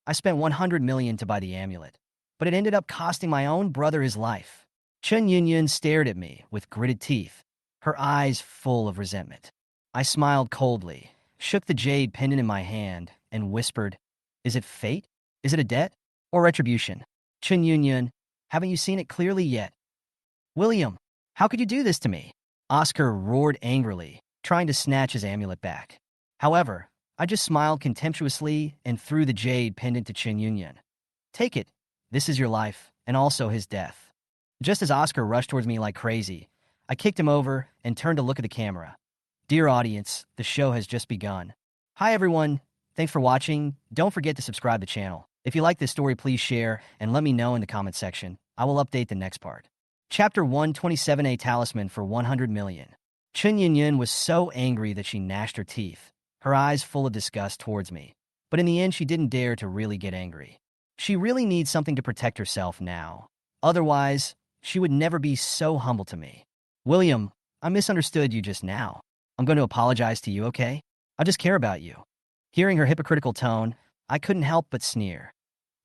I spent 100 million to buy the amulet, but it ended up costing my own brother his life. Chun Yun stared at me with gritted teeth, her eyes full of resentment. I smiled coldly, shook the jade pendant in my hand, and whispered, "Is it fate? Is it a debt? Or retribution? Chun Yun, haven't you seen it clearly yet?" "William, how could you do this to me?" Oscar roared angrily, trying to snatch his amulet back. However, I just smiled contemptuously and threw the jade pendant to Chun Yun. "Take it. This is your life, and also his death." Just as Oscar rushed towards me like crazy, I kicked him over and turned to look at the camera. "Dear audience, the show has just begun." Hi everyone, thanks for watching. Don't forget to subscribe to the channel. If you like this story, please share and let me know in the comment section. I will update the next part. Chapter 127, A Talisman for 100 million. Chun Yun was so angry that she gnashed her teeth, her eyes full of disgust towards me. But in the end, she didn't dare to really get angry. She really needs something to protect herself now. Otherwise, she would never be so humble to me. "William, I misunderstood you just now. I'm going to apologize to you, okay? I just care about you." Hearing her hypocritical tone, I couldn't help but sneer.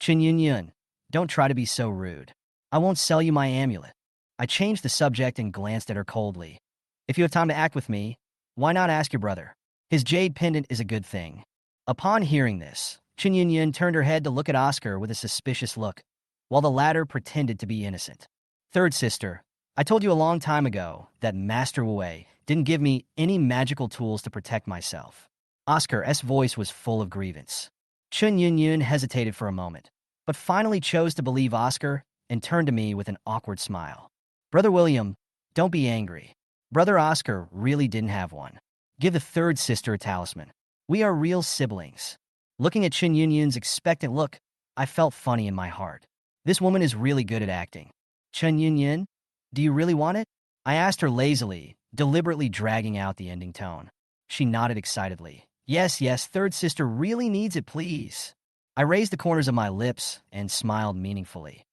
"Chun Yun, don't try to be so rude. I won't sell you my amulet." I changed the subject and glanced at her coldly. "If you have time to act with me, why not ask your brother? His jade pendant is a good thing." Upon hearing this, Chun Yun turned her head to look at Oscar with a suspicious look, while the latter pretended to be innocent. "Third sister, I told you a long time ago that Master Wu didn't give me any magical tools to protect myself." Oscar's voice was full of grievance. Chun Yun hesitated for a moment, but finally chose to believe Oscar and turned to me with an awkward smile. "Brother William, don't be angry. Brother Oscar really didn't have one. Give the third sister a talisman. We are real siblings." Looking at Chun Yun's expectant look, I felt funny in my heart. This woman is really good at acting. "Chun Yun, do you really want it?" I asked her lazily, deliberately dragging out the ending tone. She nodded excitedly. Yes, third sister really needs it, please." I raised the corners of my lips and smiled meaningfully.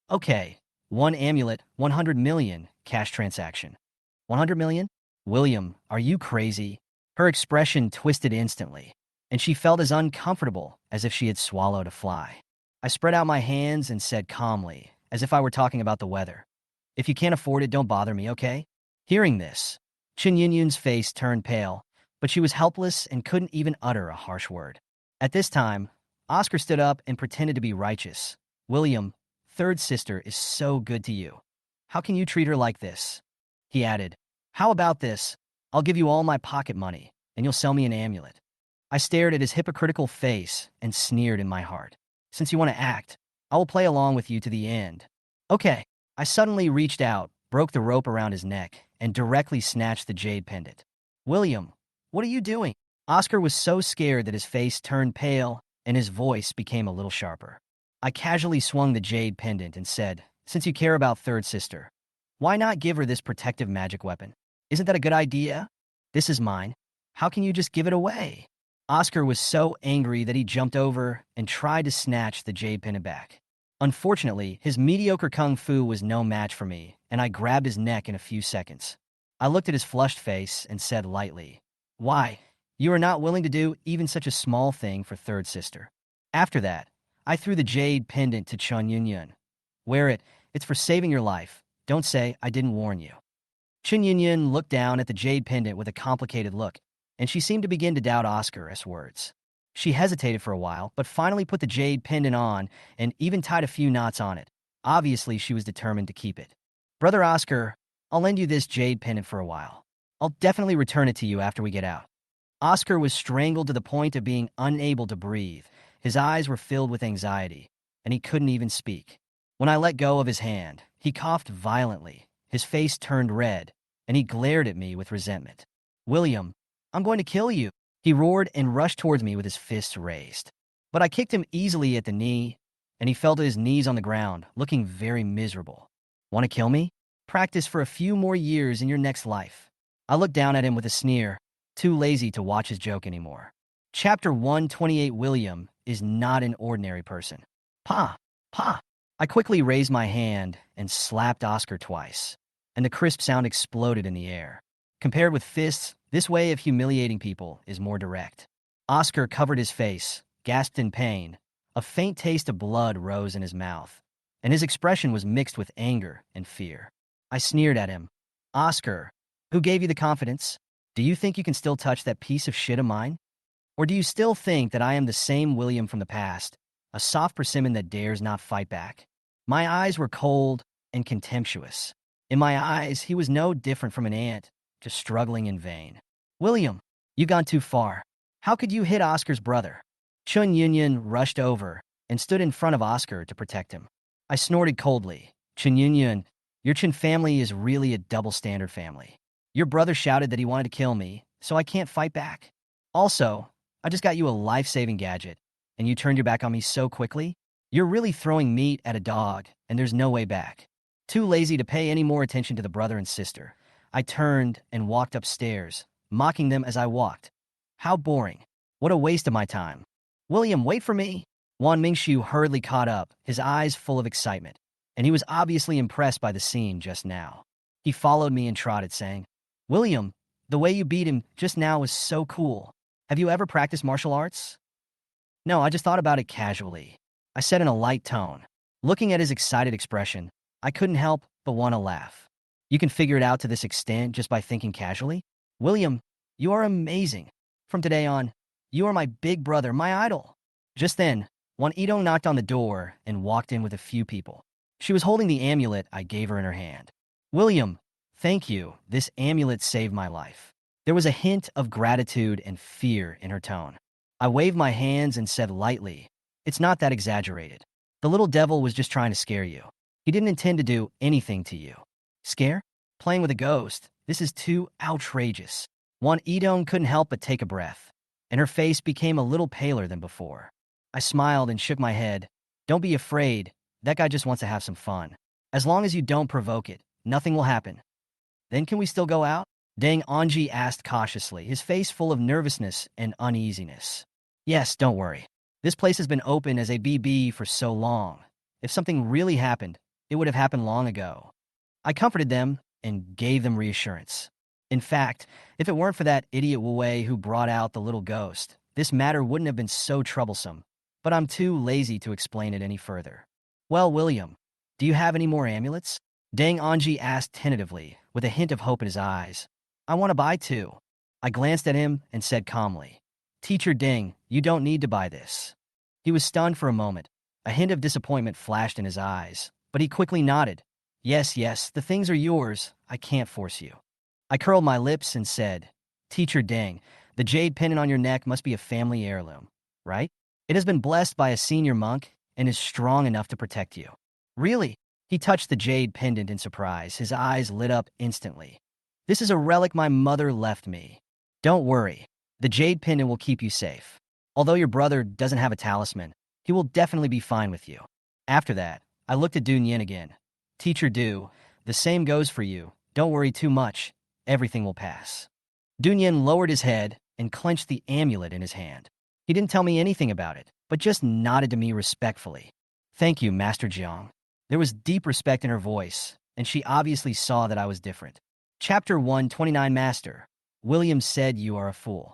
"Okay, one amulet, 100 million, cash transaction." 100 million? "William, are you crazy?" Her expression twisted instantly, and she felt as uncomfortable as if she had swallowed a fly. I spread out my hands and said calmly, as if I were talking about the weather, "If you can't afford it, don't bother me, okay?" Hearing this, Chun Yun's face turned pale, but she was helpless and couldn't even utter a harsh word. At this time, Oscar stood up and pretended to be righteous. "William, third sister is so good to you. How can you treat her like this?" He added, "How about this? I'll give you all my pocket money, and you'll sell me an amulet." I stared at his hypocritical face and sneered in my heart. "Since you want to act, I will play along with you to the end." "Okay." I suddenly reached out, broke the rope around his neck, and directly snatched the jade pendant. "William, what are you doing?" Oscar was so scared that his face turned pale and his voice became a little sharper. I casually swung the jade pendant and said, "Since you care about third sister, why not give her this protective magic weapon? Isn't that a good idea? This is mine. How can you just give it away?" Oscar was so angry that he jumped over and tried to snatch the jade pendant back. Unfortunately, his mediocre kung fu was no match for me, and I grabbed his neck in a few seconds. I looked at his flushed face and said lightly, "Why? You are not willing to do even such a small thing for third sister." After that, I threw the jade pendant to Chun Yun. "Wear it. It's for saving your life. Don't say I didn't warn you." Chun Yun looked down at the jade pendant with a complicated look, and she seemed to begin to doubt Oscar's words. She hesitated for a while, but finally put the jade pendant on and even tied a few knots on it. Obviously, she was determined to keep it. "Brother Oscar, I'll lend you this jade pendant for a while. I'll definitely return it to you after we get out." Oscar was strangled to the point of being unable to breathe. His eyes were filled with anxiety, and he couldn't even speak. When I let go of his hand, he coughed violently, his face turned red, and he glared at me with resentment. "William, I'm going to kill you," he roared and rushed towards me with his fists raised. But I kicked him easily at the knee, and he fell to his knees on the ground, looking very miserable. "Want to kill me? Practice for a few more years in your next life." I looked down at him with a sneer, too lazy to watch his joke anymore. Chapter 128, William is not an ordinary person. Pa! Pa! I quickly raised my hand and slapped Oscar twice, and the crisp sound exploded in the air. Compared with fists, this way of humiliating people is more direct. Oscar covered his face, gasped in pain. A faint taste of blood rose in his mouth, and his expression was mixed with anger and fear. I sneered at him. Oscar, who gave you the confidence? Do you think you can still touch that piece of shit of mine? Or do you still think that I am the same William from the past, a soft persimmon that dares not fight back? My eyes were cold and contemptuous. In my eyes, he was no different from an ant, just struggling in vain. William, you've gone too far. How could you hit Oscar's brother? Chun Yunyan rushed over and stood in front of Oscar to protect him. I snorted coldly. Chun Yunyan, your Chun family is really a double-standard family. Your brother shouted that he wanted to kill me, so I can't fight back. Also, I just got you a life-saving gadget, and you turned your back on me so quickly? You're really throwing meat at a dog, and there's no way back. Too lazy to pay any more attention to the brother and sister. I turned and walked upstairs, mocking them as I walked. How boring. What a waste of my time. William, wait for me. Wan Mingshu hurriedly caught up, his eyes full of excitement, and he was obviously impressed by the scene just now. He followed me and trotted, saying, William, the way you beat him just now was so cool. Have you ever practiced martial arts? No, I just thought about it casually. I said in a light tone. Looking at his excited expression, I couldn't help but want to laugh. You can figure it out to this extent just by thinking casually? William, you are amazing. From today on, you are my big brother, my idol. Just then, Wan Ito knocked on the door and walked in with a few people. She was holding the amulet I gave her in her hand. William, thank you. This amulet saved my life. There was a hint of gratitude and fear in her tone. I waved my hands and said lightly, it's not that exaggerated. The little devil was just trying to scare you. He didn't intend to do anything to you. Scare? Playing with a ghost? This is too outrageous. Wan Idong couldn't help but take a breath, and her face became a little paler than before. I smiled and shook my head. Don't be afraid. That guy just wants to have some fun. As long as you don't provoke it, nothing will happen. Then can we still go out? Deng Anji asked cautiously, his face full of nervousness and uneasiness. Yes, don't worry. This place has been open as a BB for so long. If something really happened, it would have happened long ago. I comforted them and gave them reassurance. In fact, if it weren't for that idiot Wu Wei who brought out the little ghost, this matter wouldn't have been so troublesome, but I'm too lazy to explain it any further. Well, William, do you have any more amulets? Deng Anji asked tentatively, with a hint of hope in his eyes. I want to buy 2. I glanced at him and said calmly, Teacher Deng, you don't need to buy this. He was stunned for a moment. A hint of disappointment flashed in his eyes, but he quickly nodded. Yes, the things are yours. I can't force you. I curled my lips and said, Teacher Deng, the jade pendant on your neck must be a family heirloom, right? It has been blessed by a senior monk and is strong enough to protect you. Really? He touched the jade pendant in surprise. His eyes lit up instantly. This is a relic my mother left me. Don't worry. The jade pendant will keep you safe. Although your brother doesn't have a talisman, he will definitely be fine with you. After that, I looked at Du Yin again. Teacher Du, the same goes for you. Don't worry too much. Everything will pass. Du Yin lowered his head and clenched the amulet in his hand. He didn't tell me anything about it, but just nodded to me respectfully. Thank you, Master Jiang. There was deep respect in her voice, and she obviously saw that I was different. Chapter 129 Master. William said you are a fool.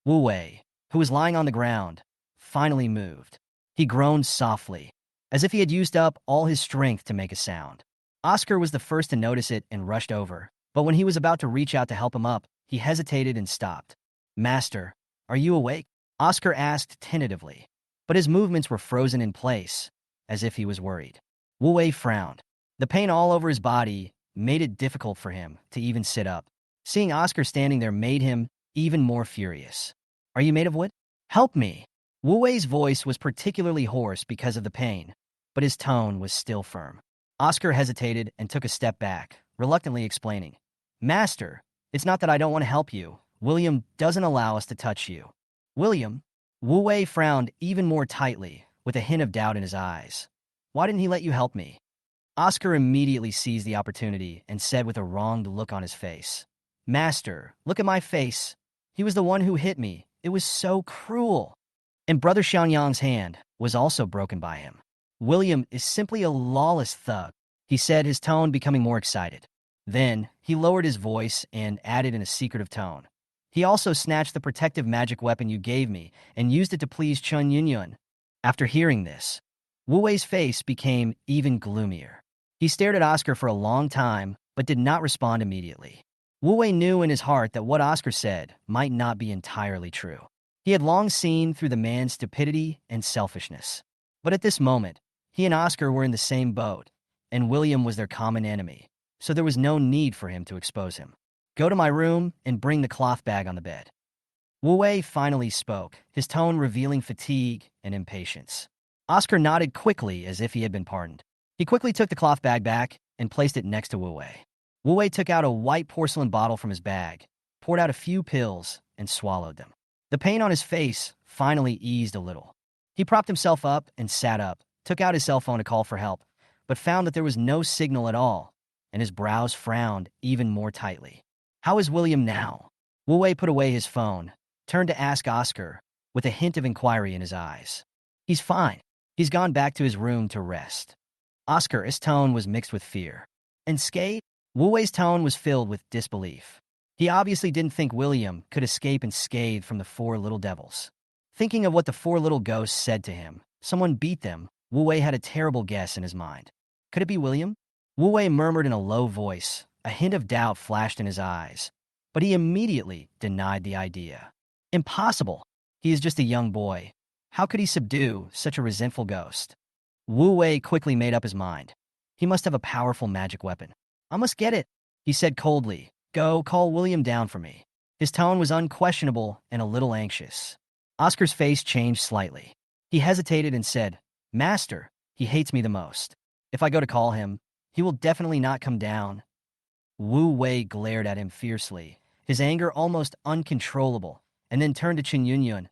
Wu Wei, who was lying on the ground, finally moved. He groaned softly, as if he had used up all his strength to make a sound. Oscar was the first to notice it and rushed over, but when he was about to reach out to help him up, he hesitated and stopped. Master, are you awake? Oscar asked tentatively, but his movements were frozen in place, as if he was worried. Wu Wei frowned. The pain all over his body made it difficult for him to even sit up. Seeing Oscar standing there made him even more furious. Are you made of wood? Help me. Wu Wei's voice was particularly hoarse because of the pain, but his tone was still firm. Oscar hesitated and took a step back, reluctantly explaining. Master, it's not that I don't want to help you. William doesn't allow us to touch you. William? Wu Wei frowned even more tightly, with a hint of doubt in his eyes. Why didn't he let you help me? Oscar immediately seized the opportunity and said with a wronged look on his face. Master, look at my face. He was the one who hit me. It was so cruel. And Brother Xiangyang's hand was also broken by him. William is simply a lawless thug, he said, his tone becoming more excited. Then, he lowered his voice and added in a secretive tone. He also snatched the protective magic weapon you gave me and used it to please Chun Yunyun. After hearing this, Wu Wei's face became even gloomier. He stared at Oscar for a long time, but did not respond immediately. Wu Wei knew in his heart that what Oscar said might not be entirely true. He had long seen through the man's stupidity and selfishness. But at this moment, he and Oscar were in the same boat, and William was their common enemy, so there was no need for him to expose him. Go to my room and bring the cloth bag on the bed. Wu Wei finally spoke, his tone revealing fatigue and impatience. Oscar nodded quickly as if he had been pardoned. He quickly took the cloth bag back and placed it next to Wu Wei. Wu Wei took out a white porcelain bottle from his bag, poured out a few pills, and swallowed them. The pain on his face finally eased a little. He propped himself up and sat up, took out his cell phone to call for help, but found that there was no signal at all, and his brows frowned even more tightly. How is William now? Wu Wei put away his phone, turned to ask Oscar, with a hint of inquiry in his eyes. He's fine. He's gone back to his room to rest. Oscar's tone was mixed with fear. And Skate? Wu Wei's tone was filled with disbelief. He obviously didn't think William could escape unscathed from the four little devils. Thinking of what the four little ghosts said to him, someone beat them, Wu Wei had a terrible guess in his mind. Could it be William? Wu Wei murmured in a low voice, a hint of doubt flashed in his eyes, but he immediately denied the idea. Impossible. He is just a young boy. How could he subdue such a resentful ghost? Wu Wei quickly made up his mind. He must have a powerful magic weapon. I must get it, he said coldly. Go, call William down for me. His tone was unquestionable and a little anxious. Oscar's face changed slightly. He hesitated and said, Master, he hates me the most. If I go to call him, he will definitely not come down. Wu Wei glared at him fiercely, his anger almost uncontrollable, and then turned to Chen Yunyun.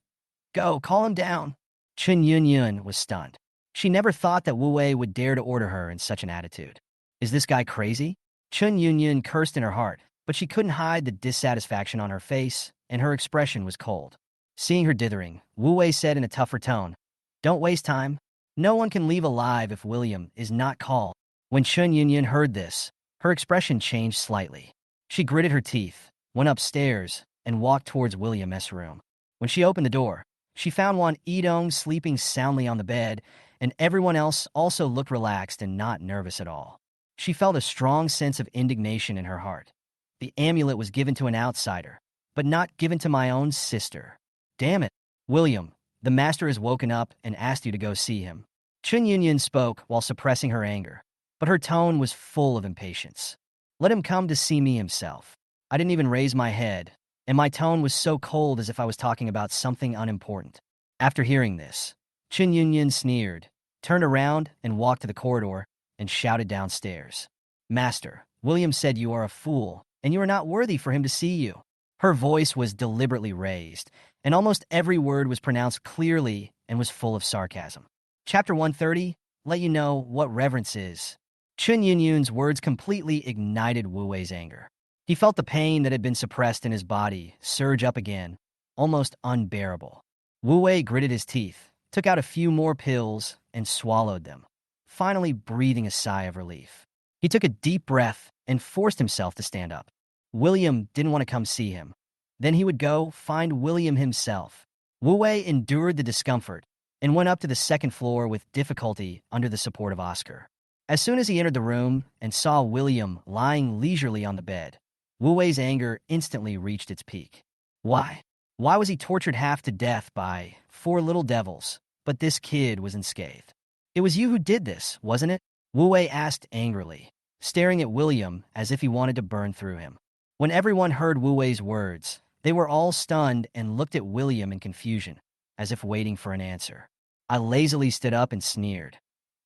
Go, call him down. Chen Yunyun was stunned. She never thought that Wu Wei would dare to order her in such an attitude. Is this guy crazy? Chen Yunyun cursed in her heart, but she couldn't hide the dissatisfaction on her face, and her expression was cold. Seeing her dithering, Wu Wei said in a tougher tone, Don't waste time. No one can leave alive if William is not called. When Chen Yunyun heard this, her expression changed slightly. She gritted her teeth, went upstairs, and walked towards William's room. When she opened the door, she found Wan Yidong sleeping soundly on the bed, and everyone else also looked relaxed and not nervous at all. She felt a strong sense of indignation in her heart. The amulet was given to an outsider, but not given to my own sister. Damn it. William, the master has woken up and asked you to go see him. Chen Yunyun spoke while suppressing her anger, but her tone was full of impatience. Let him come to see me himself. I didn't even raise my head, and my tone was so cold as if I was talking about something unimportant. After hearing this, Chen Yunyun sneered, turned around and walked to the corridor and shouted downstairs. Master, William said you are a fool, and you are not worthy for him to see you. Her voice was deliberately raised, and almost every word was pronounced clearly and was full of sarcasm. Chapter 130, let you know what reverence is. Chen Yunyun's words completely ignited Wu Wei's anger. He felt the pain that had been suppressed in his body surge up again, almost unbearable. Wu Wei gritted his teeth, took out a few more pills, and swallowed them, finally breathing a sigh of relief. He took a deep breath and forced himself to stand up. William didn't want to come see him. Then he would go find William himself. Wu Wei endured the discomfort and went up to the second floor with difficulty under the support of Oscar. As soon as he entered the room and saw William lying leisurely on the bed, Wu Wei's anger instantly reached its peak. Why? Why was he tortured half to death by four little devils, but this kid was unscathed? It was you who did this, wasn't it? Wu Wei asked angrily, staring at William as if he wanted to burn through him. When everyone heard Wu Wei's words, they were all stunned and looked at William in confusion, as if waiting for an answer. I lazily stood up and sneered.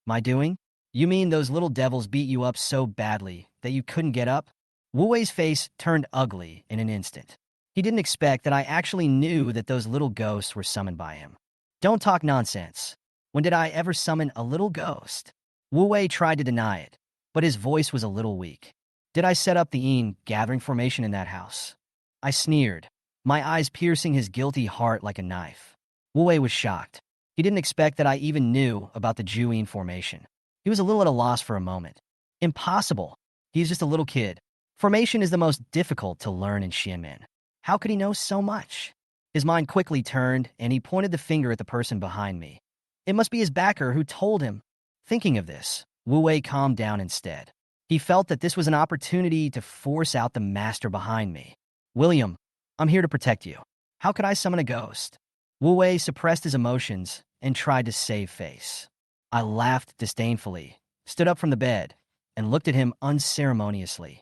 My doing? You mean those little devils beat you up so badly that you couldn't get up? Wu Wei's face turned ugly in an instant. He didn't expect that I actually knew that those little ghosts were summoned by him. Don't talk nonsense. When did I ever summon a little ghost? Wu Wei tried to deny it, but his voice was a little weak. Did I set up the Yin gathering formation in that house? I sneered, my eyes piercing his guilty heart like a knife. Wu Wei was shocked. He didn't expect that I even knew about the Juyin formation. He was a little at a loss for a moment. Impossible. He's just a little kid. Formation is the most difficult to learn in Xianmen. How could he know so much? His mind quickly turned, and he pointed the finger at the person behind me. It must be his backer who told him. Thinking of this, Wu Wei calmed down instead. He felt that this was an opportunity to force out the master behind me. William, I'm here to protect you. How could I summon a ghost? Wu Wei suppressed his emotions and tried to save face. I laughed disdainfully, stood up from the bed, and looked at him unceremoniously.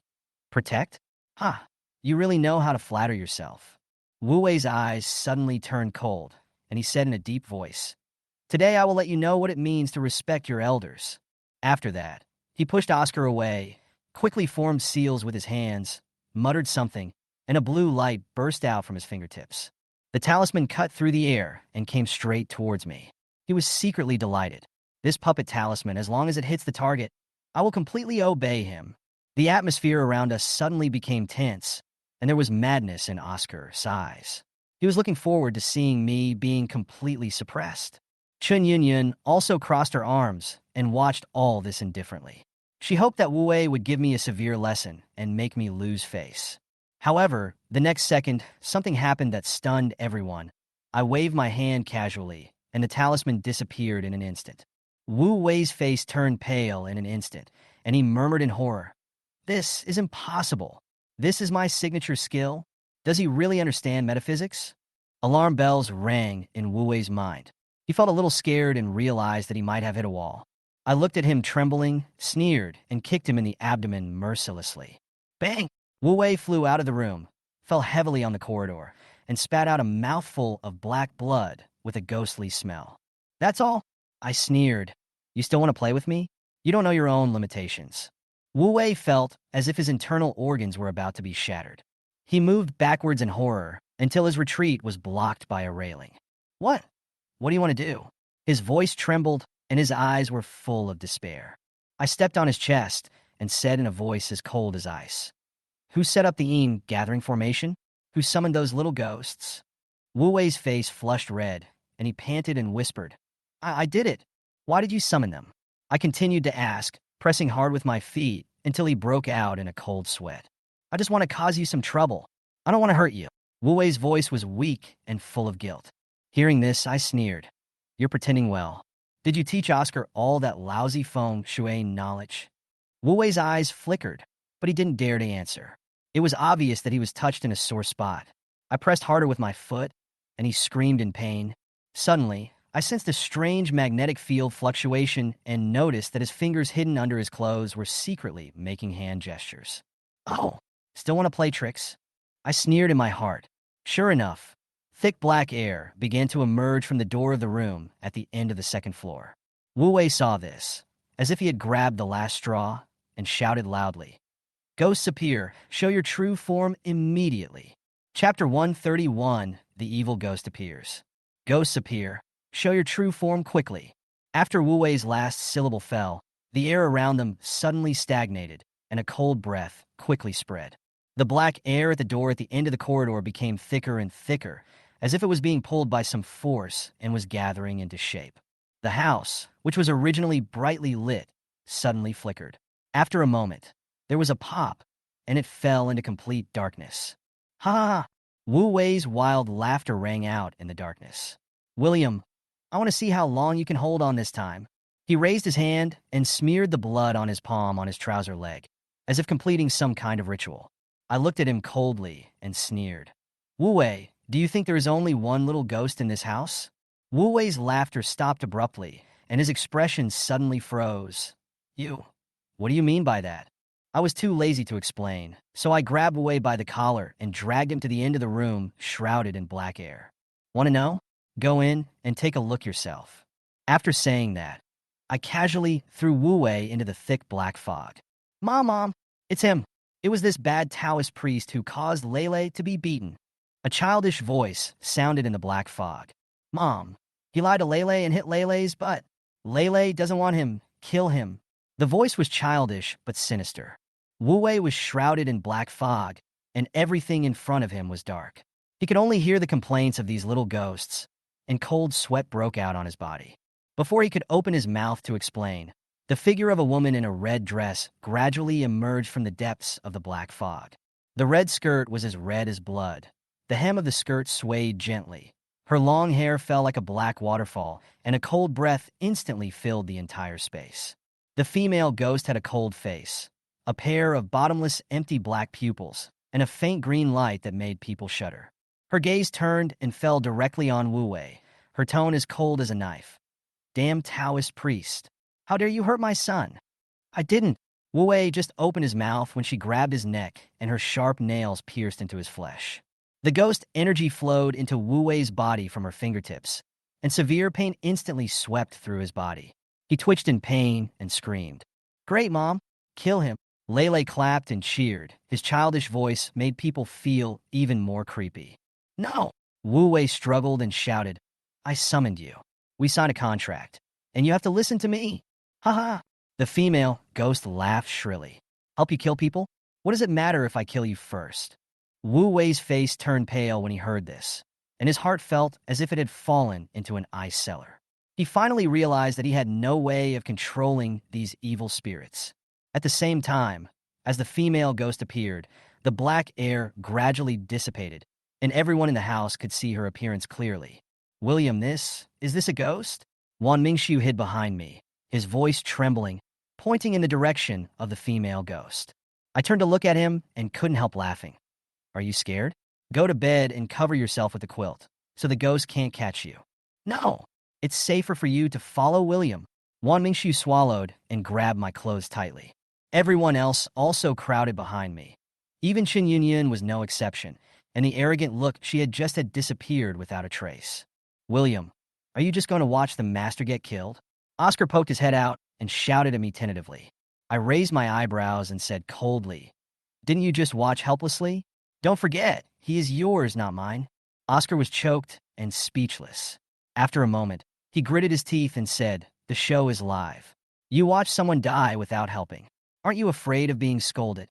Protect? Ha! You really know how to flatter yourself. Wu Wei's eyes suddenly turned cold, and he said in a deep voice, Today I will let you know what it means to respect your elders. After that, he pushed Oscar away, quickly formed seals with his hands, muttered something, and a blue light burst out from his fingertips. The talisman cut through the air and came straight towards me. He was secretly delighted. This puppet talisman, as long as it hits the target, I will completely obey him. The atmosphere around us suddenly became tense, and there was madness in Oscar's eyes. He was looking forward to seeing me being completely suppressed. Chun Yunyun also crossed her arms and watched all this indifferently. She hoped that Wu Wei would give me a severe lesson and make me lose face. However, the next second, something happened that stunned everyone. I waved my hand casually, and the talisman disappeared in an instant. Wu Wei's face turned pale in an instant, and he murmured in horror, This is impossible. This is my signature skill. Does he really understand metaphysics? Alarm bells rang in Wu Wei's mind. He felt a little scared and realized that he might have hit a wall. I looked at him trembling, sneered, and kicked him in the abdomen mercilessly. Bang! Wu Wei flew out of the room, fell heavily on the corridor, and spat out a mouthful of black blood with a ghostly smell. That's all? I sneered. You still want to play with me? You don't know your own limitations. Wu Wei felt as if his internal organs were about to be shattered. He moved backwards in horror until his retreat was blocked by a railing. What? What do you want to do? His voice trembled, and his eyes were full of despair. I stepped on his chest and said in a voice as cold as ice, Who set up the gathering formation? Who summoned those little ghosts? Wu Wei's face flushed red, and he panted and whispered, I did it. Why did you summon them? I continued to ask, pressing hard with my feet until he broke out in a cold sweat. I just want to cause you some trouble. I don't want to hurt you. Wu Wei's voice was weak and full of guilt. Hearing this, I sneered. You're pretending well. Did you teach Oscar all that lousy feng shui knowledge? Wu Wei's eyes flickered, but he didn't dare to answer. It was obvious that he was touched in a sore spot. I pressed harder with my foot, and he screamed in pain. Suddenly, I sensed a strange magnetic field fluctuation and noticed that his fingers hidden under his clothes were secretly making hand gestures. Oh, still want to play tricks? I sneered in my heart. Sure enough, thick black air began to emerge from the door of the room at the end of the second floor. Wu Wei saw this, as if he had grabbed the last straw, and shouted loudly, Ghosts appear, show your true form immediately. Chapter 131, The Evil Ghost Appears. Ghosts appear, show your true form quickly. After Wu Wei's last syllable fell, the air around them suddenly stagnated, and a cold breath quickly spread. The black air at the door at the end of the corridor became thicker and thicker, as if it was being pulled by some force and was gathering into shape. The house, which was originally brightly lit, suddenly flickered. After a moment, there was a pop, and it fell into complete darkness. Ha ha ha! Wu Wei's wild laughter rang out in the darkness. William, I want to see how long you can hold on this time. He raised his hand and smeared the blood on his palm on his trouser leg, as if completing some kind of ritual. I looked at him coldly and sneered. Wu Wei, do you think there is only one little ghost in this house? Wu Wei's laughter stopped abruptly, and his expression suddenly froze. What do you mean by that? I was too lazy to explain, so I grabbed Wu Wei by the collar and dragged him to the end of the room, shrouded in black air. Want to know? Go in and take a look yourself. After saying that, I casually threw Wu Wei into the thick black fog. Mom, it's him. It was this bad Taoist priest who caused Lele to be beaten. A childish voice sounded in the black fog. Mom, he lied to Lele and hit Lele's butt. Lele doesn't want him. Kill him. The voice was childish but sinister. Wu Wei was shrouded in black fog, and everything in front of him was dark. He could only hear the complaints of these little ghosts, and cold sweat broke out on his body. Before he could open his mouth to explain, the figure of a woman in a red dress gradually emerged from the depths of the black fog. The red skirt was as red as blood. The hem of the skirt swayed gently, Her long hair fell like a black waterfall, and a cold breath instantly filled the entire space. The female ghost had a cold face, a pair of bottomless, empty black pupils, and a faint green light that made people shudder. Her gaze turned and fell directly on Wu Wei, her tone as cold as a knife. Damn Taoist priest. How dare you hurt my son? I didn't. Wu Wei just opened his mouth when she grabbed his neck and her sharp nails pierced into his flesh. The ghost energy flowed into Wu Wei's body from her fingertips, and severe pain instantly swept through his body. He twitched in pain and screamed. Great, Mom. Kill him. Lele clapped and cheered. His childish voice made people feel even more creepy. No! Wu Wei struggled and shouted, I summoned you. We signed a contract, and you have to listen to me. Ha. The female ghost laughed shrilly. Help you kill people? What does it matter if I kill you first? Wu Wei's face turned pale when he heard this, and his heart felt as if it had fallen into an ice cellar. He finally realized that he had no way of controlling these evil spirits. At the same time, as the female ghost appeared, the black air gradually dissipated, and everyone in the house could see her appearance clearly. William, is this a ghost? Wan Mingshu hid behind me, his voice trembling, pointing in the direction of the female ghost. I turned to look at him and couldn't help laughing. Are you scared? Go to bed and cover yourself with a quilt, so the ghost can't catch you. No, it's safer for you to follow William. Wan Mingshu swallowed and grabbed my clothes tightly. Everyone else also crowded behind me. Even Chen Yunyun was no exception, and the arrogant look she had just had disappeared without a trace. William, are you just going to watch the master get killed? Oscar poked his head out and shouted at me tentatively. I raised my eyebrows and said coldly, Didn't you just watch helplessly? Don't forget, he is yours, not mine. Oscar was choked and speechless. After a moment, he gritted his teeth and said, The show is live. You watch someone die without helping. Aren't you afraid of being scolded?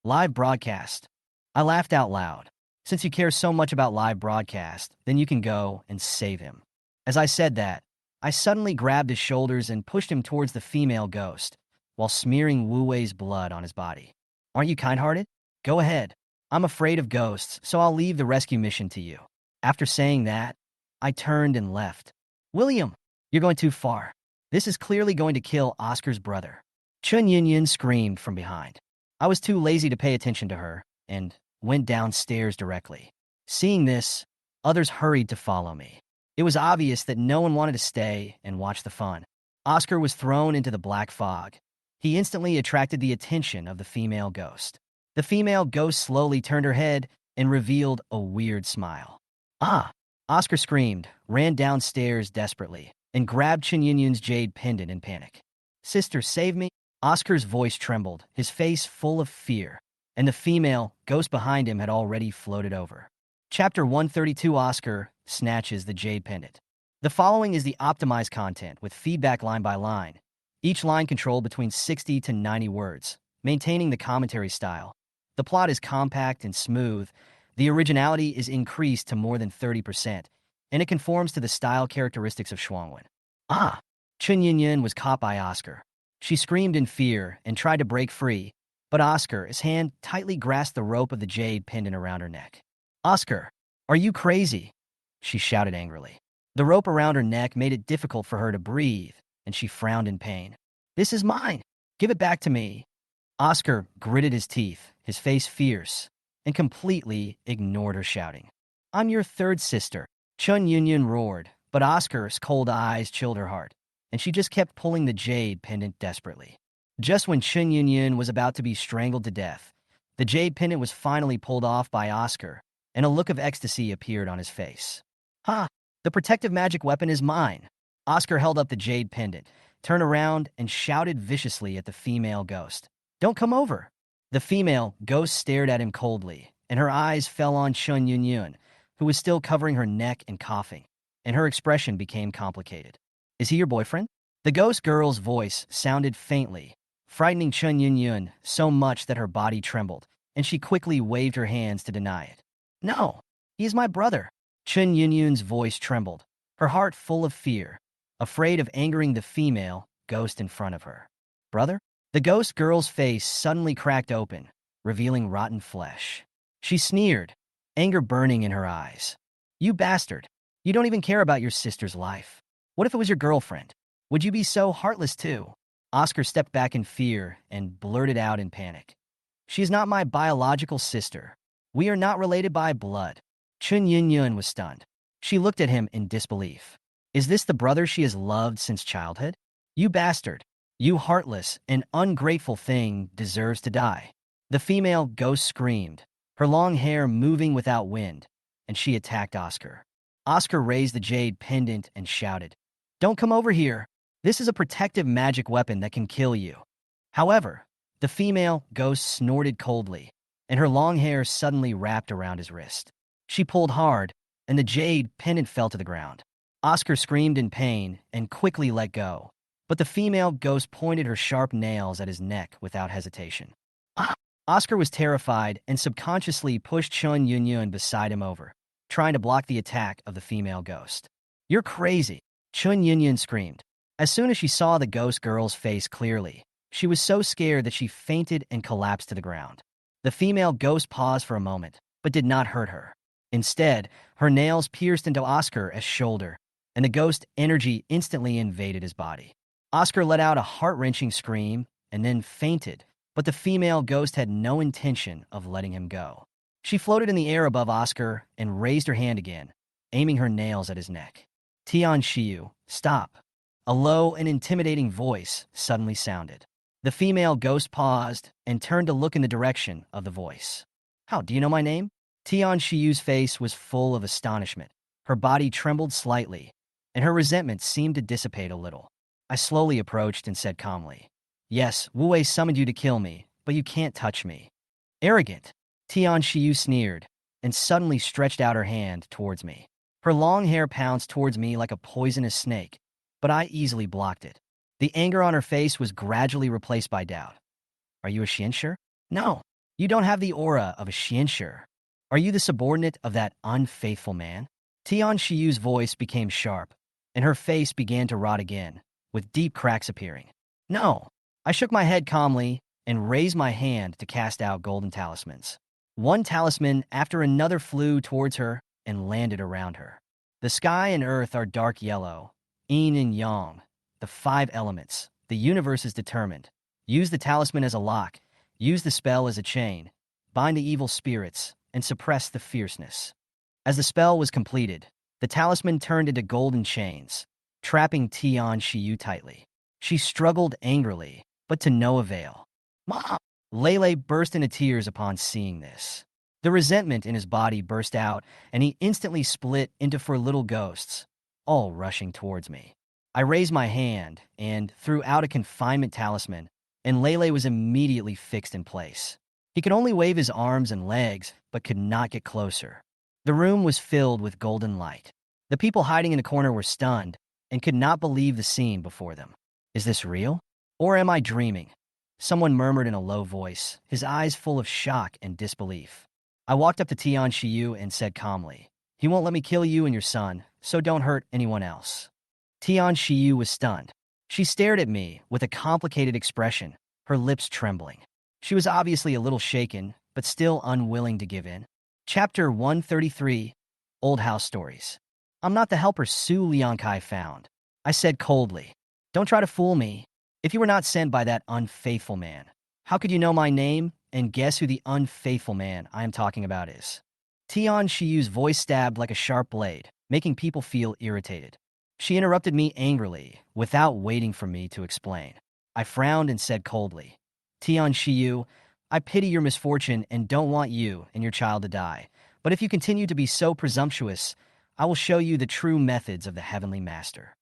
Live broadcast. I laughed out loud. Since you care so much about live broadcast, then you can go and save him. As I said that, I suddenly grabbed his shoulders and pushed him towards the female ghost, while smearing Wu Wei's blood on his body. Aren't you kind-hearted? Go ahead. I'm afraid of ghosts, so I'll leave the rescue mission to you. After saying that, I turned and left. William, you're going too far. This is clearly going to kill Oscar's brother. Chun Yunyun screamed from behind. I was too lazy to pay attention to her, and went downstairs directly. Seeing this, others hurried to follow me. It was obvious that no one wanted to stay and watch the fun. Oscar was thrown into the black fog. He instantly attracted the attention of the female ghost. The female ghost slowly turned her head and revealed a weird smile. Ah! Oscar screamed, ran downstairs desperately, and grabbed Chen Yunyun's jade pendant in panic. Sister, save me! Oscar's voice trembled, his face full of fear, and the female ghost behind him had already floated over. Chapter 132 Oscar snatches the jade pendant. The following is the optimized content with feedback line by line, each line controlled between 60 to 90 words, maintaining the commentary style. The plot is compact and smooth, the originality is increased to more than 30%, and it conforms to the style characteristics of Shuangwen. Ah! Chun Yunyun was caught by Oscar. She screamed in fear and tried to break free, but Oscar, his hand tightly grasped the rope of the jade pendant around her neck. Oscar, are you crazy? She shouted angrily. The rope around her neck made it difficult for her to breathe, and she frowned in pain. This is mine. Give it back to me. Oscar gritted his teeth, his face fierce, and completely ignored her shouting. I'm your third sister. Chun Yunyun roared, but Oscar's cold eyes chilled her heart, and she just kept pulling the jade pendant desperately. Just when Chun Yunyun was about to be strangled to death, the jade pendant was finally pulled off by Oscar, and a look of ecstasy appeared on his face. Ha! The protective magic weapon is mine. Oscar held up the jade pendant, turned around, and shouted viciously at the female ghost. Don't come over. The female ghost stared at him coldly, and her eyes fell on Chun Yunyun, who was still covering her neck and coughing, and her expression became complicated. Is he your boyfriend? The ghost girl's voice sounded faintly, frightening Chun Yunyun so much that her body trembled, and she quickly waved her hands to deny it. No, he is my brother. Chun Yunyun's voice trembled, her heart full of fear, afraid of angering the female ghost in front of her. Brother? The ghost girl's face suddenly cracked open, revealing rotten flesh. She sneered, anger burning in her eyes. You bastard! You don't even care about your sister's life. What if it was your girlfriend? Would you be so heartless too? Oscar stepped back in fear and blurted out in panic. She is not my biological sister. We are not related by blood. Chun Yun was stunned. She looked at him in disbelief. Is this the brother she has loved since childhood? You bastard. You heartless and ungrateful thing deserves to die. The female ghost screamed, her long hair moving without wind, and she attacked Oscar. Oscar raised the jade pendant and shouted, "Don't come over here. This is a protective magic weapon that can kill you." However, the female ghost snorted coldly, and her long hair suddenly wrapped around his wrist. She pulled hard, and the jade pendant fell to the ground. Oscar screamed in pain and quickly let go, but the female ghost pointed her sharp nails at his neck without hesitation. Oscar was terrified and subconsciously pushed Chun Yun beside him over, trying to block the attack of the female ghost. "You're crazy," Chun Yun screamed. As soon as she saw the ghost girl's face clearly, she was so scared that she fainted and collapsed to the ground. The female ghost paused for a moment, but did not hurt her. Instead, her nails pierced into Oscar's shoulder, and the ghost energy instantly invaded his body. Oscar let out a heart-wrenching scream and then fainted, but the female ghost had no intention of letting him go. She floated in the air above Oscar and raised her hand again, aiming her nails at his neck. "Tian Shiyu, stop." A low and intimidating voice suddenly sounded. The female ghost paused and turned to look in the direction of the voice. "How, do you know my name?" Tian Shiyu's face was full of astonishment. Her body trembled slightly, and her resentment seemed to dissipate a little. I slowly approached and said calmly, "Yes, Wu Wei summoned you to kill me, but you can't touch me." "Arrogant," Tian Shiyu sneered, and suddenly stretched out her hand towards me. Her long hair pounced towards me like a poisonous snake, but I easily blocked it. The anger on her face was gradually replaced by doubt. "Are you a Xianshi? No, you don't have the aura of a Xianshi. Are you the subordinate of that unfaithful man?" Tian Shiyu's voice became sharp, and her face began to rot again, with deep cracks appearing. "No." I shook my head calmly and raised my hand to cast out golden talismans. One talisman after another flew towards her and landed around her. The sky and earth are dark yellow, yin and yang, the 5 elements. The universe is determined. Use the talisman as a lock, use the spell as a chain, bind the evil spirits, and suppress the fierceness. As the spell was completed, the talisman turned into golden chains, trapping Tian Shiyu tightly. She struggled angrily, but to no avail. "Mom!" Lele burst into tears upon seeing this. The resentment in his body burst out, and he instantly split into 4 little ghosts, all rushing towards me. I raised my hand and threw out a confinement talisman, and Lele was immediately fixed in place. He could only wave his arms and legs, but could not get closer. The room was filled with golden light. The people hiding in the corner were stunned and could not believe the scene before them. "Is this real? Or am I dreaming?" Someone murmured in a low voice, his eyes full of shock and disbelief. I walked up to Tian Shiyu and said calmly, "He won't let me kill you and your son, so don't hurt anyone else." Tian Shiyu was stunned. She stared at me with a complicated expression, her lips trembling. She was obviously a little shaken, but still unwilling to give in. Chapter 133, Old House Stories. "I'm not the helper Su Liangkai found," I said coldly. "Don't try to fool me. If you were not sent by that unfaithful man, how could you know my name and guess who the unfaithful man I am talking about is?" Tian Shiyu's voice stabbed like a sharp blade, making people feel irritated. She interrupted me angrily, without waiting for me to explain. I frowned and said coldly, "Tian Shiyu, I pity your misfortune and don't want you and your child to die. But if you continue to be so presumptuous, I will show you the true methods of the Heavenly Master."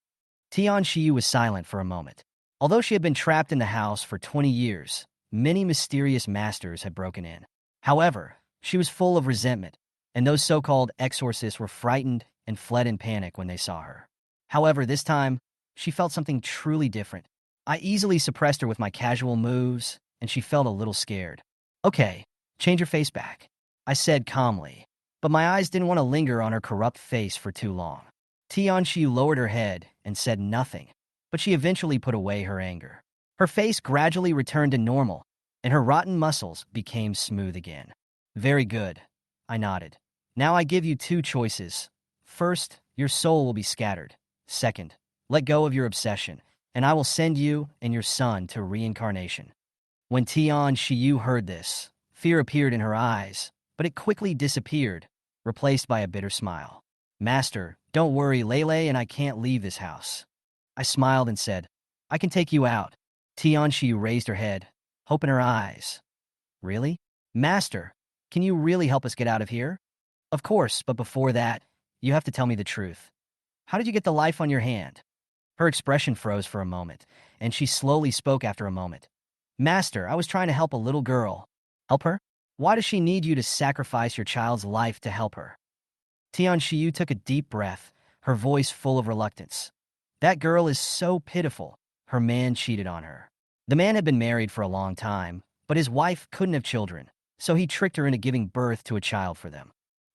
Tian Shiyu was silent for a moment. Although she had been trapped in the house for 20 years, many mysterious masters had broken in. However, she was full of resentment, and those so-called exorcists were frightened and fled in panic when they saw her. However, this time, she felt something truly different. I easily suppressed her with my casual moves, and she felt a little scared. "Okay, change your face back," I said calmly, but my eyes didn't want to linger on her corrupt face for too long. Tian Shiyu lowered her head and said nothing, but she eventually put away her anger. Her face gradually returned to normal, and her rotten muscles became smooth again. "Very good," I nodded. "Now I give you 2 choices. First, your soul will be scattered. Second, let go of your obsession, and I will send you and your son to reincarnation. When Tian Shiyu heard this, fear appeared in her eyes, but it quickly disappeared, replaced by a bitter smile. Master, don't worry, Lele and I can't leave this house. I smiled and said, I can take you out. Tian Shiyu raised her head, hope in her eyes. Really? Master, can you really help us get out of here? Of course, but before that, you have to tell me the truth. How did you get the life on your hand? Her expression froze for a moment, and she slowly spoke after a moment. Master, I was trying to help a little girl. Help her? Why does she need you to sacrifice your child's life to help her? Tian Shiyu took a deep breath, her voice full of reluctance. That girl is so pitiful. Her man cheated on her. The man had been married for a long time, but his wife couldn't have children, so he tricked her into giving birth to a child for them.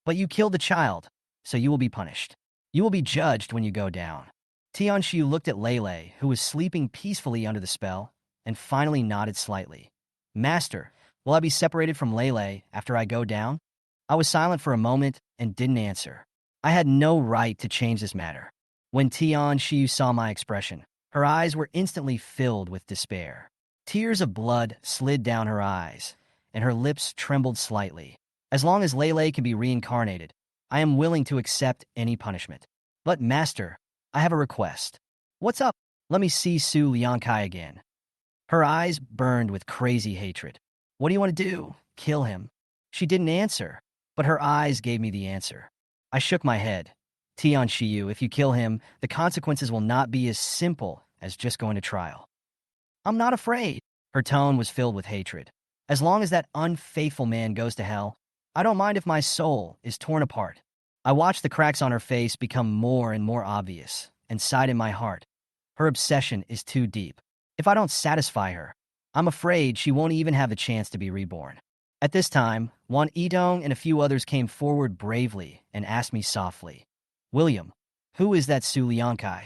But you killed the child, so you will be punished. You will be judged when you go down. Tian Shiyu looked at Lele, who was sleeping peacefully under the spell, and finally nodded slightly. Master, will I be separated from Lele after I go down? I was silent for a moment and didn't answer. I had no right to change this matter. When Tian Shiyu saw my expression, her eyes were instantly filled with despair. Tears of blood slid down her eyes, and her lips trembled slightly. As long as Lele can be reincarnated, I am willing to accept any punishment. But, Master, I have a request. What's up? Let me see Su Liankai again. Her eyes burned with crazy hatred. What do you want to do? Kill him? She didn't answer, but her eyes gave me the answer. I shook my head. Tian Shiyu, if you kill him, the consequences will not be as simple as just going to trial. I'm not afraid. Her tone was filled with hatred. As long as that unfaithful man goes to hell, I don't mind if my soul is torn apart. I watched the cracks on her face become more and more obvious, and sighed in my heart. Her obsession is too deep. If I don't satisfy her, I'm afraid she won't even have the chance to be reborn. At this time, Wan Yidong and a few others came forward bravely and asked me softly, William, who is that Su Liankai?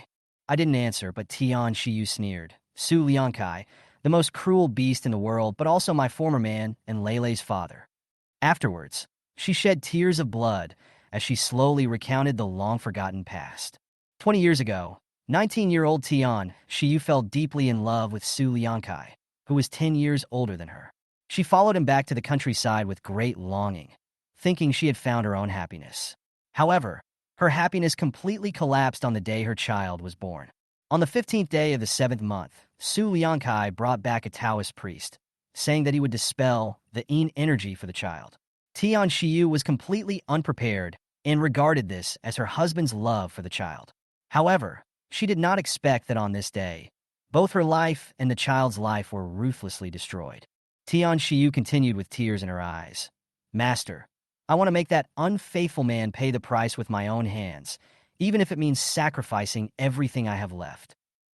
I didn't answer, but Tian Shiyu sneered. Su Liankai, the most cruel beast in the world, but also my former man and Lele's father. Afterwards, she shed tears of blood as she slowly recounted the long-forgotten past. 20 years ago, 19-year-old Tian Shiyu fell deeply in love with Su Liankai, who was 10 years older than her. She followed him back to the countryside with great longing, thinking she had found her own happiness. However, her happiness completely collapsed on the day her child was born. On the 15th day of the 7th month, Su Liankai brought back a Taoist priest, saying that he would dispel the yin energy for the child. Tian Shiyu was completely unprepared and regarded this as her husband's love for the child. However, she did not expect that on this day, both her life and the child's life were ruthlessly destroyed. Tian Shiyu continued with tears in her eyes. Master, I want to make that unfaithful man pay the price with my own hands, even if it means sacrificing everything I have left.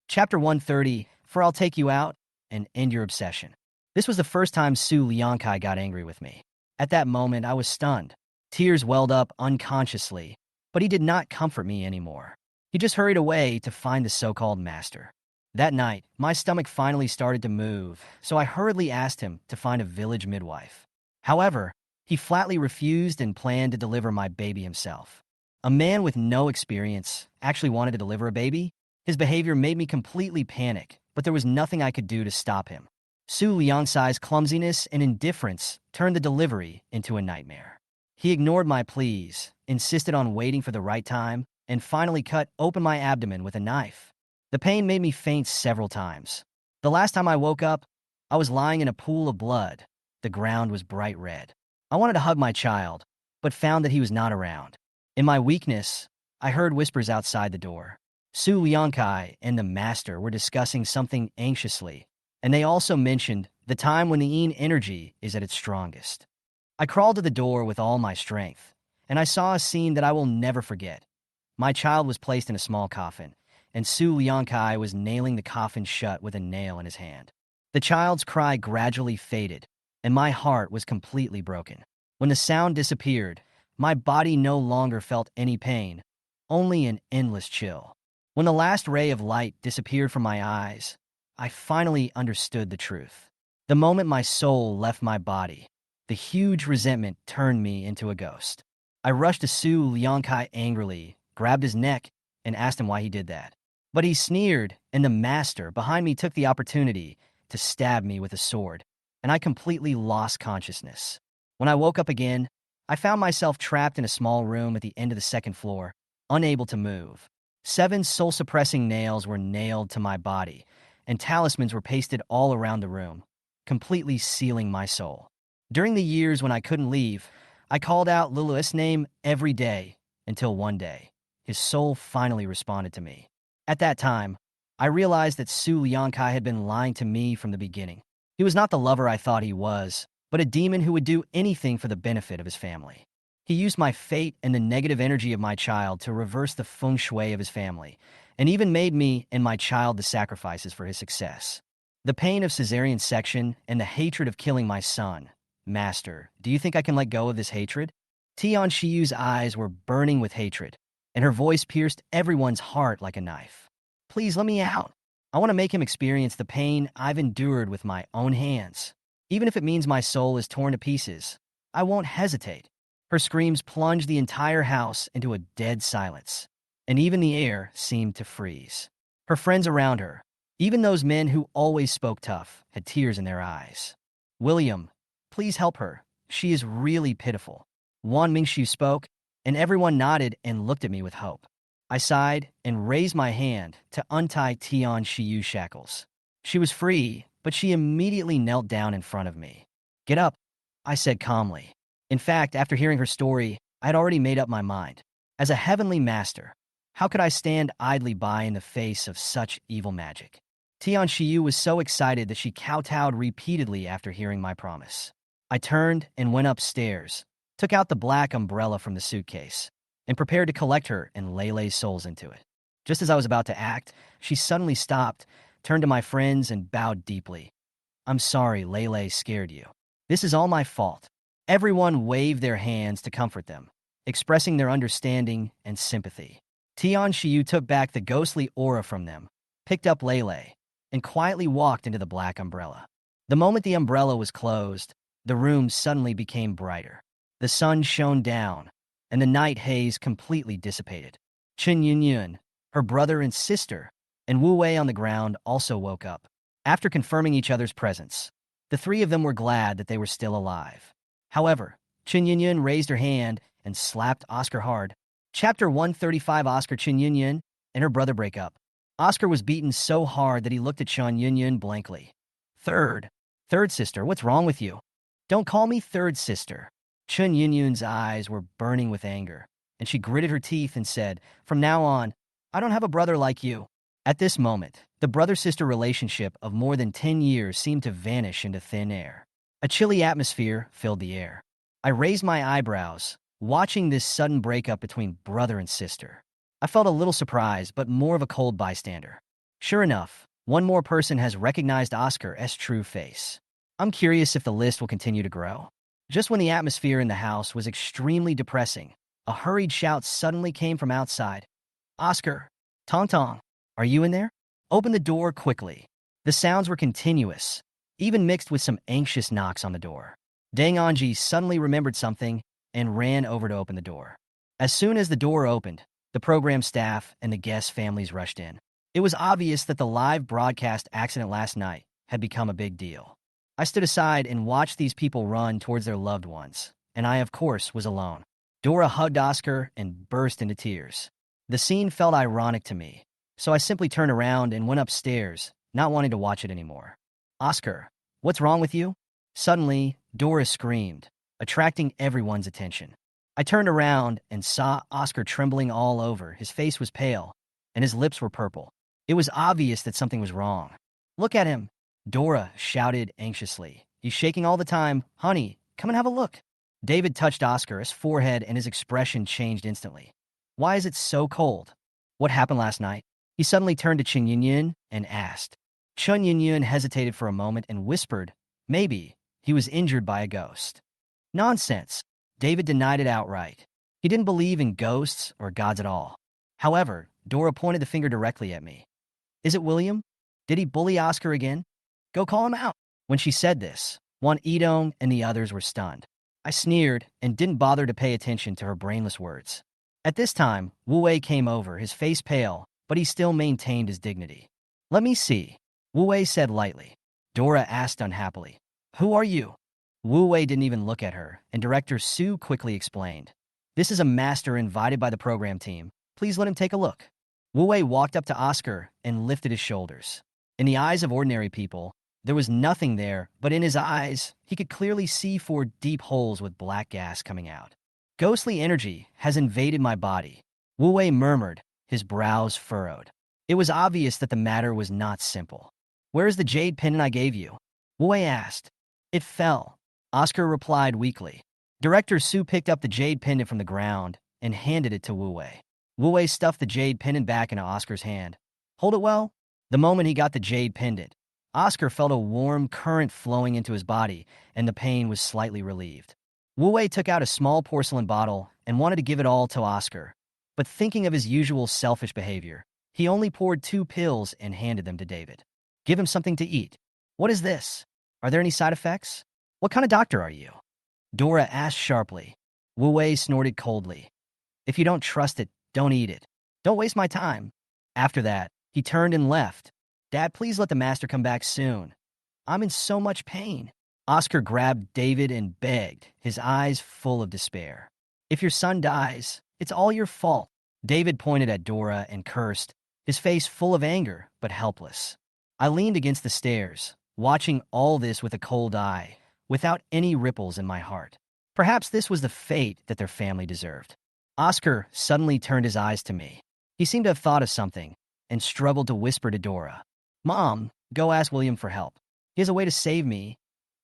Chapter 130, For I'll Take You Out and End Your Obsession. This was the first time Su Liankai got angry with me. At that moment, I was stunned. Tears welled up unconsciously, but he did not comfort me anymore. He just hurried away to find the so-called master. That night, my stomach finally started to move, so I hurriedly asked him to find a village midwife. However, he flatly refused and planned to deliver my baby himself. A man with no experience actually wanted to deliver a baby? His behavior made me completely panic, but there was nothing I could do to stop him. Su Liangsai's clumsiness and indifference turned the delivery into a nightmare. He ignored my pleas, insisted on waiting for the right time, and finally cut open my abdomen with a knife. The pain made me faint several times. The last time I woke up, I was lying in a pool of blood. The ground was bright red. I wanted to hug my child, but found that he was not around. In my weakness, I heard whispers outside the door. Su Liankai and the master were discussing something anxiously, and they also mentioned the time when the yin energy is at its strongest. I crawled to the door with all my strength, and I saw a scene that I will never forget. My child was placed in a small coffin, and Su Liankai was nailing the coffin shut with a nail in his hand. The child's cry gradually faded, and my heart was completely broken. When the sound disappeared, my body no longer felt any pain, only an endless chill. When the last ray of light disappeared from my eyes, I finally understood the truth. The moment my soul left my body, the huge resentment turned me into a ghost. I rushed to Su Liankai angrily, grabbed his neck, and asked him why he did that. But he sneered, and the master behind me took the opportunity to stab me with a sword, and I completely lost consciousness. When I woke up again, I found myself trapped in a small room at the end of the second floor, unable to move. 7 soul-suppressing nails were nailed to my body, and talismans were pasted all around the room, completely sealing my soul. During the years when I couldn't leave, I called out Lulu's name every day until one day, his soul finally responded to me. At that time, I realized that Su Liankai had been lying to me from the beginning. He was not the lover I thought he was, but a demon who would do anything for the benefit of his family. He used my fate and the negative energy of my child to reverse the feng shui of his family, and even made me and my child the sacrifices for his success. The pain of cesarean section and the hatred of killing my son. Master, do you think I can let go of this hatred? Tian Shiyu's eyes were burning with hatred, and her voice pierced everyone's heart like a knife. Please let me out. I want to make him experience the pain I've endured with my own hands. Even if it means my soul is torn to pieces, I won't hesitate. Her screams plunged the entire house into a dead silence, and even the air seemed to freeze. Her friends around her, even those men who always spoke tough, had tears in their eyes. William, please help her. She is really pitiful. Wan Mingxiu spoke, and everyone nodded and looked at me with hope. I sighed and raised my hand to untie Tian Shiyu's shackles. She was free, but she immediately knelt down in front of me. Get up, I said calmly. In fact, after hearing her story, I had already made up my mind. As a heavenly master, how could I stand idly by in the face of such evil magic? Tian Shiyu was so excited that she kowtowed repeatedly after hearing my promise. I turned and went upstairs, took out the black umbrella from the suitcase, and prepared to collect her and Lele's souls into it. Just as I was about to act, she suddenly stopped, turned to my friends, and bowed deeply. I'm sorry Lele scared you. This is all my fault. Everyone waved their hands to comfort them, expressing their understanding and sympathy. Tian Shiyu took back the ghostly aura from them, picked up Lele, and quietly walked into the black umbrella. The moment the umbrella was closed, the room suddenly became brighter. The sun shone down, and the night haze completely dissipated. Chen Yunyun, her brother and sister, and Wu Wei on the ground also woke up. After confirming each other's presence, the 3 of them were glad that they were still alive. However, Chen Yunyun raised her hand and slapped Oscar hard. Chapter 135. Oscar, Chen Yunyun, and her brother break up. Oscar was beaten so hard that he looked at Chen Yunyun blankly. Third sister, what's wrong with you? Don't call me third sister. Chen Yunyun's eyes were burning with anger, and she gritted her teeth and said, From now on, I don't have a brother like you. At this moment, the brother-sister relationship of more than 10 years seemed to vanish into thin air. A chilly atmosphere filled the air. I raised my eyebrows, watching this sudden breakup between brother and sister. I felt a little surprised, but more of a cold bystander. Sure enough, one more person has recognized Oscar's true face. I'm curious if the list will continue to grow. Just when the atmosphere in the house was extremely depressing, a hurried shout suddenly came from outside. Oscar, Tong Tong, are you in there? Open the door quickly. The sounds were continuous, even mixed with some anxious knocks on the door. Deng Anji suddenly remembered something and ran over to open the door. As soon as the door opened, the program staff and the guest families rushed in. It was obvious that the live broadcast accident last night had become a big deal. I stood aside and watched these people run towards their loved ones, and I, of course, was alone. Dora hugged Oscar and burst into tears. The scene felt ironic to me, so I simply turned around and went upstairs, not wanting to watch it anymore. Oscar, what's wrong with you? Suddenly, Dora screamed, attracting everyone's attention. I turned around and saw Oscar trembling all over. His face was pale, and his lips were purple. It was obvious that something was wrong. Look at him, Dora shouted anxiously. He's shaking all the time. Honey, come and have a look. David touched Oscar's forehead and his expression changed instantly. Why is it so cold? What happened last night? He suddenly turned to Chen Yunyun and asked. Chen Yunyun hesitated for a moment and whispered, maybe he was injured by a ghost. Nonsense. David denied it outright. He didn't believe in ghosts or gods at all. However, Dora pointed the finger directly at me. Is it William? Did he bully Oscar again? Go call him out. When she said this, Wan Idong and the others were stunned. I sneered and didn't bother to pay attention to her brainless words. At this time, Wu Wei came over, his face pale, but he still maintained his dignity. Let me see, Wu Wei said lightly. Dora asked unhappily. Who are you? Wu Wei didn't even look at her, and Director Su quickly explained. This is a master invited by the program team. Please let him take a look. Wu Wei walked up to Oscar and lifted his shoulders. In the eyes of ordinary people, there was nothing there, but in his eyes, he could clearly see 4 deep holes with black gas coming out. Ghostly energy has invaded my body, Wu Wei murmured, his brows furrowed. It was obvious that the matter was not simple. Where is the jade pendant I gave you? Wu Wei asked. It fell, Oscar replied weakly. Director Su picked up the jade pendant from the ground and handed it to Wu Wei. Wu Wei stuffed the jade pendant back into Oscar's hand. Hold it well. The moment he got the jade pendant, Oscar felt a warm current flowing into his body, and the pain was slightly relieved. Wu Wei took out a small porcelain bottle and wanted to give it all to Oscar, but thinking of his usual selfish behavior, he only poured 2 pills and handed them to David. Give him something to eat. What is this? Are there any side effects? What kind of doctor are you? Dora asked sharply. Wu Wei snorted coldly. If you don't trust it, don't eat it. Don't waste my time. After that, he turned and left. Dad, please let the master come back soon. I'm in so much pain. Oscar grabbed David and begged, his eyes full of despair. If your son dies, it's all your fault. David pointed at Dora and cursed, his face full of anger but helpless. I leaned against the stairs, watching all this with a cold eye, without any ripples in my heart. Perhaps this was the fate that their family deserved. Oscar suddenly turned his eyes to me. He seemed to have thought of something and struggled to whisper to Dora. Mom, go ask William for help. He has a way to save me.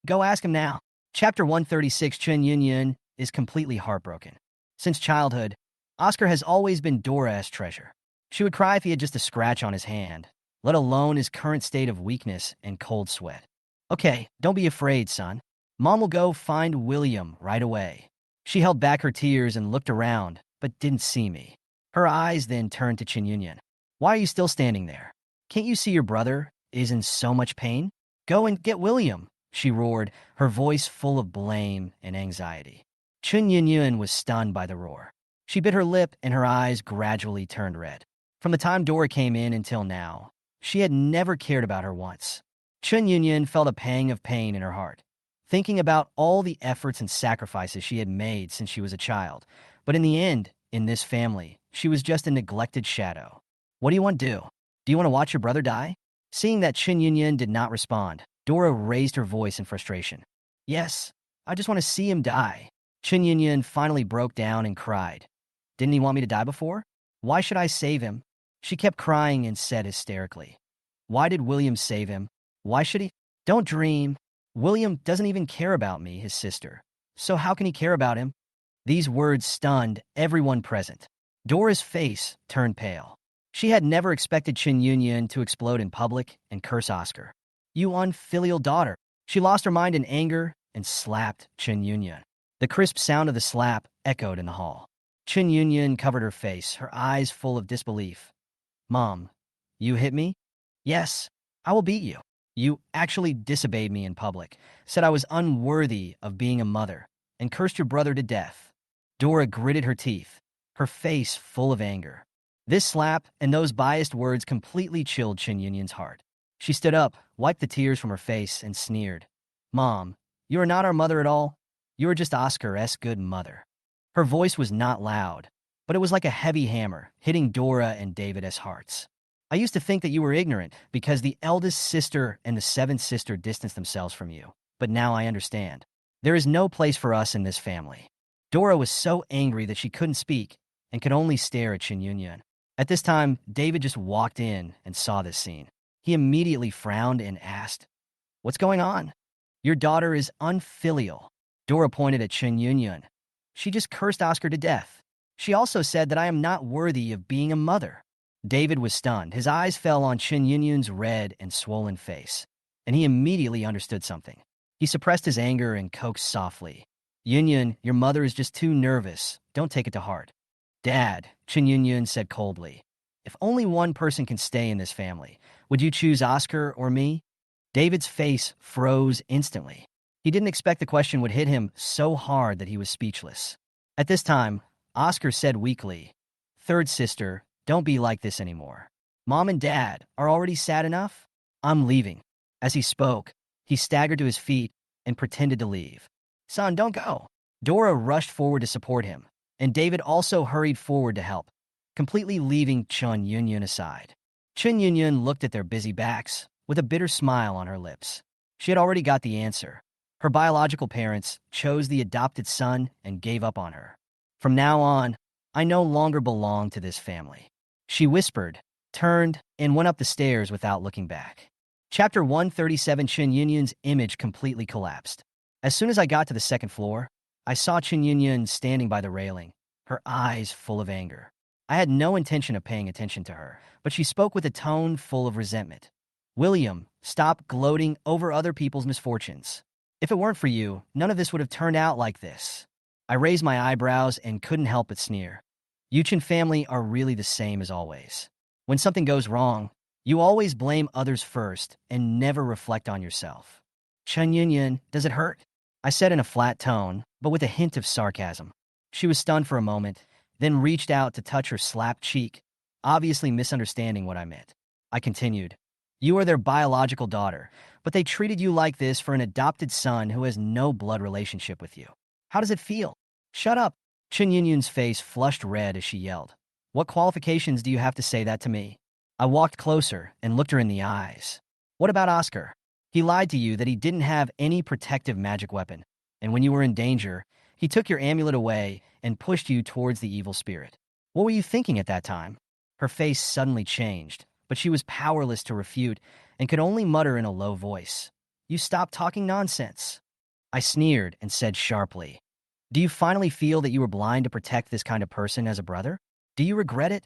Go ask him now. Chapter 136. Chen Yunyun is completely heartbroken. Since childhood, Oscar has always been Dora's treasure. She would cry if he had just a scratch on his hand, let alone his current state of weakness and cold sweat. Okay, don't be afraid, son. Mom will go find William right away. She held back her tears and looked around, but didn't see me. Her eyes then turned to Chen Yunyun. Why are you still standing there? Can't you see your brother is in so much pain? Go and get William, she roared, her voice full of blame and anxiety. Chen Yunyun was stunned by the roar. She bit her lip and her eyes gradually turned red. From the time Dora came in until now, she had never cared about her once. Chen Yunyun felt a pang of pain in her heart, thinking about all the efforts and sacrifices she had made since she was a child. But in the end, in this family, she was just a neglected shadow. What do you want to do? Do you want to watch your brother die? Seeing that Chen Yunyun did not respond, Dora raised her voice in frustration. Yes, I just want to see him die. Chen Yunyun finally broke down and cried. Didn't he want me to die before? Why should I save him? She kept crying and said hysterically. Why did William save him? Why should he? Don't dream. William doesn't even care about me, his sister. So how can he care about him? These words stunned everyone present. Dora's face turned pale. She had never expected Chen Yunyun to explode in public and curse Oscar. You unfilial daughter. She lost her mind in anger and slapped Chen Yunyun. The crisp sound of the slap echoed in the hall. Chen Yunyun covered her face, her eyes full of disbelief. Mom, you hit me? Yes, I will beat you. You actually disobeyed me in public, said I was unworthy of being a mother, and cursed your brother to death. Dora gritted her teeth, her face full of anger. This slap and those biased words completely chilled Chen Yunyun's heart. She stood up, wiped the tears from her face, and sneered. Mom, you are not our mother at all. You are just Oscar's good mother. Her voice was not loud, but it was like a heavy hammer, hitting Dora and David's hearts. I used to think that you were ignorant because the eldest sister and the 7th sister distanced themselves from you, but now I understand. There is no place for us in this family. Dora was so angry that she couldn't speak and could only stare at Chen Yunyun. At this time, David just walked in and saw this scene. He immediately frowned and asked, What's going on? Your daughter is unfilial. Dora pointed at Chen Yunyun. She just cursed Oscar to death. She also said that I am not worthy of being a mother. David was stunned. His eyes fell on Chen Yunyun's red and swollen face, and he immediately understood something. He suppressed his anger and coaxed softly. Yunyun, your mother is just too nervous. Don't take it to heart. Dad, Chen Yunyun said coldly, if only one person can stay in this family, would you choose Oscar or me? David's face froze instantly. He didn't expect the question would hit him so hard that he was speechless. At this time, Oscar said weakly. Third sister, don't be like this anymore. Mom and Dad are already sad enough. I'm leaving. As he spoke, he staggered to his feet and pretended to leave. Son, don't go. Dora rushed forward to support him, and David also hurried forward to help, completely leaving Chun Yunyun aside. Chun Yunyun looked at their busy backs with a bitter smile on her lips. She had already got the answer. Her biological parents chose the adopted son and gave up on her. From now on, I no longer belong to this family. She whispered, turned, and went up the stairs without looking back. Chapter 137. Chun Yunyun's image completely collapsed. As soon as I got to the second floor, I saw Chun Yunyun standing by the railing, her eyes full of anger. I had no intention of paying attention to her, but she spoke with a tone full of resentment. William, stop gloating over other people's misfortunes. If it weren't for you, none of this would have turned out like this. I raised my eyebrows and couldn't help but sneer. You Chun family are really the same as always. When something goes wrong, you always blame others first and never reflect on yourself. Chun Yunyun, does it hurt? I said in a flat tone, but with a hint of sarcasm. She was stunned for a moment, then reached out to touch her slapped cheek, obviously misunderstanding what I meant. I continued, you are their biological daughter, but they treated you like this for an adopted son who has no blood relationship with you. How does it feel? Shut up. Chun Yunyun's face flushed red as she yelled. What qualifications do you have to say that to me? I walked closer and looked her in the eyes. What about Oscar? He lied to you that he didn't have any protective magic weapon, and when you were in danger, he took your amulet away and pushed you towards the evil spirit. What were you thinking at that time? Her face suddenly changed, but she was powerless to refute and could only mutter in a low voice. You stopped talking nonsense. I sneered and said sharply, do you finally feel that you were blind to protect this kind of person as a brother? Do you regret it?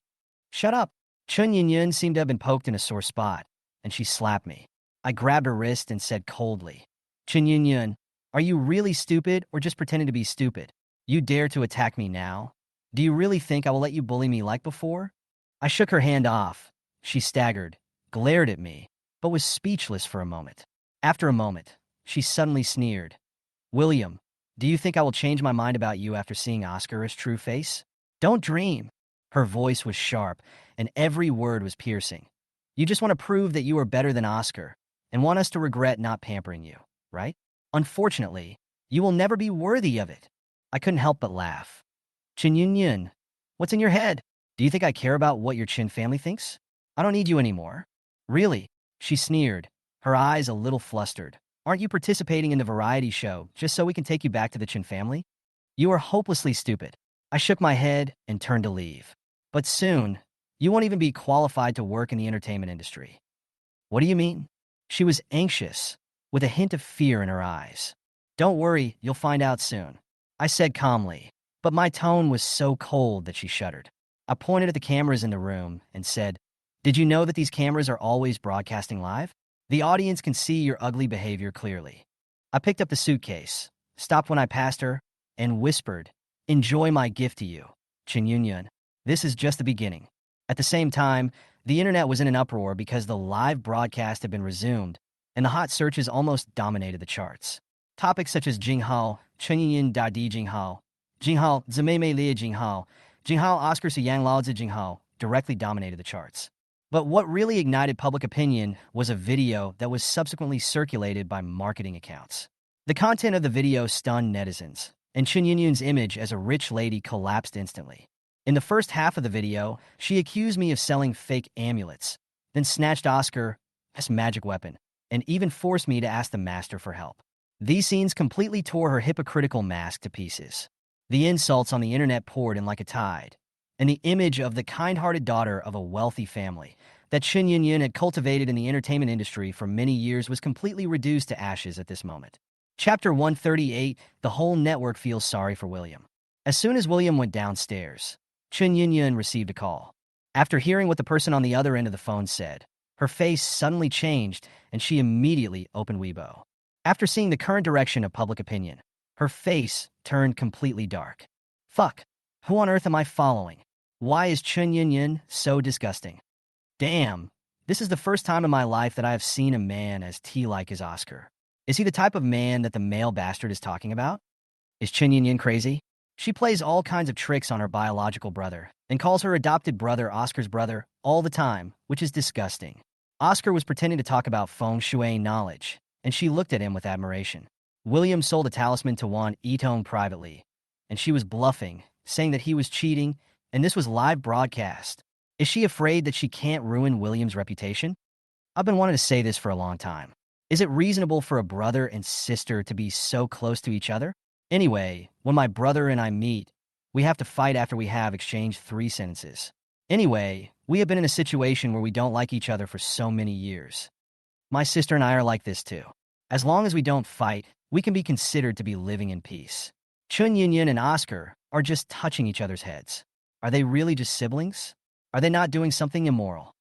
Shut up. Chun Yunyun seemed to have been poked in a sore spot, and she slapped me. I grabbed her wrist and said coldly, Chun Yunyun, are you really stupid or just pretending to be stupid? You dare to attack me now? Do you really think I will let you bully me like before? I shook her hand off. She staggered, glared at me, but was speechless for a moment. After a moment, she suddenly sneered. William, do you think I will change my mind about you after seeing Oscar's true face? Don't dream. Her voice was sharp, and every word was piercing. You just want to prove that you are better than Oscar, and want us to regret not pampering you, right? Unfortunately, you will never be worthy of it. I couldn't help but laugh. Chun Yunyun, what's in your head? Do you think I care about what your Chin family thinks? I don't need you anymore. Really? She sneered, her eyes a little flustered. Aren't you participating in the variety show just so we can take you back to the Chin family? You are hopelessly stupid. I shook my head and turned to leave. But soon, you won't even be qualified to work in the entertainment industry. What do you mean? She was anxious, with a hint of fear in her eyes. Don't worry, you'll find out soon. I said calmly, but my tone was so cold that she shuddered. I pointed at the cameras in the room and said, did you know that these cameras are always broadcasting live? The audience can see your ugly behavior clearly. I picked up the suitcase, stopped when I passed her, and whispered, enjoy my gift to you, Chun Yunyun. This is just the beginning. At the same time, the internet was in an uproar because the live broadcast had been resumed, and the hot searches almost dominated the charts. Topics such as Jinghao, Chun Yunyun Da Di Jinghao, Jinghao Zimei Lia Jinghao, Jinghao Oscar Su Yang Lao Zi Jinghao directly dominated the charts. But what really ignited public opinion was a video that was subsequently circulated by marketing accounts. The content of the video stunned netizens, and Chun Yunyun's image as a rich lady collapsed instantly. In the first half of the video, she accused me of selling fake amulets, then snatched Oscar's magic weapon, and even forced me to ask the master for help. These scenes completely tore her hypocritical mask to pieces. The insults on the internet poured in like a tide, and the image of the kind-hearted daughter of a wealthy family that Chun Yunyun had cultivated in the entertainment industry for many years was completely reduced to ashes at this moment. Chapter 138. The whole network feels sorry for William. As soon as William went downstairs, Chun Yunyun received a call. After hearing what the person on the other end of the phone said, her face suddenly changed and she immediately opened Weibo. After seeing the current direction of public opinion, her face turned completely dark. Fuck, who on earth am I following? Why is Chun Yunyun so disgusting? Damn, this is the first time in my life that I have seen a man as tea-like as Oscar. Is he the type of man that the male bastard is talking about? Is Chun Yunyun crazy? She plays all kinds of tricks on her biological brother and calls her adopted brother Oscar's brother all the time, which is disgusting. Oscar was pretending to talk about feng shui knowledge, and she looked at him with admiration. William sold a talisman to Wan Yitong privately, and she was bluffing, saying that he was cheating, and this was live broadcast. Is she afraid that she can't ruin William's reputation? I've been wanting to say this for a long time. Is it reasonable for a brother and sister to be so close to each other? Anyway, when my brother and I meet, we have to fight after we have exchanged 3 sentences. Anyway, we have been in a situation where we don't like each other for so many years. My sister and I are like this too. As long as we don't fight, we can be considered to be living in peace. Chun Yunyan and Oscar are just touching each other's heads. Are they really just siblings? Are they not doing something immoral?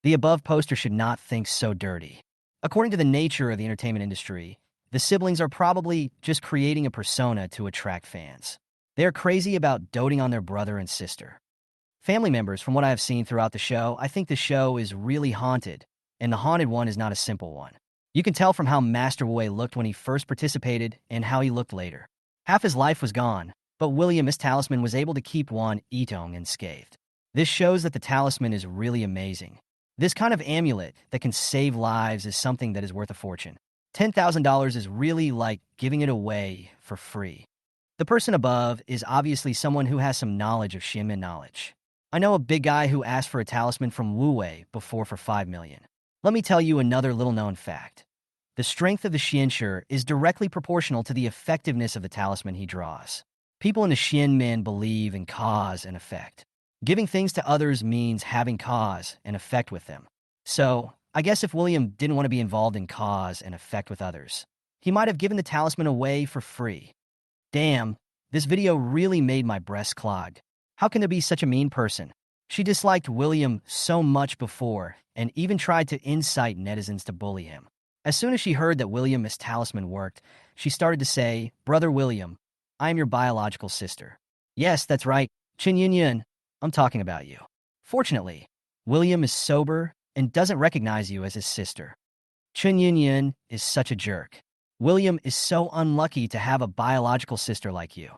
The above poster should not think so dirty. According to the nature of the entertainment industry, the siblings are probably just creating a persona to attract fans. They are crazy about doting on their brother and sister. Family members, from what I have seen throughout the show, I think the show is really haunted, and the haunted one is not a simple one. You can tell from how Master Wu looked when he first participated and how he looked later. Half his life was gone, but William's talisman was able to keep Wan Yitong unscathed. This shows that the talisman is really amazing. This kind of amulet that can save lives is something that is worth a fortune. $10,000 is really like giving it away for free. The person above is obviously someone who has some knowledge of Xianmen knowledge. I know a big guy who asked for a talisman from Wu Wei before for 5 million. Let me tell you another little-known fact. The strength of the Xianshi is directly proportional to the effectiveness of the talisman he draws. People in the Xianmen believe in cause and effect. Giving things to others means having cause and effect with them. So, I guess if William didn't want to be involved in cause and effect with others, he might have given the talisman away for free. Damn, this video really made my breast clogged. How can there be such a mean person? She disliked William so much before and even tried to incite netizens to bully him. As soon as she heard that William's talisman worked, she started to say, "Brother William, I am your biological sister." Yes, that's right, Chun Yunyan, I'm talking about you. Fortunately, William is sober and doesn't recognize you as his sister. Chun Yunyan is such a jerk. William is so unlucky to have a biological sister like you.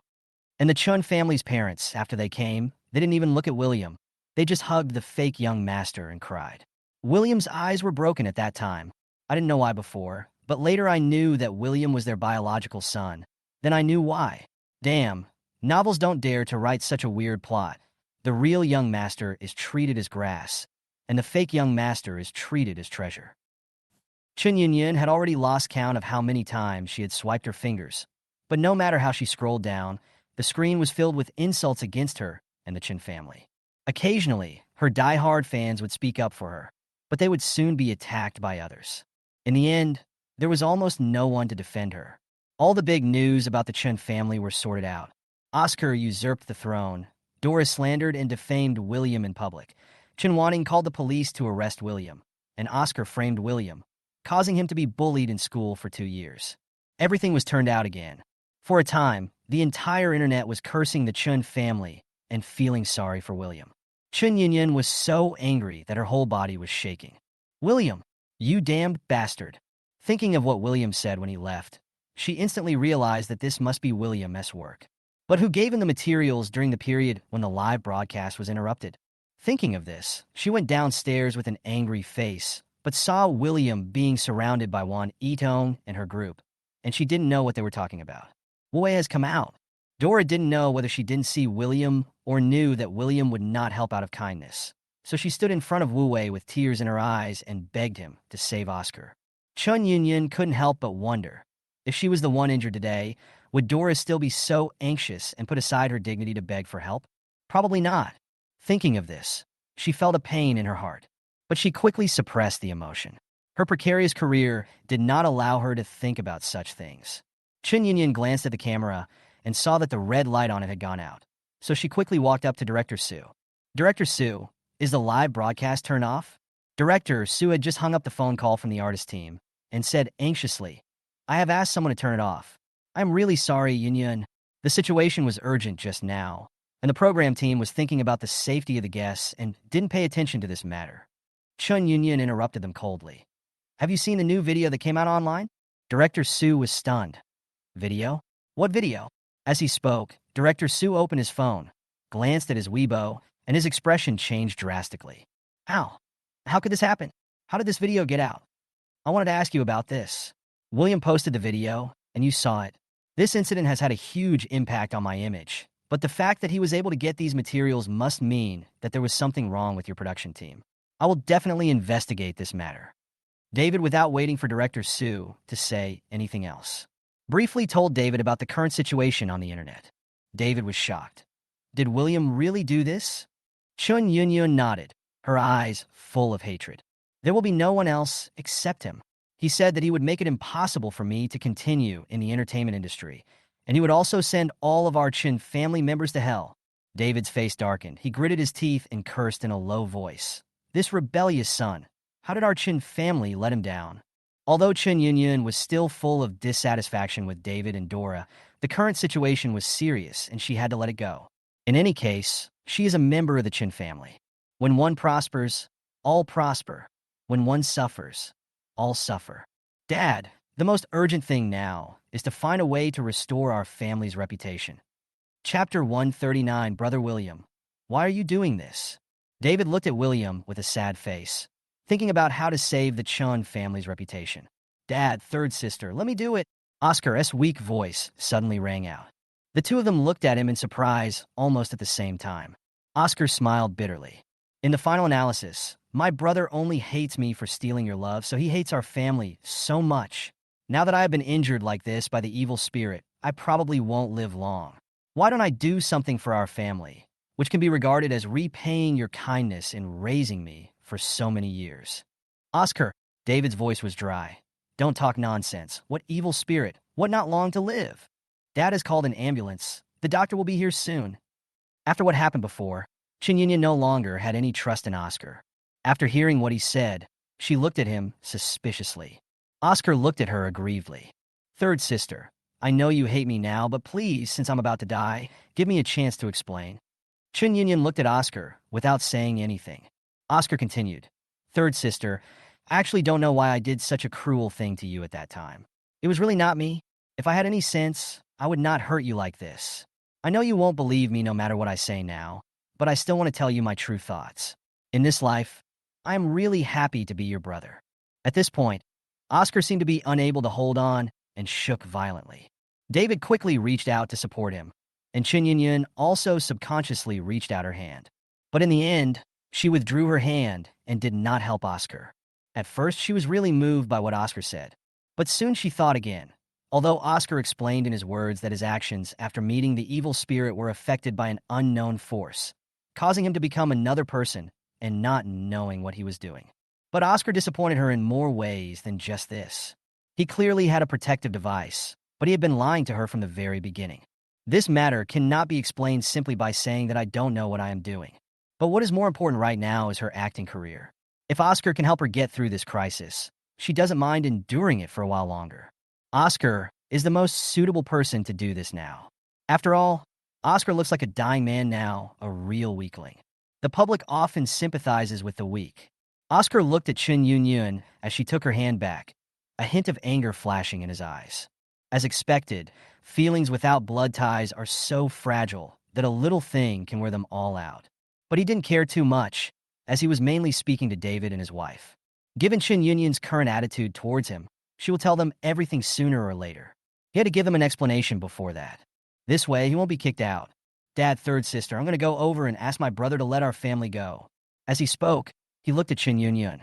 And the Chun family's parents, after they came, they didn't even look at William. They just hugged the fake young master and cried. William's eyes were broken at that time. I didn't know why before, but later I knew that William was their biological son. Then I knew why. Damn, novels don't dare to write such a weird plot. The real young master is treated as grass, and the fake young master is treated as treasure. Chun Yunyan had already lost count of how many times she had swiped her fingers, but no matter how she scrolled down, the screen was filled with insults against her and the Chun family. Occasionally, her die-hard fans would speak up for her, but they would soon be attacked by others. In the end, there was almost no one to defend her. All the big news about the Chun family were sorted out. Oscar usurped the throne, Dora slandered and defamed William in public, Chun Wanning called the police to arrest William, and Oscar framed William, causing him to be bullied in school for 2 years. Everything was turned out again. For a time, the entire internet was cursing the Chun family and feeling sorry for William. Chun Yunyan was so angry that her whole body was shaking. "William, you damned bastard." Thinking of what William said when he left, she instantly realized that this must be William's work. But who gave him the materials during the period when the live broadcast was interrupted? Thinking of this, she went downstairs with an angry face, but saw William being surrounded by Wan Yitong and her group, and she didn't know what they were talking about. Wu has come out. Dora didn't know whether she didn't see William or knew that William would not help out of kindness, so she stood in front of Wu with tears in her eyes and begged him to save Oscar. Chun Yunyan couldn't help but wonder, if she was the one injured today, would Dora still be so anxious and put aside her dignity to beg for help? Probably not. Thinking of this, she felt a pain in her heart, but she quickly suppressed the emotion. Her precarious career did not allow her to think about such things. Chun Yunyan glanced at the camera and saw that the red light on it had gone out, so she quickly walked up to Director Su. "Director Su, is the live broadcast turned off?" Director Su had just hung up the phone call from the artist team and said anxiously, "I have asked someone to turn it off. I'm really sorry, Yunyan. The situation was urgent just now, and the program team was thinking about the safety of the guests and didn't pay attention to this matter." Chun Yunyan interrupted them coldly. "Have you seen the new video that came out online?" Director Su was stunned. "Video? What video?" As he spoke, Director Sue opened his phone, glanced at his Weibo, and his expression changed drastically. Ow. How could this happen? How did this video get out? I wanted to ask you about this. William posted the video, and you saw it. This incident has had a huge impact on my image, but the fact that he was able to get these materials must mean that there was something wrong with your production team. I will definitely investigate this matter. David, without waiting for Director Sue to say anything else, briefly told David about the current situation on the internet. David was shocked. Did William really do this? Chun Yunyun nodded, her eyes full of hatred. There will be no one else except him. He said that he would make it impossible for me to continue in the entertainment industry, and he would also send all of our Chin family members to hell. David's face darkened. He gritted his teeth and cursed in a low voice. This rebellious son. How did our Chin family let him down? Although Chun Yunyun was still full of dissatisfaction with David and Dora, the current situation was serious and she had to let it go. In any case, she is a member of the Chin family. When one prospers, all prosper. When one suffers, all suffer. Dad, the most urgent thing now is to find a way to restore our family's reputation. Chapter 139, Brother William. Why are you doing this? David looked at William with a sad face, thinking about how to save the Chun family's reputation. Dad, third sister, let me do it. Oscar's weak voice suddenly rang out. The two of them looked at him in surprise almost at the same time. Oscar smiled bitterly. In the final analysis, my brother only hates me for stealing your love, so he hates our family so much. Now that I have been injured like this by the evil spirit, I probably won't live long. Why don't I do something for our family, which can be regarded as repaying your kindness in raising me for so many years? Oscar, David's voice was dry. Don't talk nonsense. What evil spirit? What not long to live? Dad has called an ambulance. The doctor will be here soon. After what happened before, Chin Yunyun no longer had any trust in Oscar. After hearing what he said, she looked at him suspiciously. Oscar looked at her aggrievedly. Third sister, I know you hate me now, but please, since I'm about to die, give me a chance to explain. Chun Yunyun looked at Oscar without saying anything. Oscar continued. Third sister, I actually don't know why I did such a cruel thing to you at that time. It was really not me. If I had any sense, I would not hurt you like this. I know you won't believe me no matter what I say now, but I still want to tell you my true thoughts. In this life, I am really happy to be your brother. At this point, Oscar seemed to be unable to hold on and shook violently. David quickly reached out to support him, and Chin Yunyun also subconsciously reached out her hand. But in the end, she withdrew her hand and did not help Oscar. At first, she was really moved by what Oscar said, but soon she thought again. Although Oscar explained in his words that his actions after meeting the evil spirit were affected by an unknown force, causing him to become another person and not knowing what he was doing. But Oscar disappointed her in more ways than just this. He clearly had a protective device, but he had been lying to her from the very beginning. This matter cannot be explained simply by saying that I don't know what I am doing. But what is more important right now is her acting career. If Oscar can help her get through this crisis, she doesn't mind enduring it for a while longer. Oscar is the most suitable person to do this now. After all, Oscar looks like a dying man now, a real weakling. The public often sympathizes with the weak. Oscar looked at Chun Yunyun as she took her hand back, a hint of anger flashing in his eyes. As expected, feelings without blood ties are so fragile that a little thing can wear them all out. But he didn't care too much, as he was mainly speaking to David and his wife. Given Chun Yunyun's current attitude towards him, she will tell them everything sooner or later. He had to give them an explanation before that. This way, he won't be kicked out. Dad, third sister, I'm going to go over and ask my brother to let our family go. As he spoke, he looked at Chun Yunyun.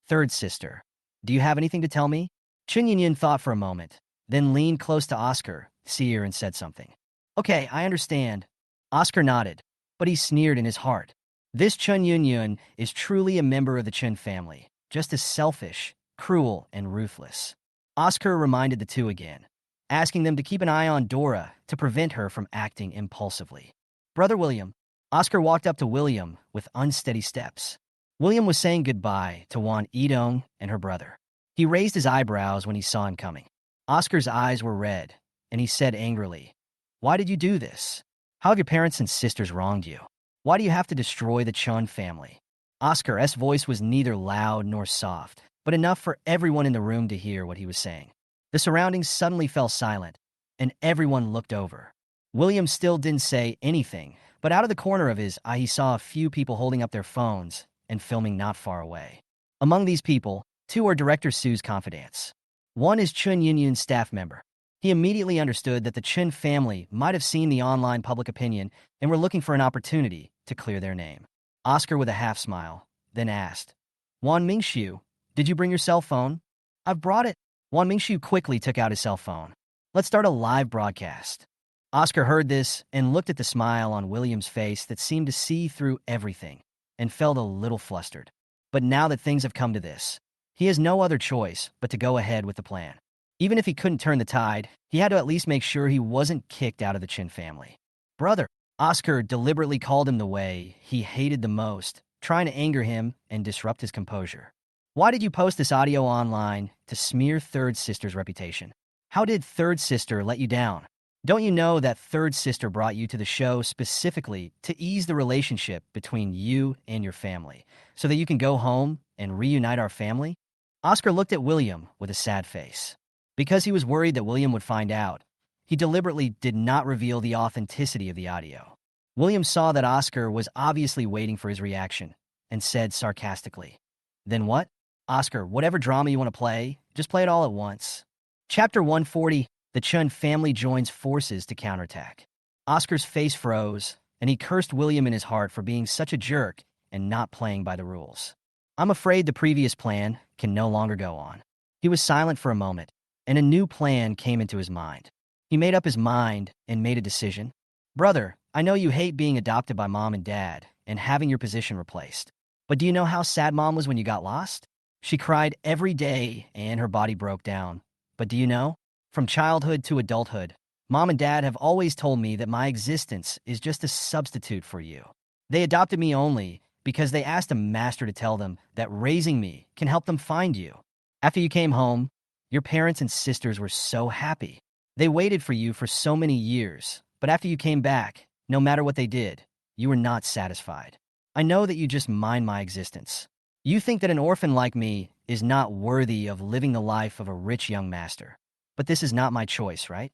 Third sister, do you have anything to tell me? Chun Yunyun thought for a moment, then leaned close to Oscar, seer, and said something. Okay, I understand. Oscar nodded, but he sneered in his heart. This Chun Yunyun is truly a member of the Chun family, just as selfish, cruel, and ruthless. Oscar reminded the two again, asking them to keep an eye on Dora to prevent her from acting impulsively. Brother William. Oscar walked up to William with unsteady steps. William was saying goodbye to Wan Yidong and her brother. He raised his eyebrows when he saw him coming. Oscar's eyes were red, and he said angrily, Why did you do this? How have your parents and sisters wronged you? Why do you have to destroy the Chun family? Oscar's voice was neither loud nor soft, but enough for everyone in the room to hear what he was saying. The surroundings suddenly fell silent, and everyone looked over. William still didn't say anything, but out of the corner of his eye he saw a few people holding up their phones and filming not far away. Among these people, two are Director Sue's confidants. One is Chun Yunyun's staff member. He immediately understood that the Chun family might have seen the online public opinion and were looking for an opportunity to clear their name. Oscar, with a half smile, then asked, "Wan Mingxiu, did you bring your cell phone?" "I've brought it." Wan Mingxiu quickly took out his cell phone. "Let's start a live broadcast." Oscar heard this and looked at the smile on William's face that seemed to see through everything and felt a little flustered. But now that things have come to this, he has no other choice but to go ahead with the plan. Even if he couldn't turn the tide, he had to at least make sure he wasn't kicked out of the Chin family. "Brother," Oscar deliberately called him the way he hated the most, trying to anger him and disrupt his composure. "Why did you post this audio online to smear Third Sister's reputation? How did Third Sister let you down? Don't you know that Third Sister brought you to the show specifically to ease the relationship between you and your family, so that you can go home and reunite our family?" Oscar looked at William with a sad face. Because he was worried that William would find out, he deliberately did not reveal the authenticity of the audio. William saw that Oscar was obviously waiting for his reaction and said sarcastically, "Then what? Oscar, whatever drama you want to play, just play it all at once." Chapter 140, The Chun Family Joins Forces to Counterattack. Oscar's face froze, and he cursed William in his heart for being such a jerk and not playing by the rules. I'm afraid the previous plan can no longer go on. He was silent for a moment, and a new plan came into his mind. He made up his mind and made a decision. "Brother, I know you hate being adopted by Mom and Dad and having your position replaced. But do you know how sad Mom was when you got lost? She cried every day and her body broke down. But do you know? From childhood to adulthood, Mom and Dad have always told me that my existence is just a substitute for you. They adopted me only because they asked a master to tell them that raising me can help them find you. After you came home, your parents and sisters were so happy. They waited for you for so many years, but after you came back, no matter what they did, you were not satisfied. I know that you just mind my existence. You think that an orphan like me is not worthy of living the life of a rich young master. But this is not my choice, right?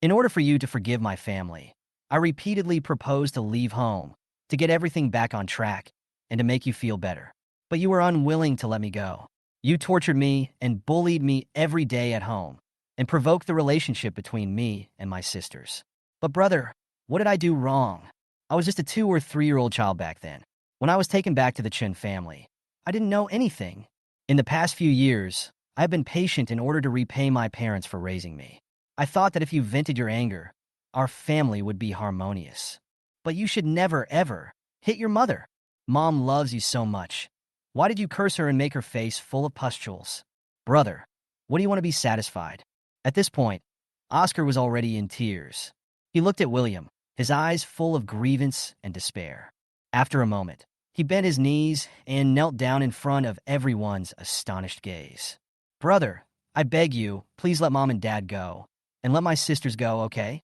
In order for you to forgive my family, I repeatedly proposed to leave home, to get everything back on track, and to make you feel better. But you were unwilling to let me go. You tortured me and bullied me every day at home, and provoked the relationship between me and my sisters. But brother, what did I do wrong? I was just a 2 or 3-year-old child back then. When I was taken back to the Chin family, I didn't know anything. In the past few years, I have been patient in order to repay my parents for raising me. I thought that if you vented your anger, our family would be harmonious. But you should never, ever hit your mother. Mom loves you so much. Why did you curse her and make her face full of pustules? Brother, what do you want to be satisfied?" At this point, Oscar was already in tears. He looked at William, his eyes full of grievance and despair. After a moment, he bent his knees and knelt down in front of everyone's astonished gaze. "Brother, I beg you, please let Mom and Dad go, and let my sisters go, okay?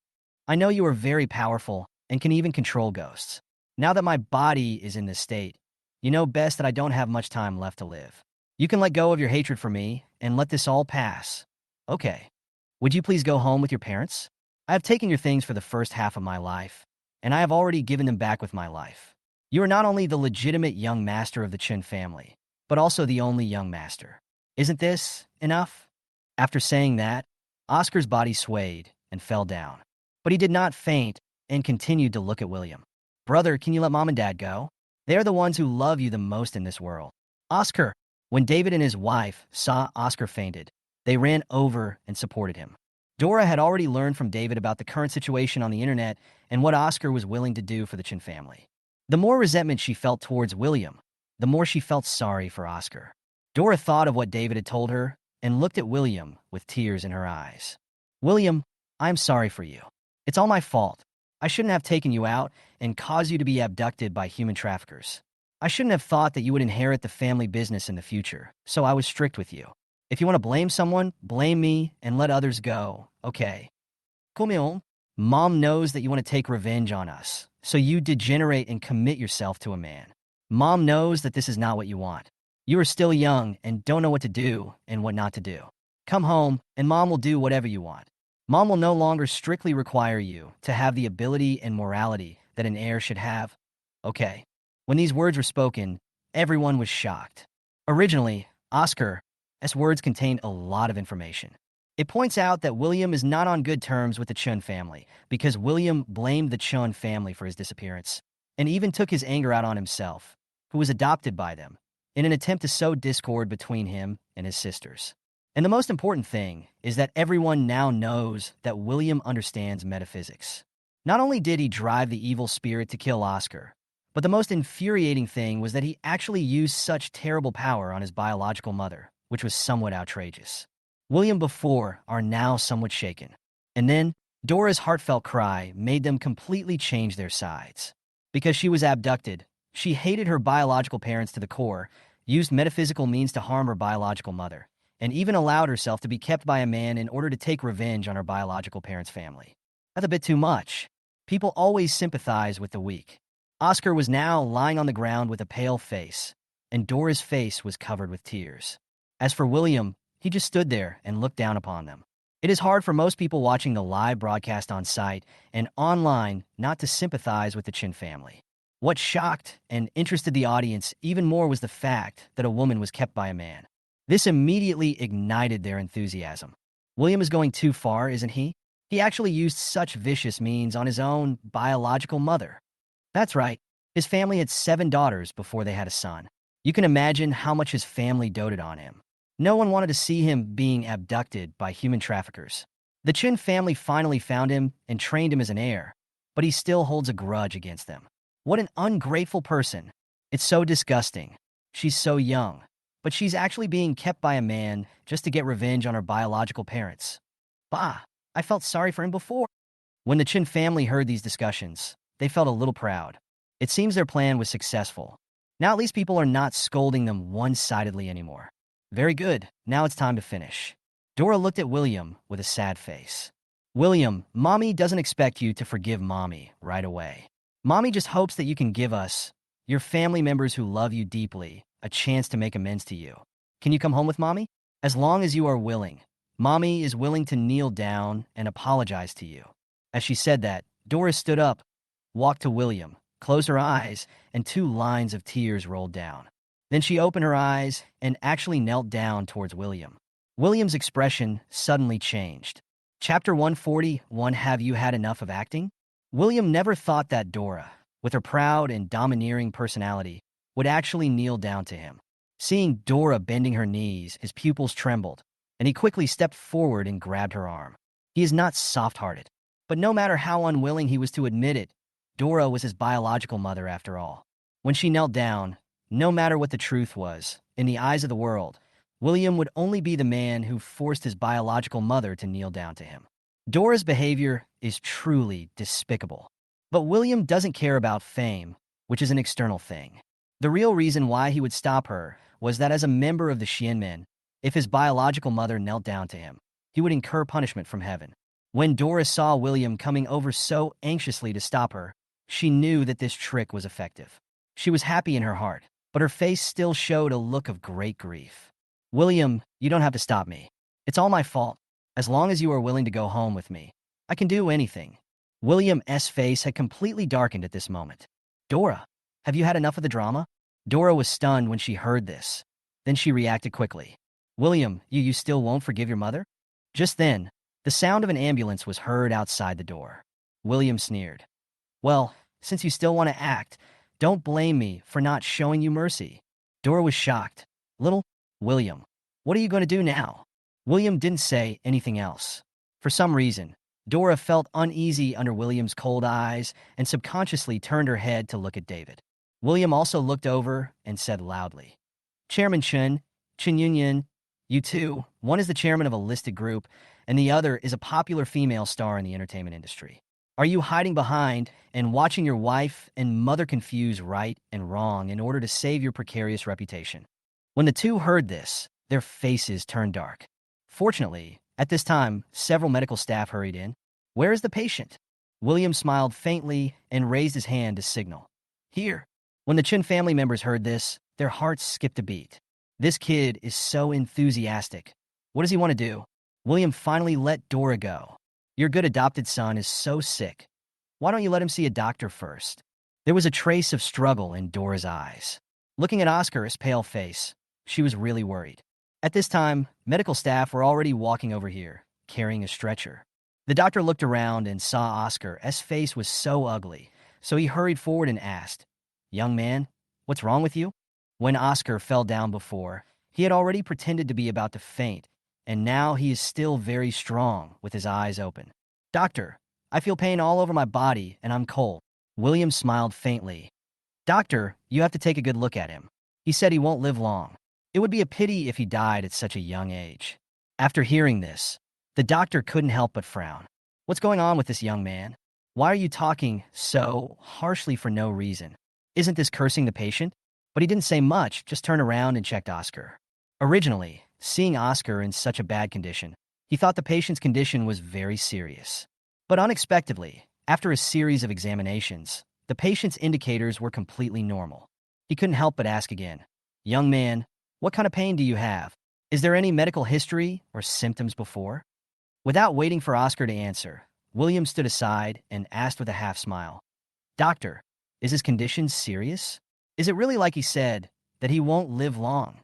I know you are very powerful and can even control ghosts. Now that my body is in this state, you know best that I don't have much time left to live. You can let go of your hatred for me and let this all pass. Okay. Would you please go home with your parents? I have taken your things for the first half of my life, and I have already given them back with my life. You are not only the legitimate young master of the Chin family, but also the only young master. Isn't this enough?" After saying that, Oscar's body swayed and fell down. But he did not faint and continued to look at William. "Brother, can you let Mom and Dad go? They are the ones who love you the most in this world." Oscar, when David and his wife saw Oscar fainted, they ran over and supported him. Dora had already learned from David about the current situation on the internet and what Oscar was willing to do for the Chin family. The more resentment she felt towards William, the more she felt sorry for Oscar. Dora thought of what David had told her and looked at William with tears in her eyes. "William, I'm sorry for you. It's all my fault. I shouldn't have taken you out and caused you to be abducted by human traffickers. I shouldn't have thought that you would inherit the family business in the future, so I was strict with you. If you want to blame someone, blame me and let others go, okay? Cool. Mom knows that you want to take revenge on us, so you degenerate and commit yourself to a man. Mom knows that this is not what you want. You are still young and don't know what to do and what not to do. Come home, and Mom will do whatever you want. Mom will no longer strictly require you to have the ability and morality that an heir should have. Okay. When these words were spoken, everyone was shocked. Originally, Oscar's words contained a lot of information. It points out that William is not on good terms with the Chun family because William blamed the Chun family for his disappearance and even took his anger out on himself, who was adopted by them, in an attempt to sow discord between him and his sisters. And the most important thing is that everyone now knows that William understands metaphysics. Not only did he drive the evil spirit to kill Oscar, but the most infuriating thing was that he actually used such terrible power on his biological mother, which was somewhat outrageous. William before are now somewhat shaken. And then, Dora's heartfelt cry made them completely change their sides. Because she was abducted, she hated her biological parents to the core, used metaphysical means to harm her biological mother, and even allowed herself to be kept by a man in order to take revenge on her biological parents' family. That's a bit too much. People always sympathize with the weak. Oscar was now lying on the ground with a pale face, and Dora's face was covered with tears. As for William, he just stood there and looked down upon them. It is hard for most people watching the live broadcast on site and online not to sympathize with the Chin family. What shocked and interested the audience even more was the fact that a woman was kept by a man. This immediately ignited their enthusiasm. William is going too far, isn't he? He actually used such vicious means on his own biological mother. That's right. His family had 7 daughters before they had a son. You can imagine how much his family doted on him. No one wanted to see him being abducted by human traffickers. The Chin family finally found him and trained him as an heir, but he still holds a grudge against them. What an ungrateful person. It's so disgusting. She's so young, but she's actually being kept by a man just to get revenge on her biological parents. Bah, I felt sorry for him before. When the Chin family heard these discussions, they felt a little proud. It seems their plan was successful. Now at least people are not scolding them one-sidedly anymore. Very good. Now it's time to finish. Dora looked at William with a sad face. William, Mommy doesn't expect you to forgive Mommy right away. Mommy just hopes that you can give us, your family members who love you deeply, a chance to make amends to you. Can you come home with Mommy? As long as you are willing. Mommy is willing to kneel down and apologize to you. As she said that, Dora stood up, walked to William, closed her eyes, and 2 lines of tears rolled down. Then she opened her eyes and actually knelt down towards William. William's expression suddenly changed. Chapter 141, Have You Had Enough of Acting? William never thought that Dora, with her proud and domineering personality, would actually kneel down to him. Seeing Dora bending her knees, his pupils trembled, and he quickly stepped forward and grabbed her arm. He is not soft-hearted, but no matter how unwilling he was to admit it, Dora was his biological mother after all. When she knelt down, no matter what the truth was, in the eyes of the world, William would only be the man who forced his biological mother to kneel down to him. Dora's behavior is truly despicable. But William doesn't care about fame, which is an external thing. The real reason why he would stop her was that as a member of the Xianmen, if his biological mother knelt down to him, he would incur punishment from heaven. When Dora saw William coming over so anxiously to stop her, she knew that this trick was effective. She was happy in her heart, but her face still showed a look of great grief. William, you don't have to stop me. It's all my fault. As long as you are willing to go home with me, I can do anything. William's face had completely darkened at this moment. Dora, have you had enough of the drama? Dora was stunned when she heard this. Then she reacted quickly. William, you still won't forgive your mother? Just then, the sound of an ambulance was heard outside the door. William sneered. Well, since you still want to act, don't blame me for not showing you mercy. Dora was shocked. William, what are you going to do now? William didn't say anything else. For some reason, Dora felt uneasy under William's cold eyes and subconsciously turned her head to look at David. William also looked over and said loudly, Chairman Chun Yun, you two, one is the chairman of a listed group, and the other is a popular female star in the entertainment industry. Are you hiding behind and watching your wife and mother confuse right and wrong in order to save your precarious reputation? When the two heard this, their faces turned dark. Fortunately, at this time, several medical staff hurried in. Where is the patient? William smiled faintly and raised his hand to signal. Here. When the Chin family members heard this, their hearts skipped a beat. This kid is so enthusiastic. What does he want to do? William finally let Dora go. Your good adopted son is so sick. Why don't you let him see a doctor first? There was a trace of struggle in Dora's eyes. Looking at Oscar's pale face, she was really worried. At this time, medical staff were already walking over here, carrying a stretcher. The doctor looked around and saw Oscar's face was so ugly, so he hurried forward and asked, "Young man, what's wrong with you?" When Oscar fell down before, he had already pretended to be about to faint, and now he is still very strong with his eyes open. "Doctor, I feel pain all over my body and I'm cold." William smiled faintly. "Doctor, you have to take a good look at him. He said he won't live long. It would be a pity if he died at such a young age." After hearing this, the doctor couldn't help but frown. "What's going on with this young man? Why are you talking so harshly for no reason? Isn't this cursing the patient?" But he didn't say much, just turned around and checked Oscar. Originally, seeing Oscar in such a bad condition, he thought the patient's condition was very serious. But unexpectedly, after a series of examinations, the patient's indicators were completely normal. He couldn't help but ask again, "Young man, what kind of pain do you have? Is there any medical history or symptoms before?" Without waiting for Oscar to answer, William stood aside and asked with a half smile, "Doctor, is his condition serious? Is it really like he said, that he won't live long?"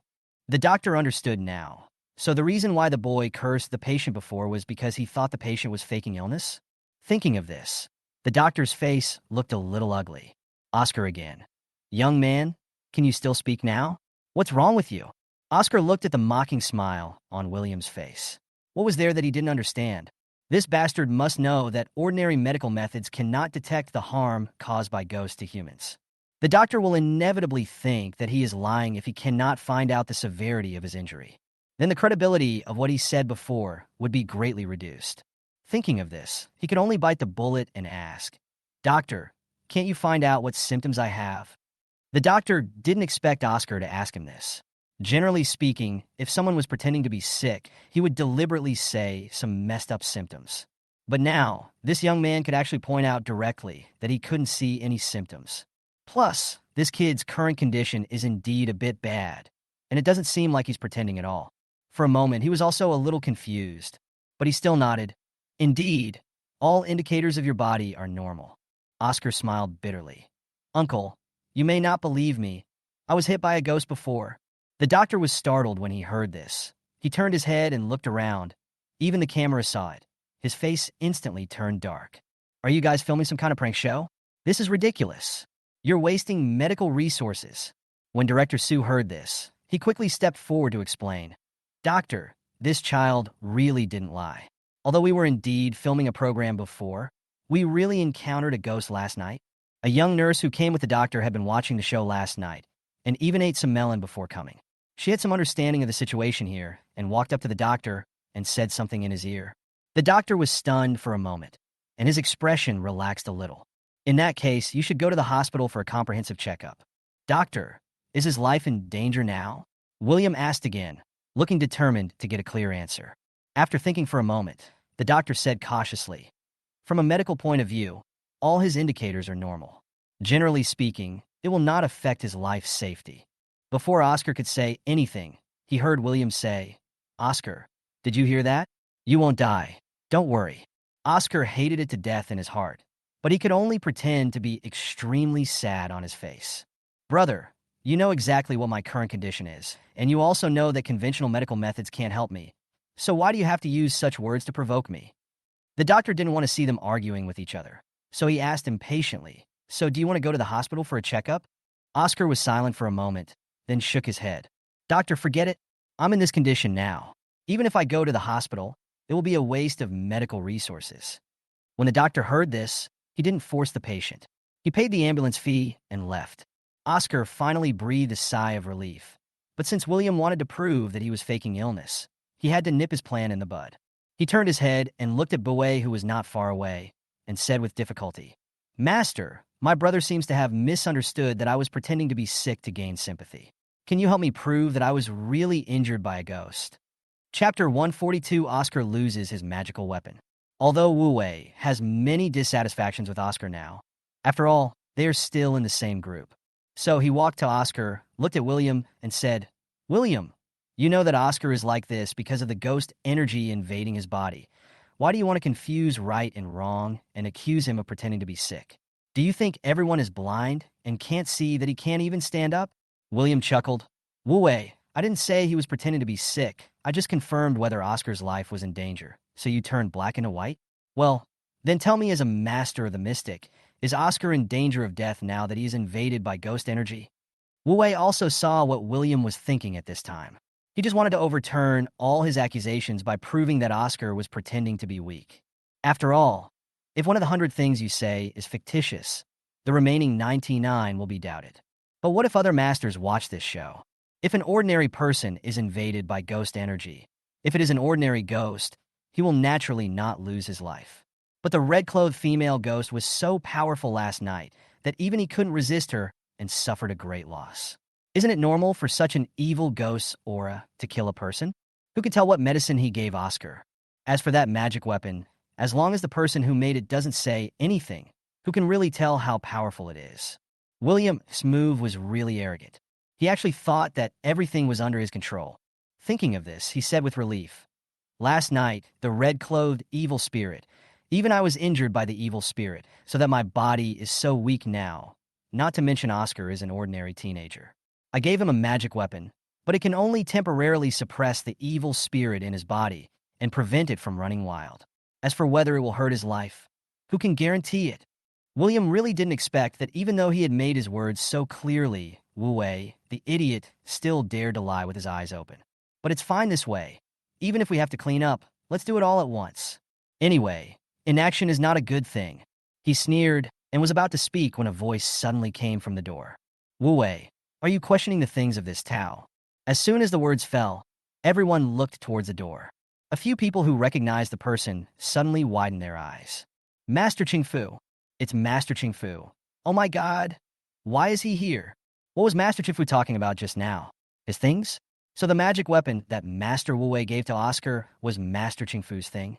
The doctor understood now. So the reason why the boy cursed the patient before was because he thought the patient was faking illness? Thinking of this, the doctor's face looked a little ugly. Oscar again. "Young man, can you still speak now? What's wrong with you?" Oscar looked at the mocking smile on William's face. What was there that he didn't understand? This bastard must know that ordinary medical methods cannot detect the harm caused by ghosts to humans. The doctor will inevitably think that he is lying if he cannot find out the severity of his injury. Then the credibility of what he said before would be greatly reduced. Thinking of this, he could only bite the bullet and ask, "Doctor, can't you find out what symptoms I have?" The doctor didn't expect Oscar to ask him this. Generally speaking, if someone was pretending to be sick, he would deliberately say some messed up symptoms. But now, this young man could actually point out directly that he couldn't see any symptoms. Plus, this kid's current condition is indeed a bit bad, and it doesn't seem like he's pretending at all. For a moment, he was also a little confused, but he still nodded. "Indeed, all indicators of your body are normal." Oscar smiled bitterly. "Uncle, you may not believe me. I was hit by a ghost before." The doctor was startled when he heard this. He turned his head and looked around. Even the camera saw it. His face instantly turned dark. "Are you guys filming some kind of prank show? This is ridiculous. You're wasting medical resources." When Director Sue heard this, he quickly stepped forward to explain. "Doctor, this child really didn't lie. Although we were indeed filming a program before, we really encountered a ghost last night. A young nurse who came with the doctor had been watching the show last night and even ate some melon before coming. She had some understanding of the situation here and walked up to the doctor and said something in his ear." The doctor was stunned for a moment, and his expression relaxed a little. "In that case, you should go to the hospital for a comprehensive checkup." "Doctor, is his life in danger now?" William asked again, looking determined to get a clear answer. After thinking for a moment, the doctor said cautiously, "From a medical point of view, all his indicators are normal. Generally speaking, it will not affect his life's safety." Before Oscar could say anything, he heard William say, "Oscar, did you hear that? You won't die. Don't worry." Oscar hated it to death in his heart, but he could only pretend to be extremely sad on his face. "Brother, you know exactly what my current condition is, and you also know that conventional medical methods can't help me. So why do you have to use such words to provoke me?" The doctor didn't want to see them arguing with each other, so he asked impatiently, "So do you want to go to the hospital for a checkup?" Oscar was silent for a moment, then shook his head. "Doctor, forget it. I'm in this condition now. Even if I go to the hospital, it will be a waste of medical resources." When the doctor heard this, he didn't force the patient. He paid the ambulance fee and left. Oscar finally breathed a sigh of relief. But since William wanted to prove that he was faking illness, he had to nip his plan in the bud. He turned his head and looked at Bouet, who was not far away, and said with difficulty, "Master, my brother seems to have misunderstood that I was pretending to be sick to gain sympathy. Can you help me prove that I was really injured by a ghost?" Chapter 142. Oscar loses his magical weapon. Although Wu Wei has many dissatisfactions with Oscar now, after all, they are still in the same group. So he walked to Oscar, looked at William, and said, "William, you know that Oscar is like this because of the ghost energy invading his body. Why do you want to confuse right and wrong and accuse him of pretending to be sick? Do you think everyone is blind and can't see that he can't even stand up? William chuckled. Wu Wei, I didn't say he was pretending to be sick. I just confirmed whether Oscar's life was in danger. So you turned black into white? Well, then tell me, as a master of the mystic, is Oscar in danger of death now that he is invaded by ghost energy? Wu Wei also saw what William was thinking at this time. He just wanted to overturn all his accusations by proving that Oscar was pretending to be weak. After all, if one of the 100 things you say is fictitious, the remaining 99 will be doubted. But what if other masters watch this show? If an ordinary person is invaded by ghost energy, if it is an ordinary ghost, he will naturally not lose his life. But the red-clothed female ghost was so powerful last night that even he couldn't resist her and suffered a great loss. Isn't it normal for such an evil ghost's aura to kill a person? Who can tell what medicine he gave Oscar? As for that magic weapon, as long as the person who made it doesn't say anything, who can really tell how powerful it is? William's move was really arrogant. He actually thought that everything was under his control. Thinking of this, he said with relief, "Last night, the red-clothed evil spirit, even I was injured by the evil spirit, so that my body is so weak now. Not to mention Oscar is an ordinary teenager. I gave him a magic weapon, but it can only temporarily suppress the evil spirit in his body and prevent it from running wild. As for whether it will hurt his life, who can guarantee it?" William really didn't expect that even though he had made his words so clearly, Wu Wei, the idiot, still dared to lie with his eyes open. But it's fine this way. Even if we have to clean up, let's do it all at once. Anyway, inaction is not a good thing. He sneered and was about to speak when a voice suddenly came from the door. Wu Wei, are you questioning the things of this Tao? As soon as the words fell, everyone looked towards the door. A few people who recognized the person suddenly widened their eyes. Master Ching Fu. It's Master Ching Fu. Oh my God. Why is he here? What was Master Ching Fu talking about just now? His things? So the magic weapon that Master Wu Wei gave to Oscar was Master Ching Fu's thing?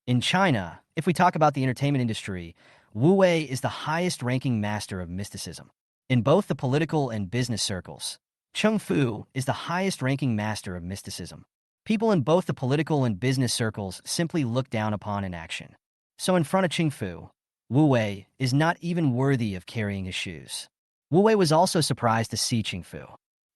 In China, if we talk about the entertainment industry, Wu Wei is the highest-ranking master of mysticism. In both the political and business circles, Ching Fu is the highest-ranking master of mysticism. People in both the political and business circles simply look down upon inaction. So in front of Ching Fu, Wu Wei is not even worthy of carrying his shoes. Wu Wei was also surprised to see Ching Fu.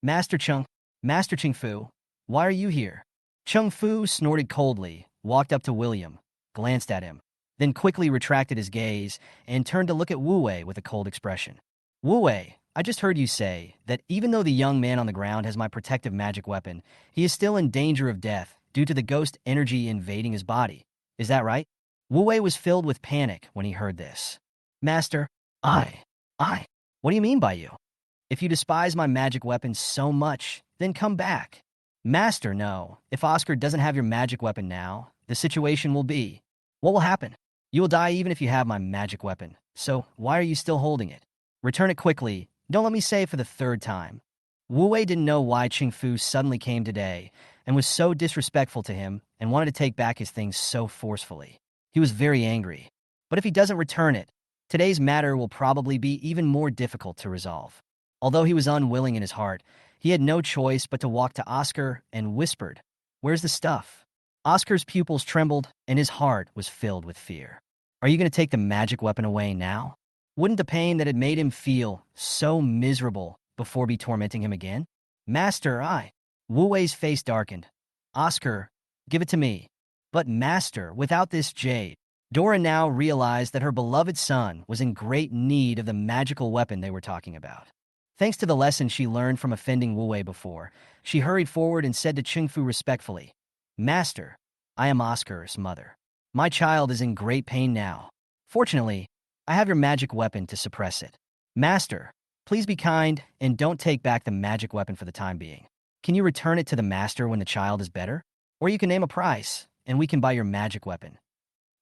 Master Ching Fu, why are you here? Ching Fu snorted coldly, walked up to William, glanced at him, then quickly retracted his gaze and turned to look at Wu Wei with a cold expression. Wu Wei, I just heard you say that even though the young man on the ground has my protective magic weapon, he is still in danger of death due to the ghost energy invading his body. Is that right? Wu Wei was filled with panic when he heard this. Master, I. What do you mean by you? If you despise my magic weapon so much, then come back. Master, no. If Oscar doesn't have your magic weapon now, the situation will be. What will happen? You will die even if you have my magic weapon. So why are you still holding it? Return it quickly. Don't let me say it for the third time. Wu Wei didn't know why Ching Fu suddenly came today and was so disrespectful to him and wanted to take back his things so forcefully. He was very angry. But if he doesn't return it, today's matter will probably be even more difficult to resolve. Although he was unwilling in his heart, he had no choice but to walk to Oscar and whispered, "Where's the stuff?" Oscar's pupils trembled and his heart was filled with fear. Are you going to take the magic weapon away now? Wouldn't the pain that had made him feel so miserable before be tormenting him again? Master, Wu Wei's face darkened. Oscar, give it to me. But Master, without this jade. Dora now realized that her beloved son was in great need of the magical weapon they were talking about. Thanks to the lesson she learned from offending Wu Wei before, she hurried forward and said to Ching Fu respectfully, Master, I am Oscar's mother. My child is in great pain now. Fortunately, I have your magic weapon to suppress it. Master, please be kind and don't take back the magic weapon for the time being. Can you return it to the master when the child is better? Or you can name a price, and we can buy your magic weapon.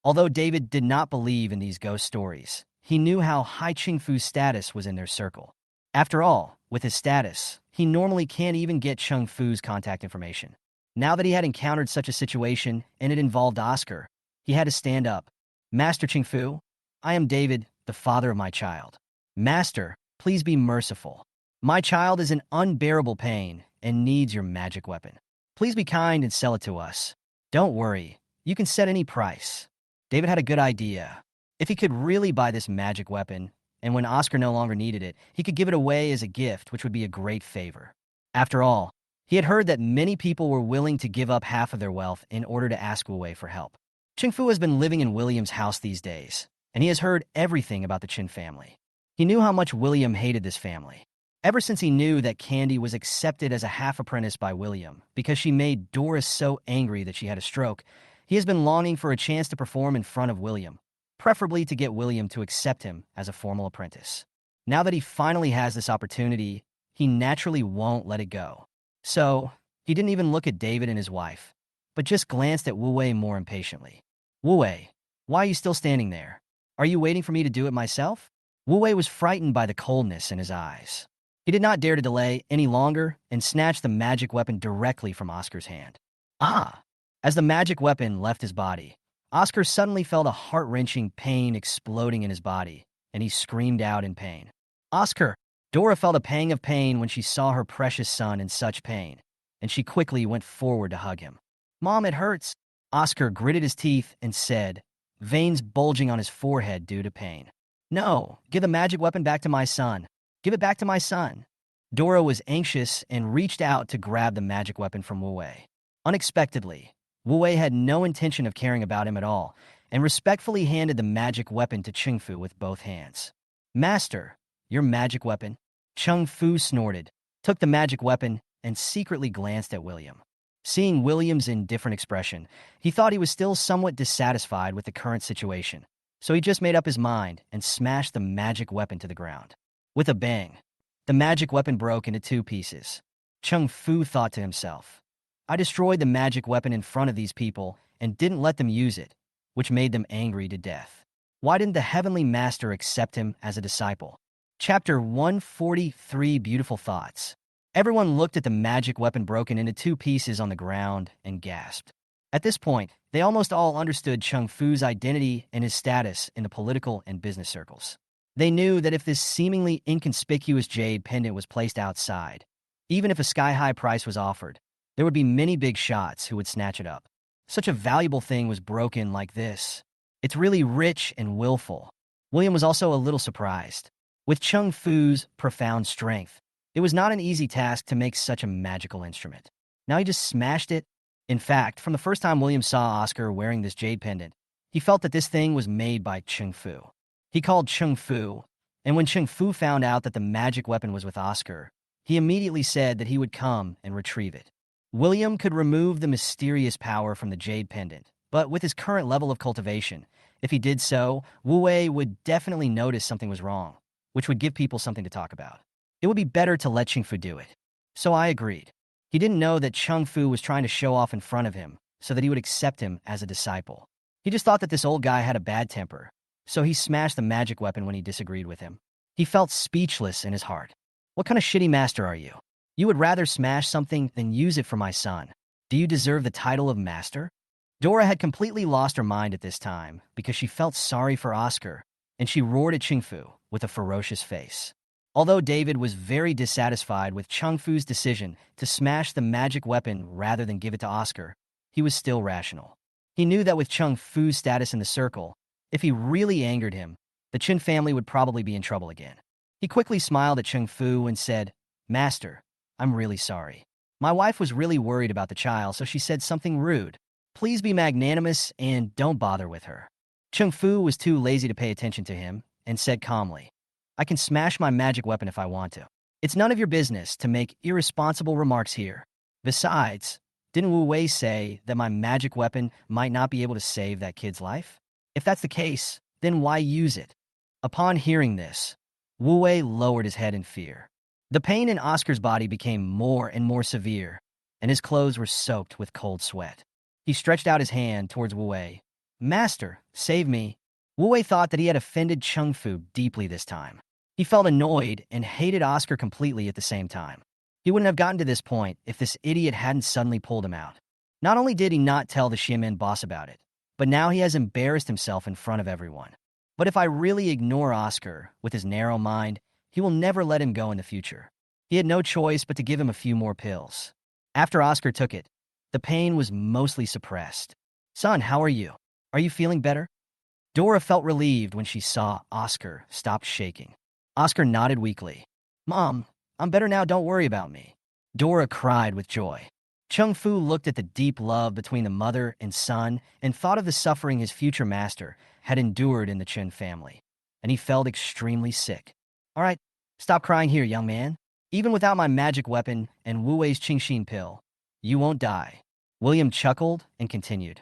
Although David did not believe in these ghost stories, he knew how high Ching Fu's status was in their circle. After all, with his status, he normally can't even get Ching Fu's contact information. Now that he had encountered such a situation and it involved Oscar, he had to stand up. Master Ching Fu, I am David, the father of my child. Master, please be merciful. My child is in unbearable pain and needs your magic weapon. Please be kind and sell it to us. Don't worry, You can set any price. David had a good idea. If he could really buy this magic weapon, and when Oscar no longer needed it, he could give it away as a gift, which would be a great favor. After all, he had heard that many people were willing to give up half of their wealth in order to ask Wu Wei for help. Ching Fu has been living in William's house these days, and he has heard everything about the Chin family. He knew how much William hated this family. Ever since he knew that Candy was accepted as a half-apprentice by William because she made Doris so angry that she had a stroke, he has been longing for a chance to perform in front of William, preferably to get William to accept him as a formal apprentice. Now that he finally has this opportunity, he naturally won't let it go. So, he didn't even look at David and his wife, but just glanced at Wu Wei more impatiently. Wu Wei, why are you still standing there? Are you waiting for me to do it myself? Wu Wei was frightened by the coldness in his eyes. He did not dare to delay any longer and snatched the magic weapon directly from Oscar's hand. Ah! As the magic weapon left his body, Oscar suddenly felt a heart-wrenching pain exploding in his body, and he screamed out in pain. Oscar! Dora felt a pang of pain when she saw her precious son in such pain, and she quickly went forward to hug him. Mom, it hurts. Oscar gritted his teeth and said, veins bulging on his forehead due to pain. No, give the magic weapon back to my son. Give it back to my son. Dora was anxious and reached out to grab the magic weapon from Wu Wei. Unexpectedly, Wu Wei had no intention of caring about him at all, and respectfully handed the magic weapon to Ching Fu with both hands. Master, your magic weapon? Ching Fu snorted, took the magic weapon, and secretly glanced at William. Seeing William's indifferent expression, he thought he was still somewhat dissatisfied with the current situation, so he just made up his mind and smashed the magic weapon to the ground. With a bang, the magic weapon broke into two pieces. Ching Fu thought to himself, I destroyed the magic weapon in front of these people and didn't let them use it, which made them angry to death. Why didn't the Heavenly Master accept him as a disciple? Chapter 143, Beautiful Thoughts. Everyone looked at the magic weapon broken into two pieces on the ground and gasped. At this point, they almost all understood Ching Fu's identity and his status in the political and business circles. They knew that if this seemingly inconspicuous jade pendant was placed outside, even if a sky-high price was offered, there would be many big shots who would snatch it up. Such a valuable thing was broken like this. It's really rich and willful. William was also a little surprised. With Ching Fu's profound strength, it was not an easy task to make such a magical instrument. Now he just smashed it. In fact, from the first time William saw Oscar wearing this jade pendant, he felt that this thing was made by Ching Fu. He called Ching Fu, and when Ching Fu found out that the magic weapon was with Oscar, he immediately said that he would come and retrieve it. William could remove the mysterious power from the jade pendant, but with his current level of cultivation, if he did so, Wu Wei would definitely notice something was wrong, which would give people something to talk about. It would be better to let Ching Fu do it. So I agreed. He didn't know that Ching Fu was trying to show off in front of him so that he would accept him as a disciple. He just thought that this old guy had a bad temper, so he smashed the magic weapon when he disagreed with him. He felt speechless in his heart. What kind of shitty master are you? You would rather smash something than use it for my son. Do you deserve the title of master? Dora had completely lost her mind at this time because she felt sorry for Oscar, and she roared at Ching Fu with a ferocious face. Although David was very dissatisfied with Ching Fu's decision to smash the magic weapon rather than give it to Oscar, he was still rational. He knew that with Ching Fu's status in the circle, if he really angered him, the Chin family would probably be in trouble again. He quickly smiled at Ching Fu and said, Master, I'm really sorry. My wife was really worried about the child, so she said something rude. Please be magnanimous and don't bother with her. Ching Fu was too lazy to pay attention to him and said calmly, I can smash my magic weapon if I want to. It's none of your business to make irresponsible remarks here. Besides, didn't Wu Wei say that my magic weapon might not be able to save that kid's life? If that's the case, then why use it? Upon hearing this, Wu Wei lowered his head in fear. The pain in Oscar's body became more and more severe, and his clothes were soaked with cold sweat. He stretched out his hand towards Wu Wei. Master, save me. Wu Wei thought that he had offended Ching Fu deeply this time. He felt annoyed and hated Oscar completely at the same time. He wouldn't have gotten to this point if this idiot hadn't suddenly pulled him out. Not only did he not tell the Xiamen boss about it, but now he has embarrassed himself in front of everyone. But if I really ignore Oscar with his narrow mind, he will never let him go in the future. He had no choice but to give him a few more pills. After Oscar took it, the pain was mostly suppressed. Son, how are you? Are you feeling better? Dora felt relieved when she saw Oscar stop shaking. Oscar nodded weakly. Mom, I'm better now, don't worry about me. Dora cried with joy. Ching Fu looked at the deep love between the mother and son and thought of the suffering his future master had endured in the Chen family, and he felt extremely sick. All right, stop crying here, young man. Even without my magic weapon and Wu Wei's Qingxin pill, you won't die. William chuckled and continued.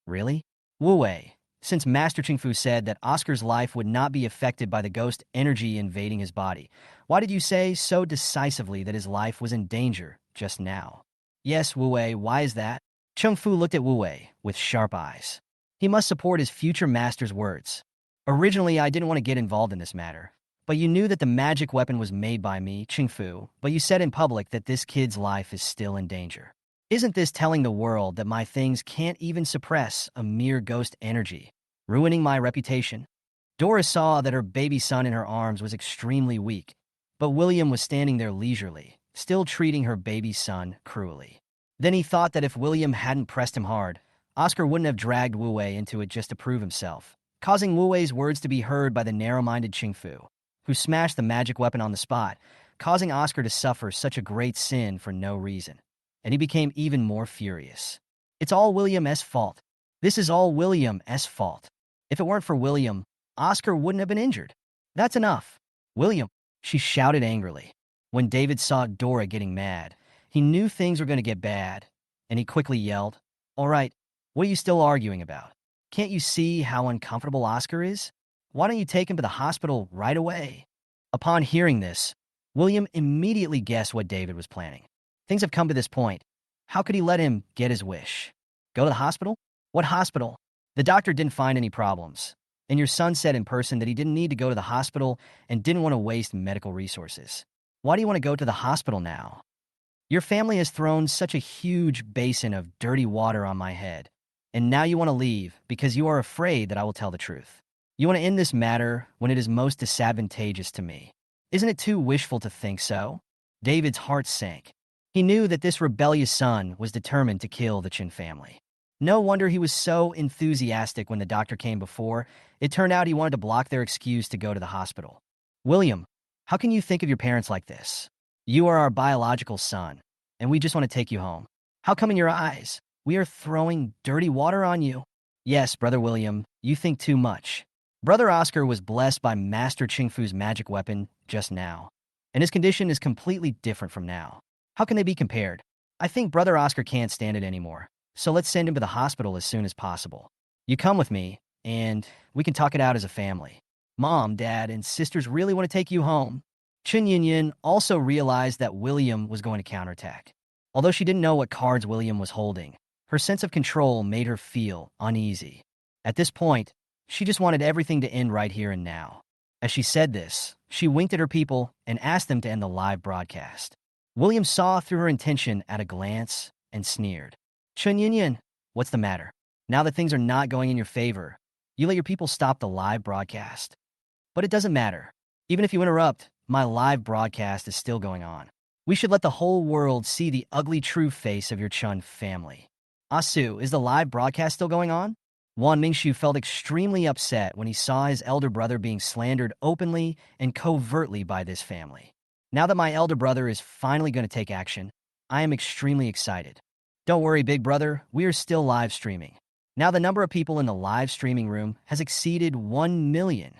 Really? Wu Wei, since Master Ching Fu said that Oscar's life would not be affected by the ghost energy invading his body, why did you say so decisively that his life was in danger just now? Yes, Wu Wei, why is that? Cheng Fu looked at Wu Wei with sharp eyes. He must support his future master's words. Originally, I didn't want to get involved in this matter, but you knew that the magic weapon was made by me, Ching Fu, but you said in public that this kid's life is still in danger. Isn't this telling the world that my things can't even suppress a mere ghost energy, ruining my reputation? Dora saw that her baby son in her arms was extremely weak, but William was standing there leisurely, still treating her baby son cruelly. Then he thought that if William hadn't pressed him hard, Oscar wouldn't have dragged Wu Wei into it just to prove himself, causing Wu Wei's words to be heard by the narrow-minded Ching Fu, who smashed the magic weapon on the spot, causing Oscar to suffer such a great sin for no reason. And he became even more furious. It's all William's fault. This is all William's fault. If it weren't for William, Oscar wouldn't have been injured. That's enough. William, she shouted angrily. When David saw Dora getting mad, he knew things were going to get bad, and he quickly yelled, All right, what are you still arguing about? Can't you see how uncomfortable Oscar is? Why don't you take him to the hospital right away? Upon hearing this, William immediately guessed what David was planning. Things have come to this point. How could he let him get his wish? Go to the hospital? What hospital? The doctor didn't find any problems, and your son said in person that he didn't need to go to the hospital and didn't want to waste medical resources. Why do you want to go to the hospital now? Your family has thrown such a huge basin of dirty water on my head, and now you want to leave because you are afraid that I will tell the truth. You want to end this matter when it is most disadvantageous to me. Isn't it too wishful to think so? David's heart sank. He knew that this rebellious son was determined to kill the Chin family. No wonder he was so enthusiastic when the doctor came before. It turned out he wanted to block their excuse to go to the hospital. William, how can you think of your parents like this? You are our biological son, and we just want to take you home. How come in your eyes we are throwing dirty water on you? Yes, Brother William, you think too much. Brother Oscar was blessed by Master Ching Fu's magic weapon just now, and his condition is completely different from now. How can they be compared? I think Brother Oscar can't stand it anymore, so let's send him to the hospital as soon as possible. You come with me, and we can talk it out as a family. Mom, Dad, and sisters really want to take you home. Chen Yunyan also realized that William was going to counterattack. Although she didn't know what cards William was holding, her sense of control made her feel uneasy. At this point, she just wanted everything to end right here and now. As she said this, she winked at her people and asked them to end the live broadcast. William saw through her intention at a glance and sneered. Chen Yunyan, what's the matter? Now that things are not going in your favor, you let your people stop the live broadcast. But it doesn't matter. Even if you interrupt, my live broadcast is still going on. We should let the whole world see the ugly true face of your Chun family. Asu, is the live broadcast still going on? Wan Mingshu felt extremely upset when he saw his elder brother being slandered openly and covertly by this family. Now that my elder brother is finally going to take action, I am extremely excited. Don't worry, big brother, we are still live streaming. Now the number of people in the live streaming room has exceeded 1 million.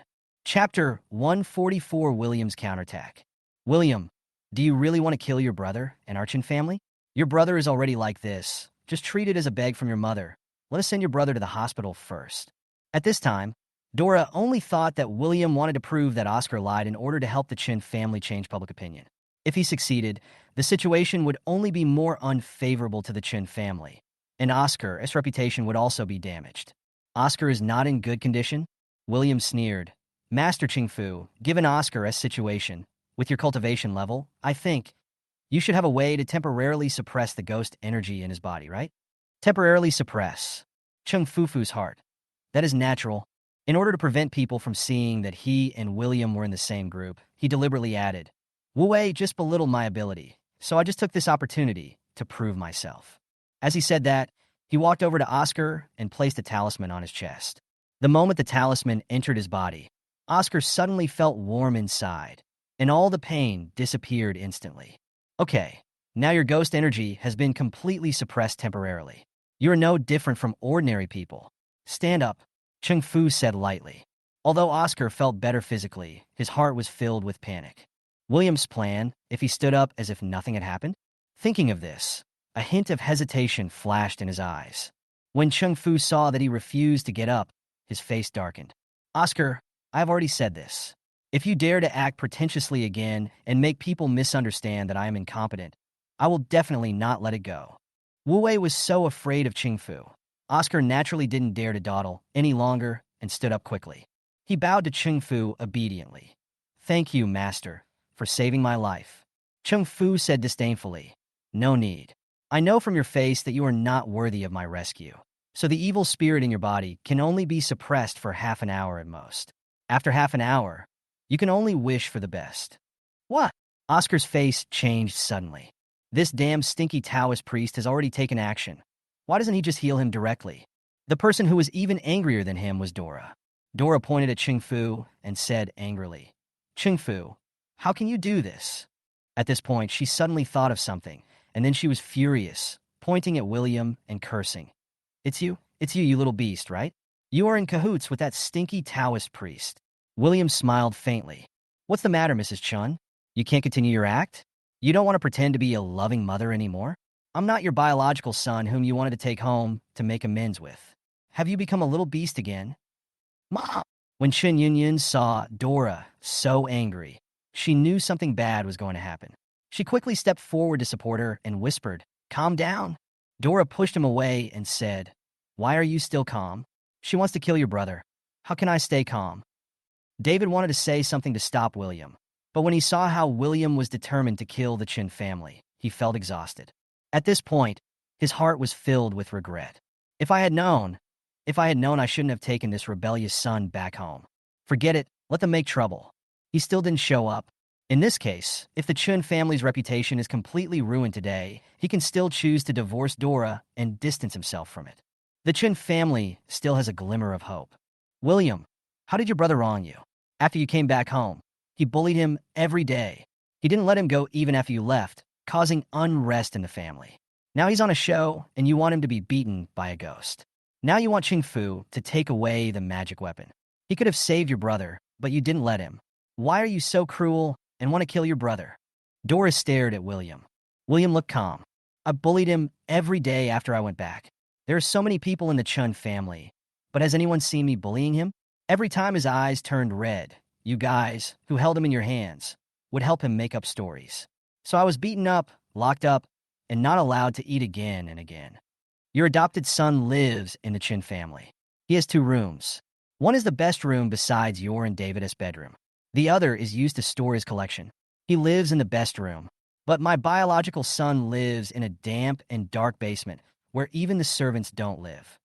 Chapter 144, William's Counterattack. William, do you really want to kill your brother and Archin family? Your brother is already like this. Just treat it as a beg from your mother. Let us send your brother to the hospital first. At this time, Dora only thought that William wanted to prove that Oscar lied in order to help the Chin family change public opinion. If he succeeded, the situation would only be more unfavorable to the Chin family, and Oscar's reputation would also be damaged. Oscar is not in good condition? William sneered. Master Ching Fu, given Oscar's situation, with your cultivation level, I think you should have a way to temporarily suppress the ghost energy in his body, right? Temporarily suppress Cheng Fufu's heart. That is natural. In order to prevent people from seeing that he and William were in the same group, he deliberately added, Wu Wei just belittled my ability, so I just took this opportunity to prove myself. As he said that, He walked over to Oscar and placed a talisman on his chest. The moment the talisman entered his body, Oscar suddenly felt warm inside, and all the pain disappeared instantly. Okay, now your ghost energy has been completely suppressed temporarily. You are no different from ordinary people. Stand up, Ching Fu said lightly. Although Oscar felt better physically, his heart was filled with panic. William's plan, if he stood up as if nothing had happened? Thinking of this, a hint of hesitation flashed in his eyes. When Ching Fu saw that he refused to get up, his face darkened. Oscar, I have already said this. If you dare to act pretentiously again and make people misunderstand that I am incompetent, I will definitely not let it go. Wu Wei was so afraid of Ching Fu. Oscar naturally didn't dare to dawdle any longer and stood up quickly. He bowed to Ching Fu obediently. Thank you, master, for saving my life. Ching Fu said disdainfully. No need. I know from your face that you are not worthy of my rescue. So the evil spirit in your body can only be suppressed for half an hour at most. After half an hour, you can only wish for the best. What? Oscar's face changed suddenly. This damn stinky Taoist priest has already taken action. Why doesn't he just heal him directly? The person who was even angrier than him was Dora. Dora pointed at Ching Fu and said angrily, Ching Fu, how can you do this? At this point, she suddenly thought of something, and then she was furious, pointing at William and cursing. It's you, you little beast, right? You are in cahoots with that stinky Taoist priest. William smiled faintly. What's the matter, Mrs. Chun? You can't continue your act? You don't want to pretend to be a loving mother anymore? I'm not your biological son whom you wanted to take home to make amends with. Have you become a little beast again? Mom! When Chen Yunyun saw Dora so angry, she knew something bad was going to happen. She quickly stepped forward to support her and whispered, Calm down. Dora pushed him away and said, Why are you still calm? She wants to kill your brother. How can I stay calm? David wanted to say something to stop William, but when he saw how William was determined to kill the Chin family, he felt exhausted. At this point, his heart was filled with regret. If I had known I shouldn't have taken this rebellious son back home. Forget it, let them make trouble. He still didn't show up. In this case, if the Chun family's reputation is completely ruined today, he can still choose to divorce Dora and distance himself from it. The Chun family still has a glimmer of hope. William, how did your brother wrong you? After you came back home, he bullied him every day. He didn't let him go even after you left, causing unrest in the family. Now he's on a show, and you want him to be beaten by a ghost. Now you want Ching Fu to take away the magic weapon. He could have saved your brother, but you didn't let him. Why are you so cruel and want to kill your brother? Dora stared at William. William looked calm. I bullied him every day after I went back. There are so many people in the Chun family, but has anyone seen me bullying him? Every time his eyes turned red, you guys, who held him in your hands, would help him make up stories. So I was beaten up, locked up, and not allowed to eat again and again. Your adopted son lives in the Chin family. He has 2 rooms. One is the best room besides your and David's bedroom. The other is used to store his collection. He lives in the best room. But my biological son lives in a damp and dark basement where even the servants don't live.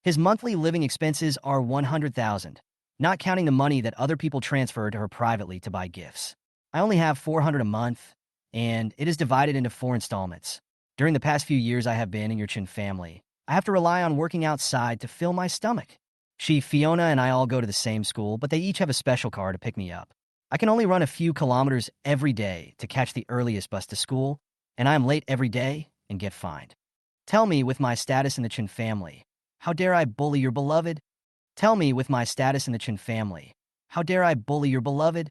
His monthly living expenses are $100,000, not counting the money that other people transfer to her privately to buy gifts. I only have $400 a month, and it is divided into 4 installments. During the past few years I have been in your Chin family, I have to rely on working outside to fill my stomach. Fiona and I all go to the same school, but they each have a special car to pick me up. I can only run a few kilometers every day to catch the earliest bus to school, and I am late every day and get fined. Tell me, with my status in the Chin family, how dare I bully your beloved? Tell me, with my status in the Chin family, how dare I bully your beloved?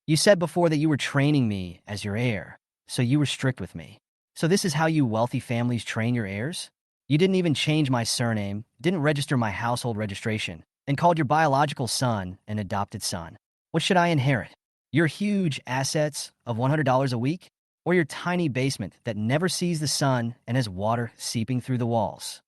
You said before that you were training me as your heir, so you were strict with me. So this is how you wealthy families train your heirs? You didn't even change my surname, didn't register my household registration, and called your biological son an adopted son. What should I inherit? Your huge assets of $100 a week? Or your tiny basement that never sees the sun and has water seeping through the walls?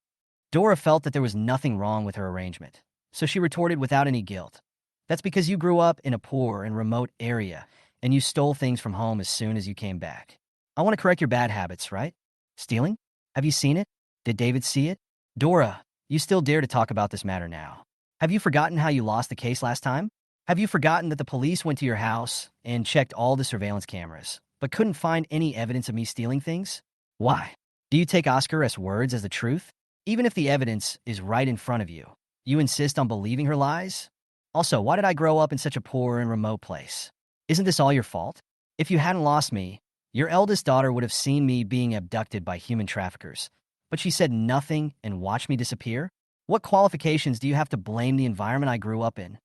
Dora felt that there was nothing wrong with her arrangement, so she retorted without any guilt. That's because you grew up in a poor and remote area, and you stole things from home as soon as you came back. I want to correct your bad habits, right? Stealing? Have you seen it? Did David see it? Dora, you still dare to talk about this matter now. Have you forgotten how you lost the case last time? Have you forgotten that the police went to your house and checked all the surveillance cameras, but couldn't find any evidence of me stealing things? Why? Do you take Oscar's words as the truth? Even if the evidence is right in front of you, you insist on believing her lies? Also, why did I grow up in such a poor and remote place? Isn't this all your fault? If you hadn't lost me, your eldest daughter would have seen me being abducted by human traffickers, but she said nothing and watched me disappear? What qualifications do you have to blame the environment I grew up in?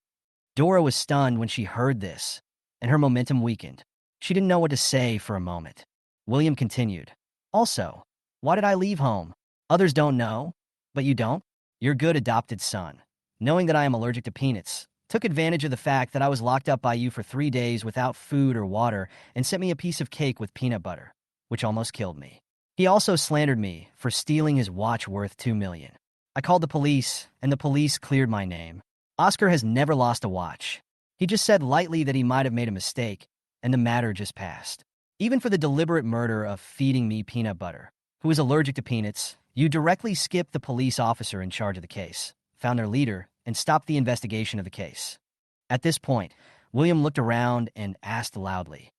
Dora was stunned when she heard this, and her momentum weakened. She didn't know what to say for a moment. William continued. Also, why did I leave home? Others don't know, but you don't? Your good adopted son, knowing that I am allergic to peanuts, took advantage of the fact that I was locked up by you for 3 days without food or water and sent me a piece of cake with peanut butter, which almost killed me. He also slandered me for stealing his watch worth $2 million. I called the police, and the police cleared my name. Oscar has never lost a watch. He just said lightly that he might have made a mistake, and the matter just passed. Even for the deliberate murder of feeding me peanut butter, who is allergic to peanuts, you directly skipped the police officer in charge of the case, found their leader, and stopped the investigation of the case. At this point, William looked around and asked loudly,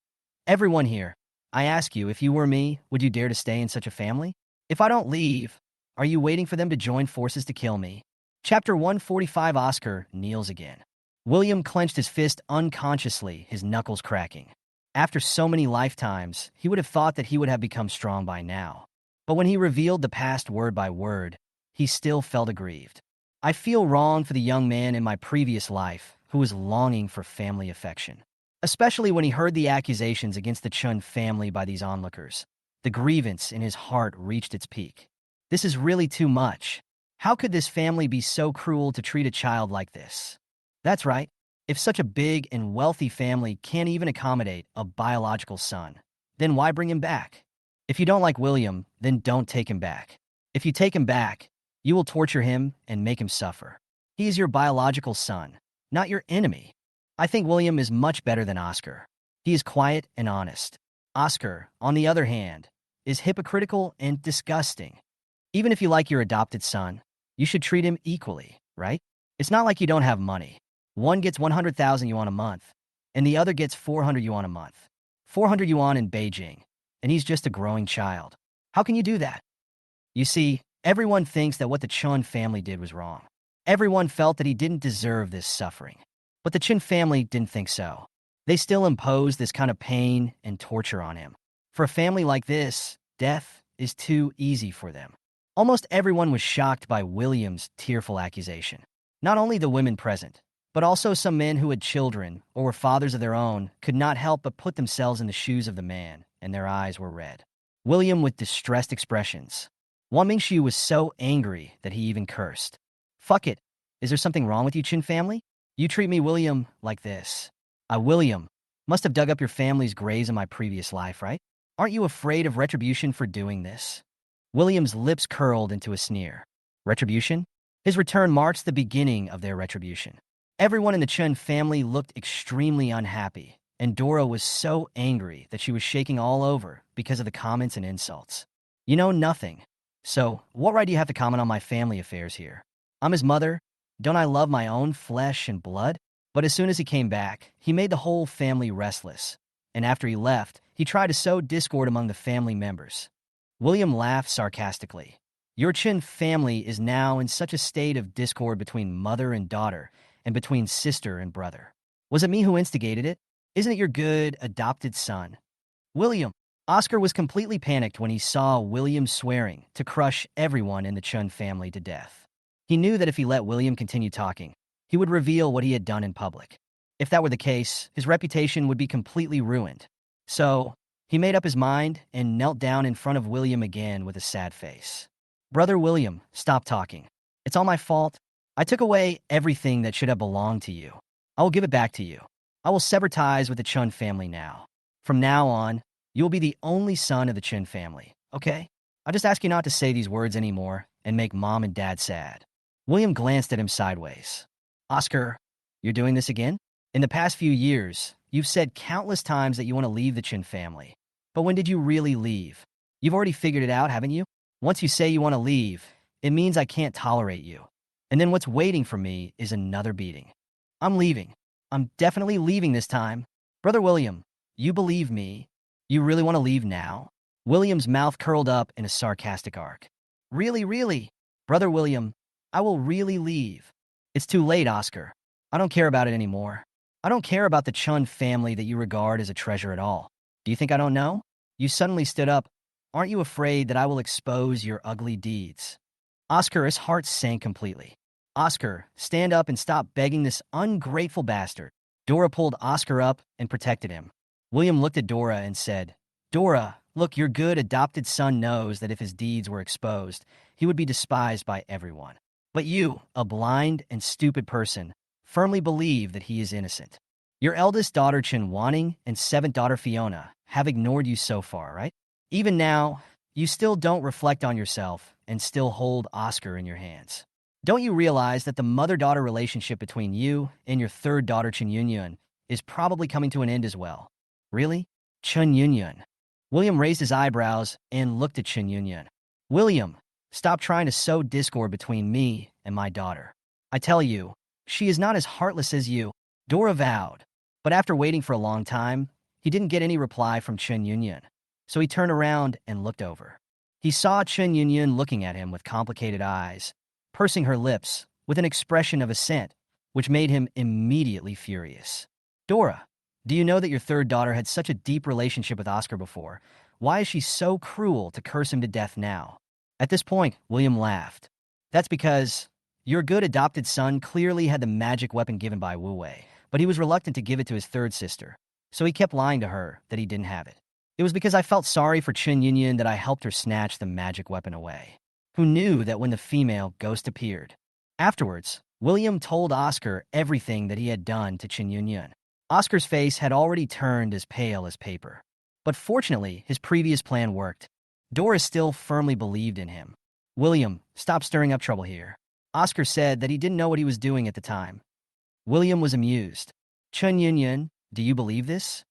"Everyone here, I ask you, if you were me, would you dare to stay in such a family? If I don't leave, are you waiting for them to join forces to kill me?" Chapter 145. Oscar kneels again. William clenched his fist unconsciously, his knuckles cracking. After so many lifetimes, he would have thought that he would have become strong by now. But when he revealed the past word by word, he still felt aggrieved. I feel wrong for the young man in my previous life who was longing for family affection. Especially when he heard the accusations against the Chun family by these onlookers. The grievance in his heart reached its peak. This is really too much. How could this family be so cruel to treat a child like this? That's right. If such a big and wealthy family can't even accommodate a biological son, then why bring him back? If you don't like William, then don't take him back. If you take him back, you will torture him and make him suffer. He is your biological son, not your enemy. I think William is much better than Oscar. He is quiet and honest. Oscar, on the other hand, is hypocritical and disgusting. Even if you like your adopted son, you should treat him equally, right? It's not like you don't have money. One gets 100,000 yuan a month, and the other gets 400 yuan a month. 400 yuan in Beijing, and he's just a growing child. How can you do that? You see, everyone thinks that what the Chun family did was wrong. Everyone felt that he didn't deserve this suffering. But the Chin family didn't think so. They still imposed this kind of pain and torture on him. For a family like this, death is too easy for them. Almost everyone was shocked by William's tearful accusation. Not only the women present, but also some men who had children or were fathers of their own could not help but put themselves in the shoes of the man, and their eyes were red. William with distressed expressions. Wang Mingxu was so angry that he even cursed. "Fuck it. Is there something wrong with you, Chin family? You treat me, William, like this. I, William, must have dug up your family's graves in my previous life, right? Aren't you afraid of retribution for doing this?" William's lips curled into a sneer. Retribution? His return marks the beginning of their retribution. Everyone in the Chun family looked extremely unhappy, and Dora was so angry that she was shaking all over because of the comments and insults. "You know nothing. So, what right do you have to comment on my family affairs here? I'm his mother. Don't I love my own flesh and blood?" But as soon as he came back, he made the whole family restless. And after he left, he tried to sow discord among the family members. William laughed sarcastically. "Your Chin family is now in such a state of discord between mother and daughter, and between sister and brother. Was it me who instigated it? Isn't it your good, adopted son?" William. Oscar was completely panicked when he saw William swearing to crush everyone in the Chun family to death. He knew that if he let William continue talking, he would reveal what he had done in public. If that were the case, his reputation would be completely ruined. So, he made up his mind and knelt down in front of William again with a sad face. "Brother William, stop talking. It's all my fault. I took away everything that should have belonged to you. I will give it back to you. I will sever ties with the Chun family now. From now on, you will be the only son of the Chin family, okay? I just ask you not to say these words anymore and make mom and dad sad." William glanced at him sideways. "Oscar, you're doing this again? In the past few years, you've said countless times that you want to leave the Chin family. But when did you really leave? You've already figured it out, haven't you? Once you say you want to leave, it means I can't tolerate you. And then what's waiting for me is another beating. I'm leaving. I'm definitely leaving this time. Brother William, you believe me. You really want to leave now?" William's mouth curled up in a sarcastic arc. Really? Brother William, I will really leave. It's too late, Oscar. I don't care about it anymore. I don't care about the Chun family that you regard as a treasure at all. Do you think I don't know? You suddenly stood up. Aren't you afraid that I will expose your ugly deeds? Oscar's heart sank completely. Oscar, stand up and stop begging this ungrateful bastard. Dora pulled Oscar up and protected him. William looked at Dora and said, Dora, look, your good adopted son knows that if his deeds were exposed, he would be despised by everyone. But you, a blind and stupid person, firmly believe that he is innocent. Your eldest daughter Chin Wanning and seventh daughter Fiona have ignored you so far, right? Even now, you still don't reflect on yourself and still hold Oscar in your hands. Don't you realize that the mother-daughter relationship between you and your third daughter Chun Yunyun is probably coming to an end as well? Really? Chun Yunyun. William raised his eyebrows and looked at Chun Yunyun. William, stop trying to sow discord between me and my daughter. I tell you, she is not as heartless as you, Dora vowed. But after waiting for a long time, he didn't get any reply from Chun Yunyun. So he turned around and looked over. He saw Chun Yunyun looking at him with complicated eyes, pursing her lips with an expression of assent, which made him immediately furious. Dora, do you know that your third daughter had such a deep relationship with Oscar before? Why is she so cruel to curse him to death now? At this point, William laughed. That's because your good adopted son clearly had the magic weapon given by Wu Wei, but he was reluctant to give it to his third sister, so he kept lying to her that he didn't have it. It was because I felt sorry for Chun Yunyun that I helped her snatch the magic weapon away. Who knew that when the female ghost appeared? Afterwards, William told Oscar everything that he had done to Chun Yunyun. Oscar's face had already turned as pale as paper. But fortunately, his previous plan worked. Dora still firmly believed in him. William, stop stirring up trouble here. Oscar said that he didn't know what he was doing at the time. William was amused. Chun Yunyun, do you believe this?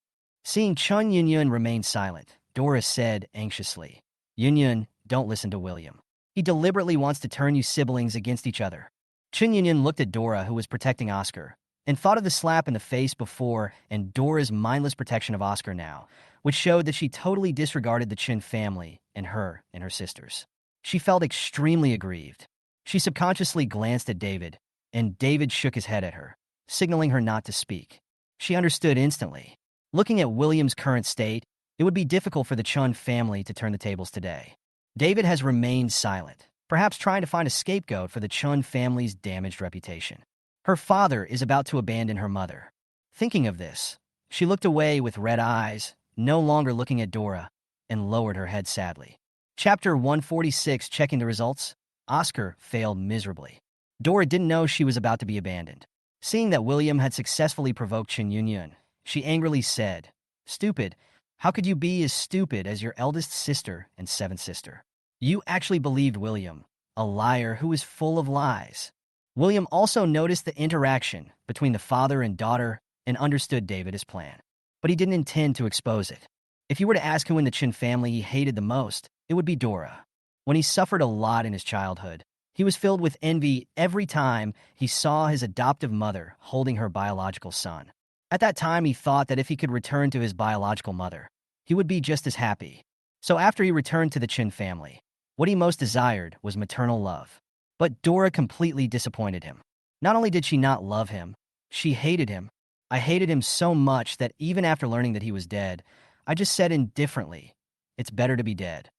Seeing Chun Yunyun remain silent, Dora said anxiously, Yunyun, don't listen to William. He deliberately wants to turn you siblings against each other. Chun Yunyun looked at Dora, who was protecting Oscar, and thought of the slap in the face before and Dora's mindless protection of Oscar now, which showed that she totally disregarded the Chin family and her sisters. She felt extremely aggrieved. She subconsciously glanced at David, and David shook his head at her, signaling her not to speak. She understood instantly. Looking at William's current state, it would be difficult for the Chun family to turn the tables today. David has remained silent, perhaps trying to find a scapegoat for the Chun family's damaged reputation. Her father is about to abandon her mother. Thinking of this, she looked away with red eyes, no longer looking at Dora, and lowered her head sadly. Chapter 146, checking the results. Oscar failed miserably. Dora didn't know she was about to be abandoned. Seeing that William had successfully provoked Chun Yunyun, she angrily said, Stupid, how could you be as stupid as your eldest sister and seventh sister? You actually believed William, a liar who is full of lies. William also noticed the interaction between the father and daughter and understood David's plan. But he didn't intend to expose it. If you were to ask who in the Chin family he hated the most, it would be Dora. When he suffered a lot in his childhood, he was filled with envy every time he saw his adoptive mother holding her biological son. At that time, he thought that if he could return to his biological mother, he would be just as happy. So after he returned to the Chin family, what he most desired was maternal love. But Dora completely disappointed him. Not only did she not love him, she hated him. I hated him so much that even after learning that he was dead, I just said indifferently, it's better to be dead.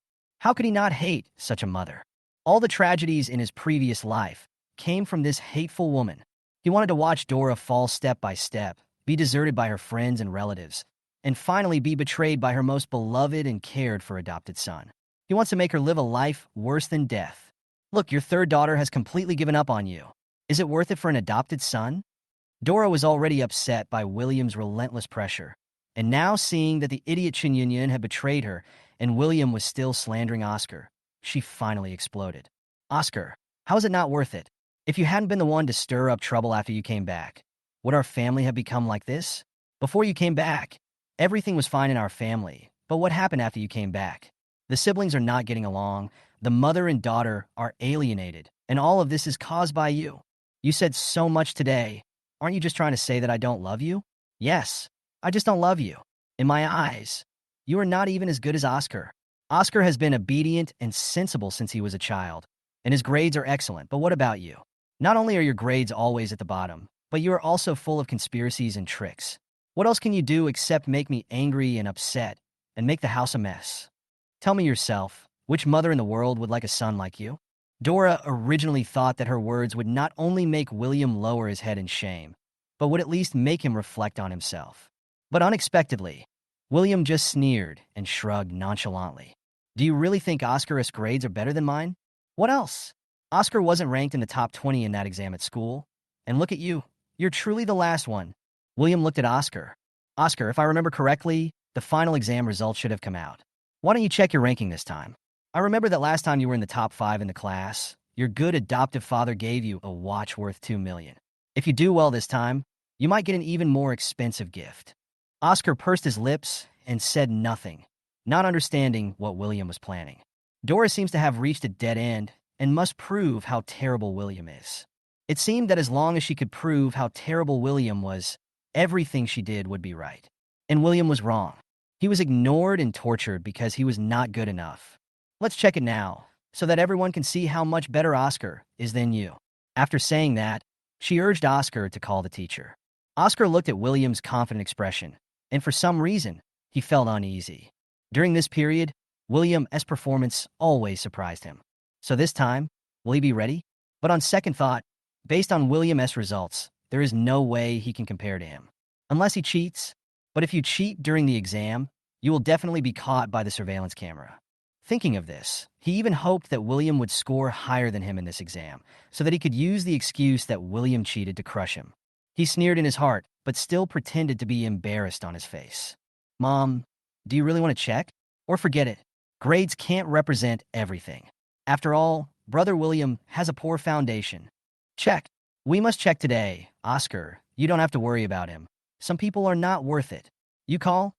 How could he not hate such a mother? All the tragedies in his previous life came from this hateful woman. He wanted to watch Dora fall step by step, be deserted by her friends and relatives, and finally be betrayed by her most beloved and cared for adopted son. He wants to make her live a life worse than death. Look, your third daughter has completely given up on you. Is it worth it for an adopted son? Dora was already upset by William's relentless pressure, and now seeing that the idiot Chun Yunyun had betrayed her and William was still slandering Oscar, she finally exploded. Oscar, how is it not worth it? If you hadn't been the one to stir up trouble after you came back, would our family have become like this? Before you came back, everything was fine in our family, but what happened after you came back? The siblings are not getting along, the mother and daughter are alienated, and all of this is caused by you. You said so much today. Aren't you just trying to say that I don't love you? Yes, I just don't love you. In my eyes, you are not even as good as Oscar. Oscar has been obedient and sensible since he was a child, and his grades are excellent, but what about you? Not only are your grades always at the bottom, but you are also full of conspiracies and tricks. What else can you do except make me angry and upset and make the house a mess? Tell me yourself, which mother in the world would like a son like you? Dora originally thought that her words would not only make William lower his head in shame, but would at least make him reflect on himself. But unexpectedly, William just sneered and shrugged nonchalantly. Do you really think Oscar's grades are better than mine? What else? Oscar wasn't ranked in the top 20 in that exam at school. And look at you. You're truly the last one. William looked at Oscar. Oscar, if I remember correctly, the final exam results should have come out. Why don't you check your ranking this time? I remember that last time you were in the top 5 in the class, your good adoptive father gave you a watch worth $2 million. If you do well this time, you might get an even more expensive gift. Oscar pursed his lips and said nothing, not understanding what William was planning. Dora seems to have reached a dead end and must prove how terrible William is. It seemed that as long as she could prove how terrible William was, everything she did would be right. And William was wrong. He was ignored and tortured because he was not good enough. Let's check it now, so that everyone can see how much better Oscar is than you. After saying that, she urged Oscar to call the teacher. Oscar looked at William's confident expression, and for some reason, he felt uneasy. During this period, William's performance always surprised him. So this time, will he be ready? But on second thought, based on William's results, there is no way he can compare to him. Unless he cheats. But if you cheat during the exam, you will definitely be caught by the surveillance camera. Thinking of this, he even hoped that William would score higher than him in this exam, so that he could use the excuse that William cheated to crush him. He sneered in his heart, but still pretended to be embarrassed on his face. Mom, do you really want to check? Or forget it? Grades can't represent everything. After all, brother William has a poor foundation. Check. We must check today. Oscar, you don't have to worry about him. Some people are not worth it. You call?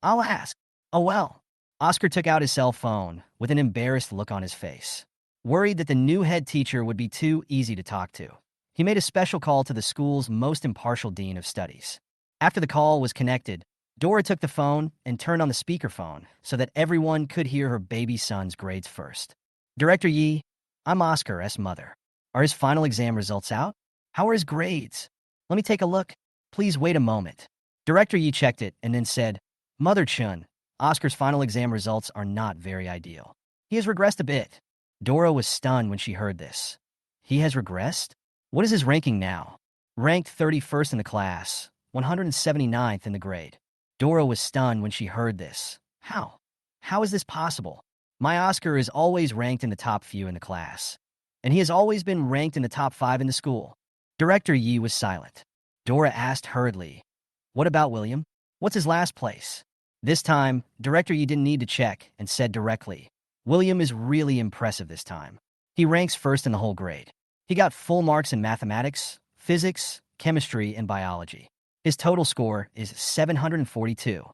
I'll ask. Oh well. Oscar took out his cell phone with an embarrassed look on his face. Worried that the new head teacher would be too easy to talk to, he made a special call to the school's most impartial dean of studies. After the call was connected, Dora took the phone and turned on the speakerphone so that everyone could hear her baby son's grades first. Director Yi, I'm Oscar's mother. Are his final exam results out? How are his grades? Let me take a look. Please wait a moment. Director Yi checked it and then said, Mother Chun, Oscar's final exam results are not very ideal. He has regressed a bit. Dora was stunned when she heard this. He has regressed? What is his ranking now? Ranked 31st in the class, 179th in the grade. Dora was stunned when she heard this. How? How is this possible? My Oscar is always ranked in the top few in the class, and he has always been ranked in the top 5 in the school. Director Yi was silent. Dora asked hurriedly, What about William? What's his last place? This time, Director Yi didn't need to check and said directly, William is really impressive this time. He ranks first in the whole grade. He got full marks in mathematics, physics, chemistry, and biology. His total score is 742.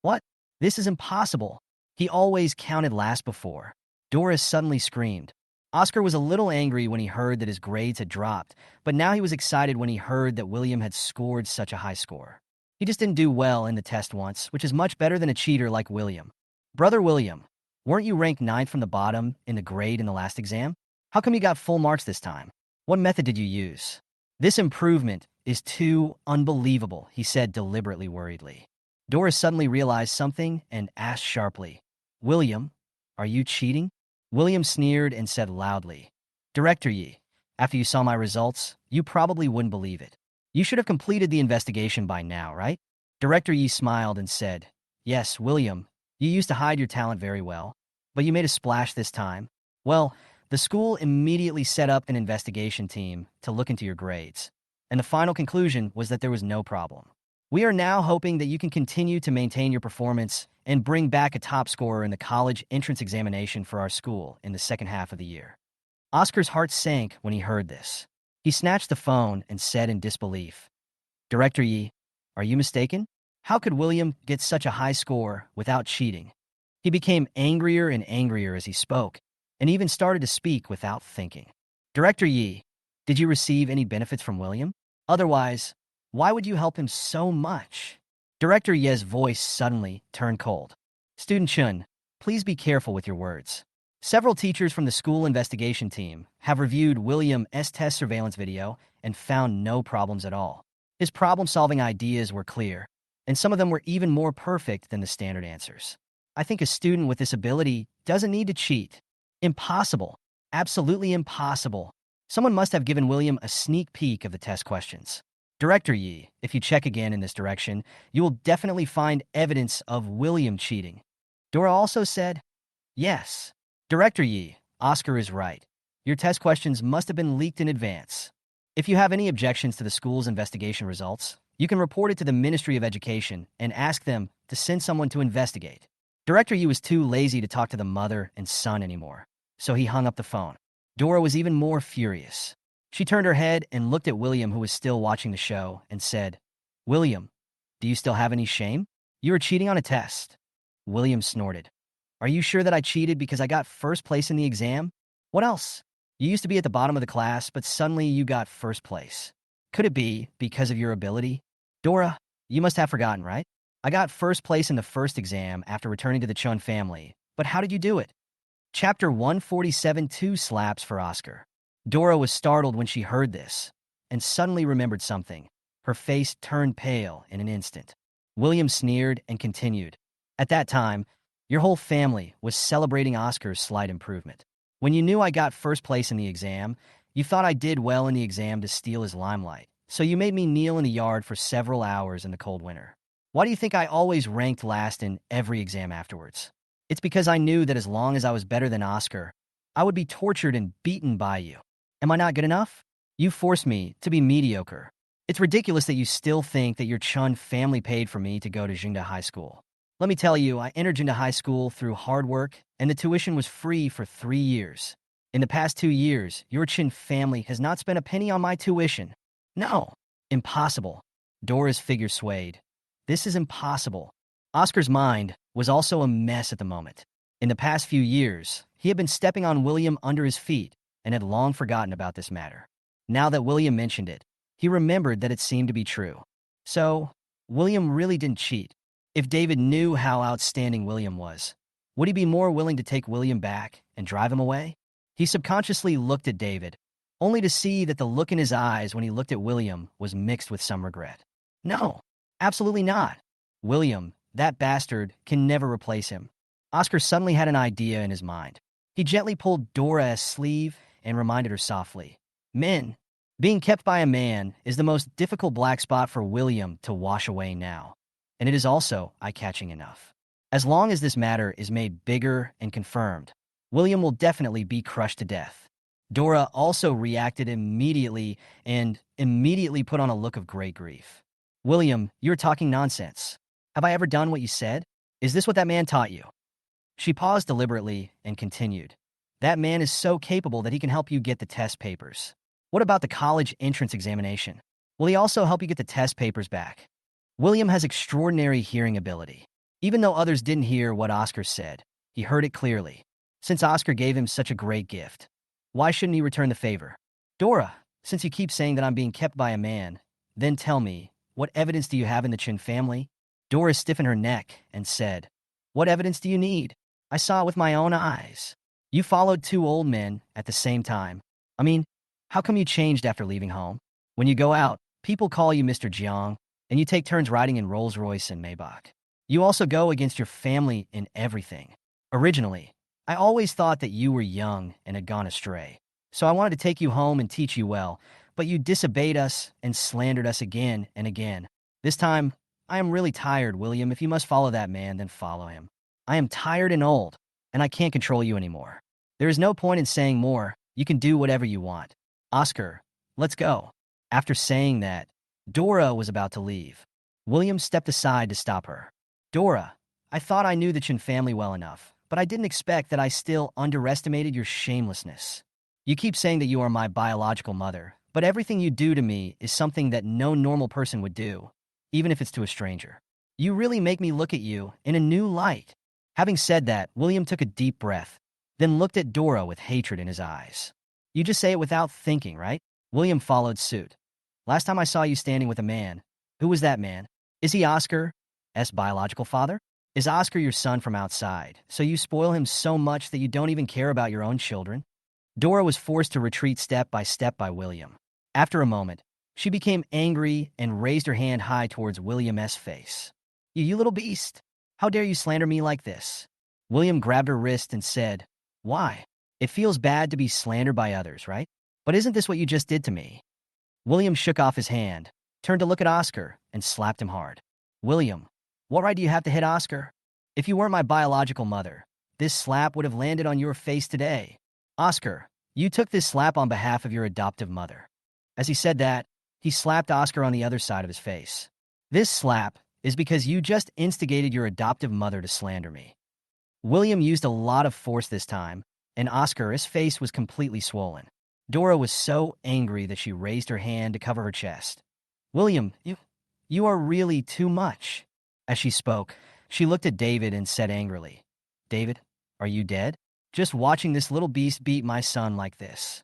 What? This is impossible. He always counted last before. Dora suddenly screamed. Oscar was a little angry when he heard that his grades had dropped, but now he was excited when he heard that William had scored such a high score. He just didn't do well in the test once, which is much better than a cheater like William. Brother William, weren't you ranked 9th from the bottom in the grade in the last exam? How come you got full marks this time? What method did you use? This improvement is too unbelievable, he said deliberately worriedly. Dora suddenly realized something and asked sharply, William, are you cheating? William sneered and said loudly, Director Yi, after you saw my results, you probably wouldn't believe it. You should have completed the investigation by now, right? Director Yi smiled and said, Yes, William, you used to hide your talent very well, but you made a splash this time. Well, the school immediately set up an investigation team to look into your grades, and the final conclusion was that there was no problem. We are now hoping that you can continue to maintain your performance and bring back a top scorer in the college entrance examination for our school in the second half of the year. Oscar's heart sank when he heard this. He snatched the phone and said in disbelief, Director Yi, are you mistaken? How could William get such a high score without cheating? He became angrier and angrier as he spoke, and even started to speak without thinking. Director Yi, did you receive any benefits from William? Otherwise, why would you help him so much? Director Ye's voice suddenly turned cold. Student Chun, please be careful with your words. Several teachers from the school investigation team have reviewed William's test surveillance video and found no problems at all. His problem-solving ideas were clear, and some of them were even more perfect than the standard answers. I think a student with this ability doesn't need to cheat. Impossible. Absolutely impossible. Someone must have given William a sneak peek of the test questions. Director Yi, if you check again in this direction, you will definitely find evidence of William cheating. Dora also said, yes. Director Yi, Oscar is right. Your test questions must have been leaked in advance. If you have any objections to the school's investigation results, you can report it to the Ministry of Education and ask them to send someone to investigate. Director Yi was too lazy to talk to the mother and son anymore, so he hung up the phone. Dora was even more furious. She turned her head and looked at William, who was still watching the show, and said, William, do you still have any shame? You were cheating on a test. William snorted. Are you sure that I cheated because I got first place in the exam? What else? You used to be at the bottom of the class, but suddenly you got first place. Could it be because of your ability? Dora, you must have forgotten, right? I got first place in the first exam after returning to the Chun family, but how did you do it? Chapter 147, 2 slaps for Oscar. Dora was startled when she heard this, and suddenly remembered something. Her face turned pale in an instant. William sneered and continued. At that time, your whole family was celebrating Oscar's slight improvement. When you knew I got first place in the exam, you thought I did well in the exam to steal his limelight, so you made me kneel in the yard for several hours in the cold winter. Why do you think I always ranked last in every exam afterwards? It's because I knew that as long as I was better than Oscar, I would be tortured and beaten by you. Am I not good enough? You forced me to be mediocre. It's ridiculous that you still think that your Chun family paid for me to go to Jingda High School. Let me tell you, I entered Jingda High School through hard work, and the tuition was free for 3 years. In the past 2 years, your Chin family has not spent a penny on my tuition. No, impossible. Dora's figure swayed. This is impossible. Oscar's mind was also a mess at the moment. In the past few years, he had been stepping on William under his feet and had long forgotten about this matter. Now that William mentioned it, he remembered that it seemed to be true. So, William really didn't cheat. If David knew how outstanding William was, would he be more willing to take William back and drive him away? He subconsciously looked at David, only to see that the look in his eyes when he looked at William was mixed with some regret. No, absolutely not. William, that bastard, can never replace him. Oscar suddenly had an idea in his mind. He gently pulled Dora's sleeve and reminded her softly, Men, being kept by a man is the most difficult black spot for William to wash away now. And it is also eye-catching enough. As long as this matter is made bigger and confirmed, William will definitely be crushed to death. Dora also reacted immediately and immediately put on a look of great grief. William, you're talking nonsense. Have I ever done what you said? Is this what that man taught you? She paused deliberately and continued. That man is so capable that he can help you get the test papers. What about the college entrance examination? Will he also help you get the test papers back? William has extraordinary hearing ability. Even though others didn't hear what Oscar said, he heard it clearly. Since Oscar gave him such a great gift, why shouldn't he return the favor? Dora, since you keep saying that I'm being kept by a man, then tell me, what evidence do you have in the Chin family? Dora stiffened her neck and said, What evidence do you need? I saw it with my own eyes. You followed 2 old men at the same time. I mean, how come you changed after leaving home? When you go out, people call you Mr. Jiang, and you take turns riding in Rolls-Royce and Maybach. You also go against your family in everything. Originally, I always thought that you were young and had gone astray, so I wanted to take you home and teach you well, but you disobeyed us and slandered us again and again. This time, I am really tired, William. If you must follow that man, then follow him. I am tired and old, and I can't control you anymore. There is no point in saying more. You can do whatever you want. Oscar, let's go. After saying that, Dora was about to leave. William stepped aside to stop her. Dora, I thought I knew the Chin family well enough, but I didn't expect that I still underestimated your shamelessness. You keep saying that you are my biological mother, but everything you do to me is something that no normal person would do, even if it's to a stranger. You really make me look at you in a new light. Having said that, William took a deep breath, then looked at Dora with hatred in his eyes. You just say it without thinking, right? William followed suit. Last time I saw you standing with a man. Who was that man? Is he Oscar's biological father? Is Oscar your son from outside, so you spoil him so much that you don't even care about your own children? Dora was forced to retreat step by William. After a moment, she became angry and raised her hand high towards William's face. You little beast! How dare you slander me like this? William grabbed her wrist and said, Why? It feels bad to be slandered by others, right? But isn't this what you just did to me? William shook off his hand, turned to look at Oscar, and slapped him hard. William, what right do you have to hit Oscar? If you weren't my biological mother, this slap would have landed on your face today. Oscar, you took this slap on behalf of your adoptive mother. As he said that, he slapped Oscar on the other side of his face. This slap is because you just instigated your adoptive mother to slander me. William used a lot of force this time, and Oscar's face was completely swollen. Dora was so angry that she raised her hand to cover her chest. William, you are really too much. As she spoke, she looked at David and said angrily, David, are you dead? Just watching this little beast beat my son like this.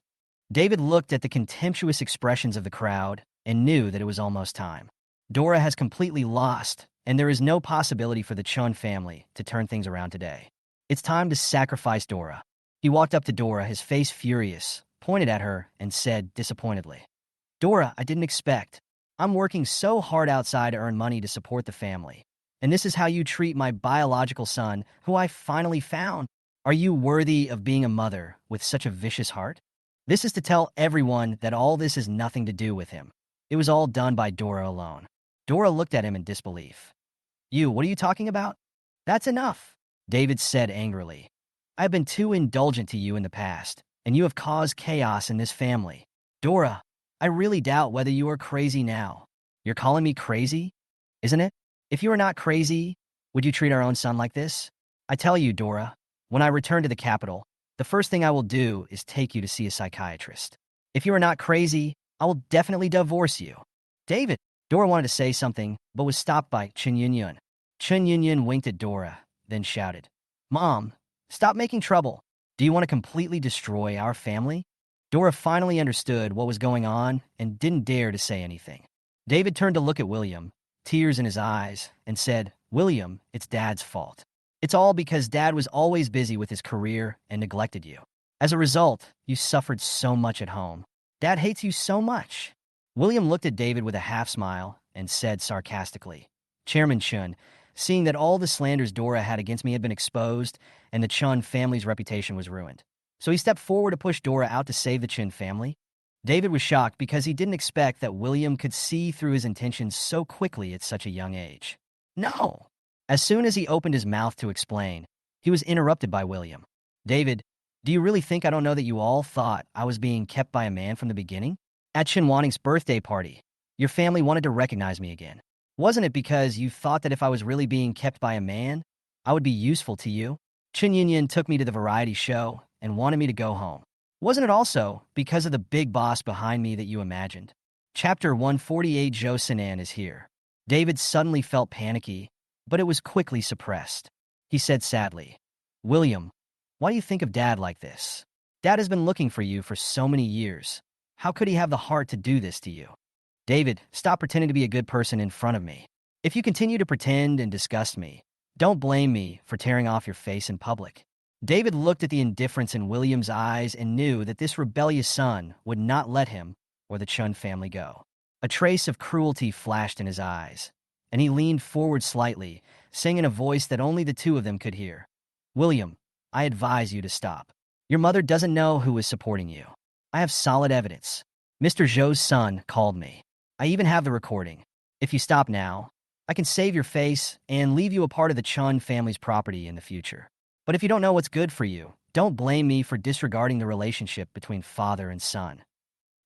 David looked at the contemptuous expressions of the crowd and knew that it was almost time. Dora has completely lost, and there is no possibility for the Chun family to turn things around today. It's time to sacrifice Dora. He walked up to Dora, his face furious, pointed at her, and said disappointedly, Dora, I didn't expect. I'm working so hard outside to earn money to support the family. And this is how you treat my biological son, who I finally found? Are you worthy of being a mother with such a vicious heart? This is to tell everyone that all this has nothing to do with him. It was all done by Dora alone. Dora looked at him in disbelief. What are you talking about? That's enough, David said angrily. I've been too indulgent to you in the past, and you have caused chaos in this family. Dora, I really doubt whether you are crazy now. You're calling me crazy? Isn't it? If you are not crazy, would you treat our own son like this? I tell you, Dora, when I return to the capital, the first thing I will do is take you to see a psychiatrist. If you are not crazy, I will definitely divorce you. David, Dora wanted to say something, but was stopped by Chun Yun. Chun Yun winked at Dora, then shouted, Mom, stop making trouble. Do you want to completely destroy our family? Dora finally understood what was going on and didn't dare to say anything. David turned to look at William, tears in his eyes, and said, William, it's Dad's fault. It's all because Dad was always busy with his career and neglected you. As a result, you suffered so much at home. Dad hates you so much. William looked at David with a half smile and said sarcastically, Chairman Chun, seeing that all the slanders Dora had against me had been exposed and the Chun family's reputation was ruined. So he stepped forward to push Dora out to save the Chun family. David was shocked because he didn't expect that William could see through his intentions so quickly at such a young age. No! As soon as he opened his mouth to explain, he was interrupted by William. David, do you really think I don't know that you all thought I was being kept by a man from the beginning? At Chen Wanning's birthday party, your family wanted to recognize me again. Wasn't it because you thought that if I was really being kept by a man, I would be useful to you? Chen Yunyan took me to the variety show and wanted me to go home. Wasn't it also because of the big boss behind me that you imagined? Chapter 148 Zhou Sinan is here. David suddenly felt panicky, but it was quickly suppressed. He said sadly, William, why do you think of Dad like this? Dad has been looking for you for so many years. How could he have the heart to do this to you? David, stop pretending to be a good person in front of me. If you continue to pretend and disgust me, don't blame me for tearing off your face in public. David looked at the indifference in William's eyes and knew that this rebellious son would not let him or the Chun family go. A trace of cruelty flashed in his eyes, and he leaned forward slightly, saying in a voice that only the two of them could hear, William, I advise you to stop. Your mother doesn't know who is supporting you. I have solid evidence. Mr. Zhou's son called me. I even have the recording. If you stop now, I can save your face and leave you a part of the Chun family's property in the future. But if you don't know what's good for you, don't blame me for disregarding the relationship between father and son.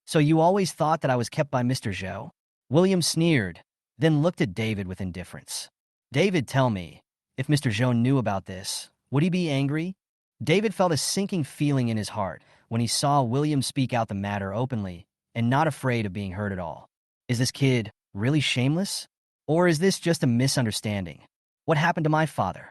So you always thought that I was kept by Mr. Zhou? William sneered, then looked at David with indifference. David, tell me, if Mr. Zhou knew about this, would he be angry? David felt a sinking feeling in his heart when he saw William speak out the matter openly and not afraid of being hurt at all. Is this kid really shameless? Or is this just a misunderstanding? What happened to my father?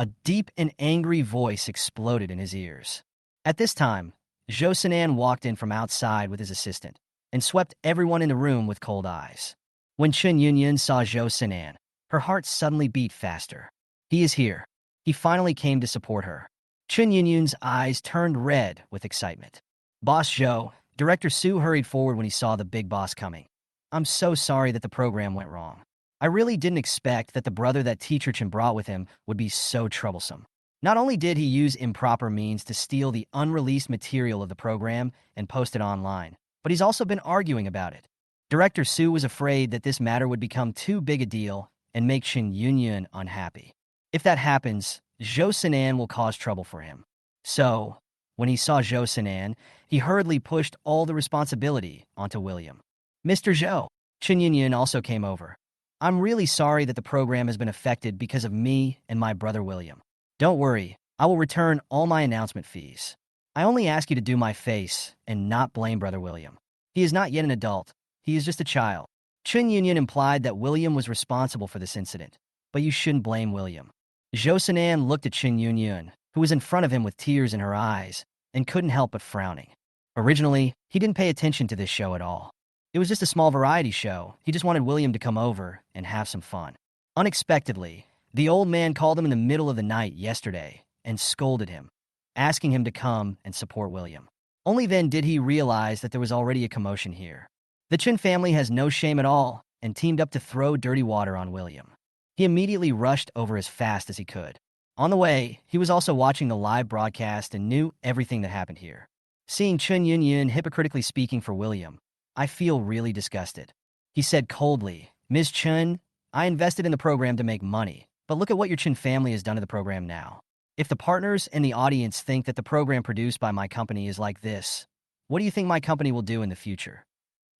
A deep and angry voice exploded in his ears. At this time, Zhou Sinan walked in from outside with his assistant and swept everyone in the room with cold eyes. When Chen Yunyan saw Zhou Sinan, her heart suddenly beat faster. He is here. He finally came to support her. Chun Yunyun's eyes turned red with excitement. Boss Zhou, Director Su hurried forward when he saw the big boss coming. I'm so sorry that the program went wrong. I really didn't expect that the brother that Teacher Chen brought with him would be so troublesome. Not only did he use improper means to steal the unreleased material of the program and post it online, but he's also been arguing about it. Director Su was afraid that this matter would become too big a deal and make Shin Yunyun unhappy. If that happens, Zhou Sinan will cause trouble for him. So, when he saw Zhou Sinan, he hurriedly pushed all the responsibility onto William. Mr. Zhou, Shin Yunyun also came over. I'm really sorry that the program has been affected because of me and my brother William. Don't worry, I will return all my announcement fees. I only ask you to do my face and not blame brother William. He is not yet an adult. He is just a child. Chun Yunyun implied that William was responsible for this incident, but you shouldn't blame William. Zhou Sinan looked at Chun Yunyun, who was in front of him with tears in her eyes, and couldn't help but frowning. Originally, he didn't pay attention to this show at all. It was just a small variety show. He just wanted William to come over and have some fun. Unexpectedly, the old man called him in the middle of the night yesterday and scolded him, asking him to come and support William. Only then did he realize that there was already a commotion here. The Chin family has no shame at all and teamed up to throw dirty water on William. He immediately rushed over as fast as he could. On the way, he was also watching the live broadcast and knew everything that happened here. Seeing Chun Yunyun hypocritically speaking for William, I feel really disgusted. He said coldly, Ms. Chun, I invested in the program to make money, but look at what your Chin family has done to the program now. If the partners and the audience think that the program produced by my company is like this, what do you think my company will do in the future?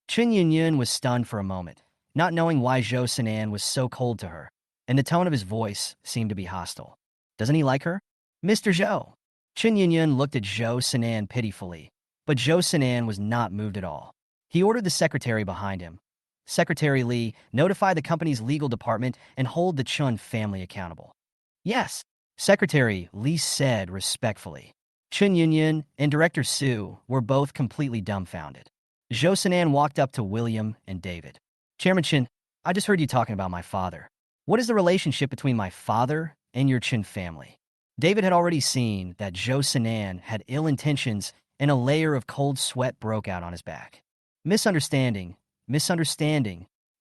Chun Yunyun was stunned for a moment, not knowing why Zhou Sinan was so cold to her, and the tone of his voice seemed to be hostile. Doesn't he like her? Mr. Zhou. Chun Yunyun looked at Zhou Sinan pitifully, but Zhou Sinan was not moved at all. He ordered the secretary behind him. Secretary Li, notify the company's legal department and hold the Chun family accountable. Yes, Secretary Li said respectfully. Chun Yunyun and Director Su were both completely dumbfounded. Zhou Sinan walked up to William and David. Chairman Chin, I just heard you talking about my father. What is the relationship between my father and your Chin family? David had already seen that Zhou Sinan had ill intentions and a layer of cold sweat broke out on his back. Misunderstanding.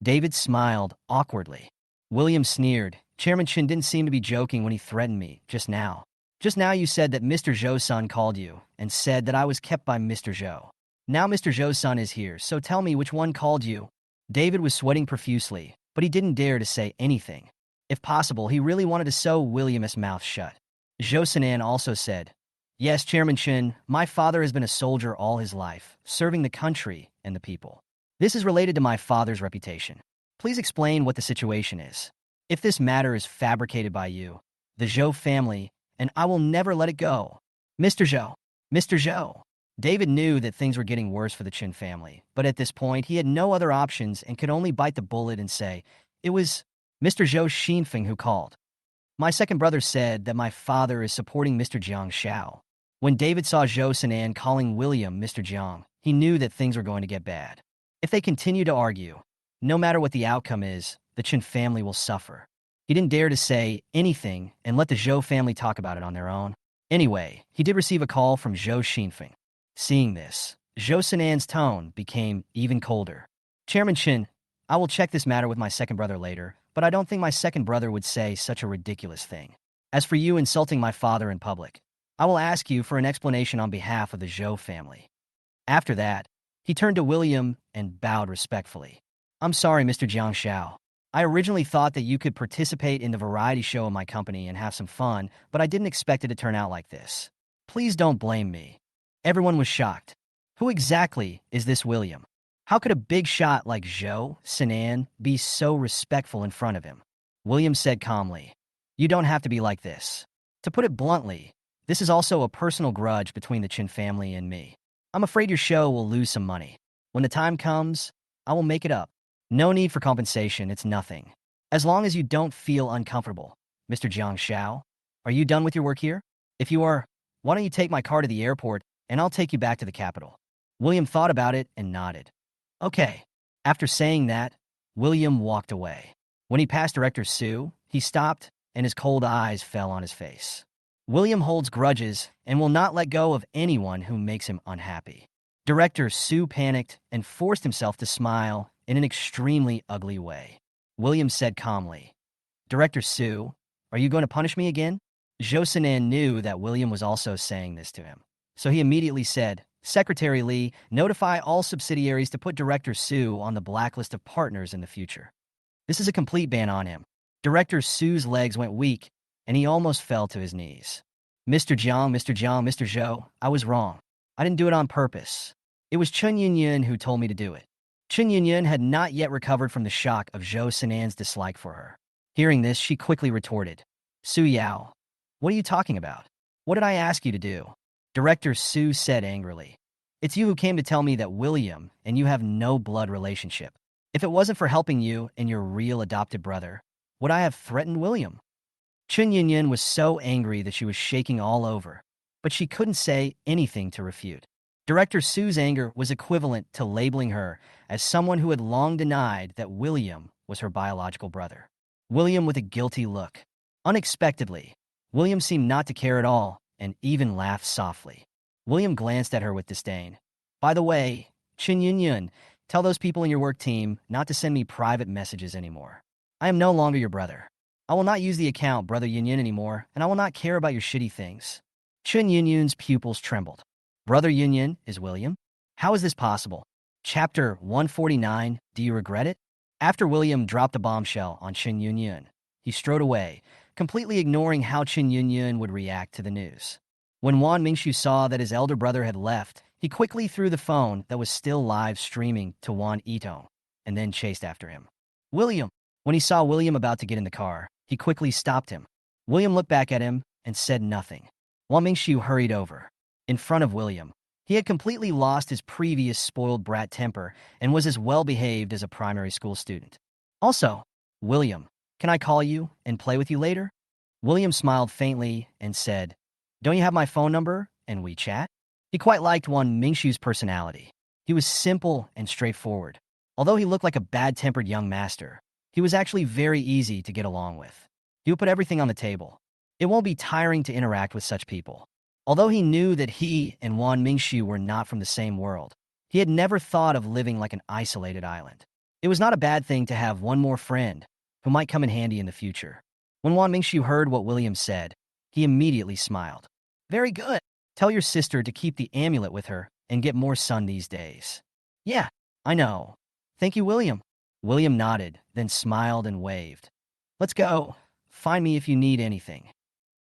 David smiled awkwardly. William sneered. Chairman Chin didn't seem to be joking when he threatened me just now. Just now you said that Mr. Zhou's son called you and said that I was kept by Mr. Zhou. Now Mr. Zhou's son is here, so tell me which one called you. David was sweating profusely, but he didn't dare to say anything. If possible, he really wanted to sew William's mouth shut. Zhou Sinan also said, Yes, Chairman Chin, my father has been a soldier all his life, serving the country and the people. This is related to my father's reputation. Please explain what the situation is. If this matter is fabricated by you, the Zhou family, and I will never let it go. Mr. Zhou. David knew that things were getting worse for the Chin family, but at this point he had no other options and could only bite the bullet and say, It was Mr. Zhou Xinfeng who called. My second brother said that my father is supporting Mr. Jiang Xiao. When David saw Zhou Sinan calling William Mr. Jiang, he knew that things were going to get bad. If they continue to argue, no matter what the outcome is, the Chin family will suffer. He didn't dare to say anything and let the Zhou family talk about it on their own. Anyway, he did receive a call from Zhou Xinfeng. Seeing this, Zhou Sinan's tone became even colder. Chairman Chin, I will check this matter with my second brother later, but I don't think my second brother would say such a ridiculous thing. As for you insulting my father in public, I will ask you for an explanation on behalf of the Zhou family. After that, he turned to William and bowed respectfully. I'm sorry, Mr. Jiang Xiao. I originally thought that you could participate in the variety show of my company and have some fun, but I didn't expect it to turn out like this. Please don't blame me. Everyone was shocked. Who exactly is this William? How could a big shot like Zhou Sinan be so respectful in front of him? William said calmly, You don't have to be like this. To put it bluntly, this is also a personal grudge between the Chin family and me. I'm afraid your show will lose some money. When the time comes, I will make it up. No need for compensation, it's nothing. As long as you don't feel uncomfortable. Mr. Jiang Xiao, are you done with your work here? If you are, why don't you take my car to the airport and I'll take you back to the capital. William thought about it and nodded. Okay. After saying that, William walked away. When he passed Director Su, he stopped and his cold eyes fell on his face. William holds grudges and will not let go of anyone who makes him unhappy. Director Sue panicked and forced himself to smile in an extremely ugly way. William said calmly, "Director Sue, are you going to punish me again?" Zhou Sinan knew that William was also saying this to him, so he immediately said, "Secretary Lee, notify all subsidiaries to put Director Sue on the blacklist of partners in the future. This is a complete ban on him." Director Sue's legs went weak, and he almost fell to his knees. Mr. Jiang, Mr. Jiang, Mr. Zhou, I was wrong. I didn't do it on purpose. It was Chun Yunyun who told me to do it. Chun Yunyun had not yet recovered from the shock of Zhou Sinan's dislike for her. Hearing this, she quickly retorted, "Su Yao, what are you talking about? What did I ask you to do?" Director Su said angrily, "It's you who came to tell me that William and you have no blood relationship. If it wasn't for helping you and your real adopted brother, would I have threatened William?" Chun Yunyun was so angry that she was shaking all over, but she couldn't say anything to refute. Director Sue's anger was equivalent to labeling her as someone who had long denied that William was her biological brother. William with a guilty look. Unexpectedly, William seemed not to care at all and even laughed softly. William glanced at her with disdain. "By the way, Chun Yunyun, tell those people in your work team not to send me private messages anymore. I am no longer your brother. I will not use the account Brother Yunyun anymore, and I will not care about your shitty things." Chun Yunyun's pupils trembled. Brother Yunyun is William? How is this possible? Chapter 149, Do You Regret It? After William dropped the bombshell on Chun Yunyun, he strode away, completely ignoring how Chun Yunyun would react to the news. When Wan Mingshu saw that his elder brother had left, he quickly threw the phone that was still live streaming to Wan Ito, and then chased after him. "William!" When he saw William about to get in the car, he quickly stopped him. William looked back at him and said nothing. Wan Mingshu hurried over. In front of William, he had completely lost his previous spoiled brat temper and was as well-behaved as a primary school student. "Also, William, can I call you and play with you later?" William smiled faintly and said, "Don't you have my phone number and we chat?" He quite liked Wan Mingshu's personality. He was simple and straightforward. Although he looked like a bad-tempered young master, he was actually very easy to get along with. He would put everything on the table. It won't be tiring to interact with such people. Although he knew that he and Wan Mingshu were not from the same world, he had never thought of living like an isolated island. It was not a bad thing to have one more friend who might come in handy in the future. When Wan Mingshu heard what William said, he immediately smiled. "Very good. Tell your sister to keep the amulet with her and get more sun these days." "Yeah, I know. Thank you, William." William nodded, then smiled and waved. "Let's go. Find me if you need anything."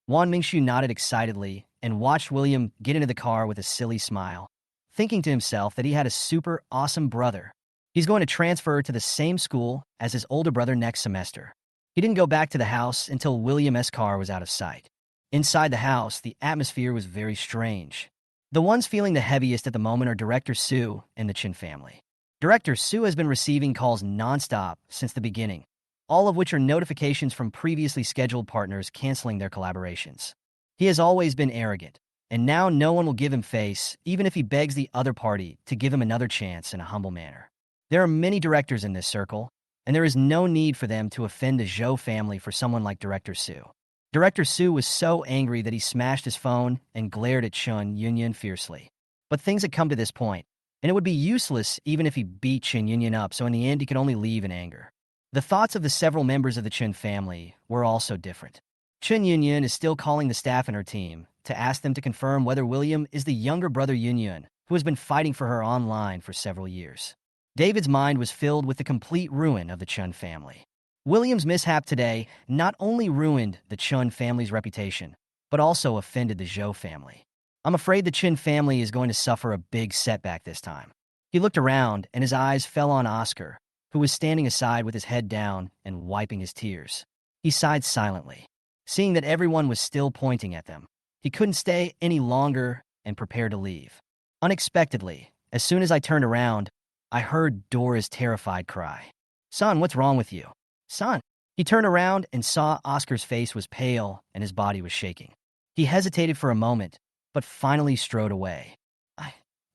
Wan Mingshu nodded excitedly and watched William get into the car with a silly smile, thinking to himself that he had a super awesome brother. He's going to transfer to the same school as his older brother next semester. He didn't go back to the house until William's car was out of sight. Inside the house, the atmosphere was very strange. The ones feeling the heaviest at the moment are Director Su and the Chin family. Director Su has been receiving calls nonstop since the beginning, all of which are notifications from previously scheduled partners canceling their collaborations. He has always been arrogant, and now no one will give him face, even if he begs the other party to give him another chance in a humble manner. There are many directors in this circle, and there is no need for them to offend the Zhou family for someone like Director Su. Director Su was so angry that he smashed his phone and glared at Chun Yunyun fiercely. But things had come to this point, and it would be useless even if he beat Chun Yunyun up, so in the end he could only leave in anger. The thoughts of the several members of the Chun family were also different. Chun Yunyun is still calling the staff and her team to ask them to confirm whether William is the younger brother Yunyun, who has been fighting for her online for several years. David's mind was filled with the complete ruin of the Chun family. William's mishap today not only ruined the Chun family's reputation, but also offended the Zhou family. I'm afraid the Chin family is going to suffer a big setback this time. He looked around, and his eyes fell on Oscar, who was standing aside with his head down and wiping his tears. He sighed silently. Seeing that everyone was still pointing at them, he couldn't stay any longer and prepared to leave. Unexpectedly, as soon as I turned around, I heard Dora's terrified cry. "Son, what's wrong with you? Son." He turned around and saw Oscar's face was pale and his body was shaking. He hesitated for a moment, but finally strode away.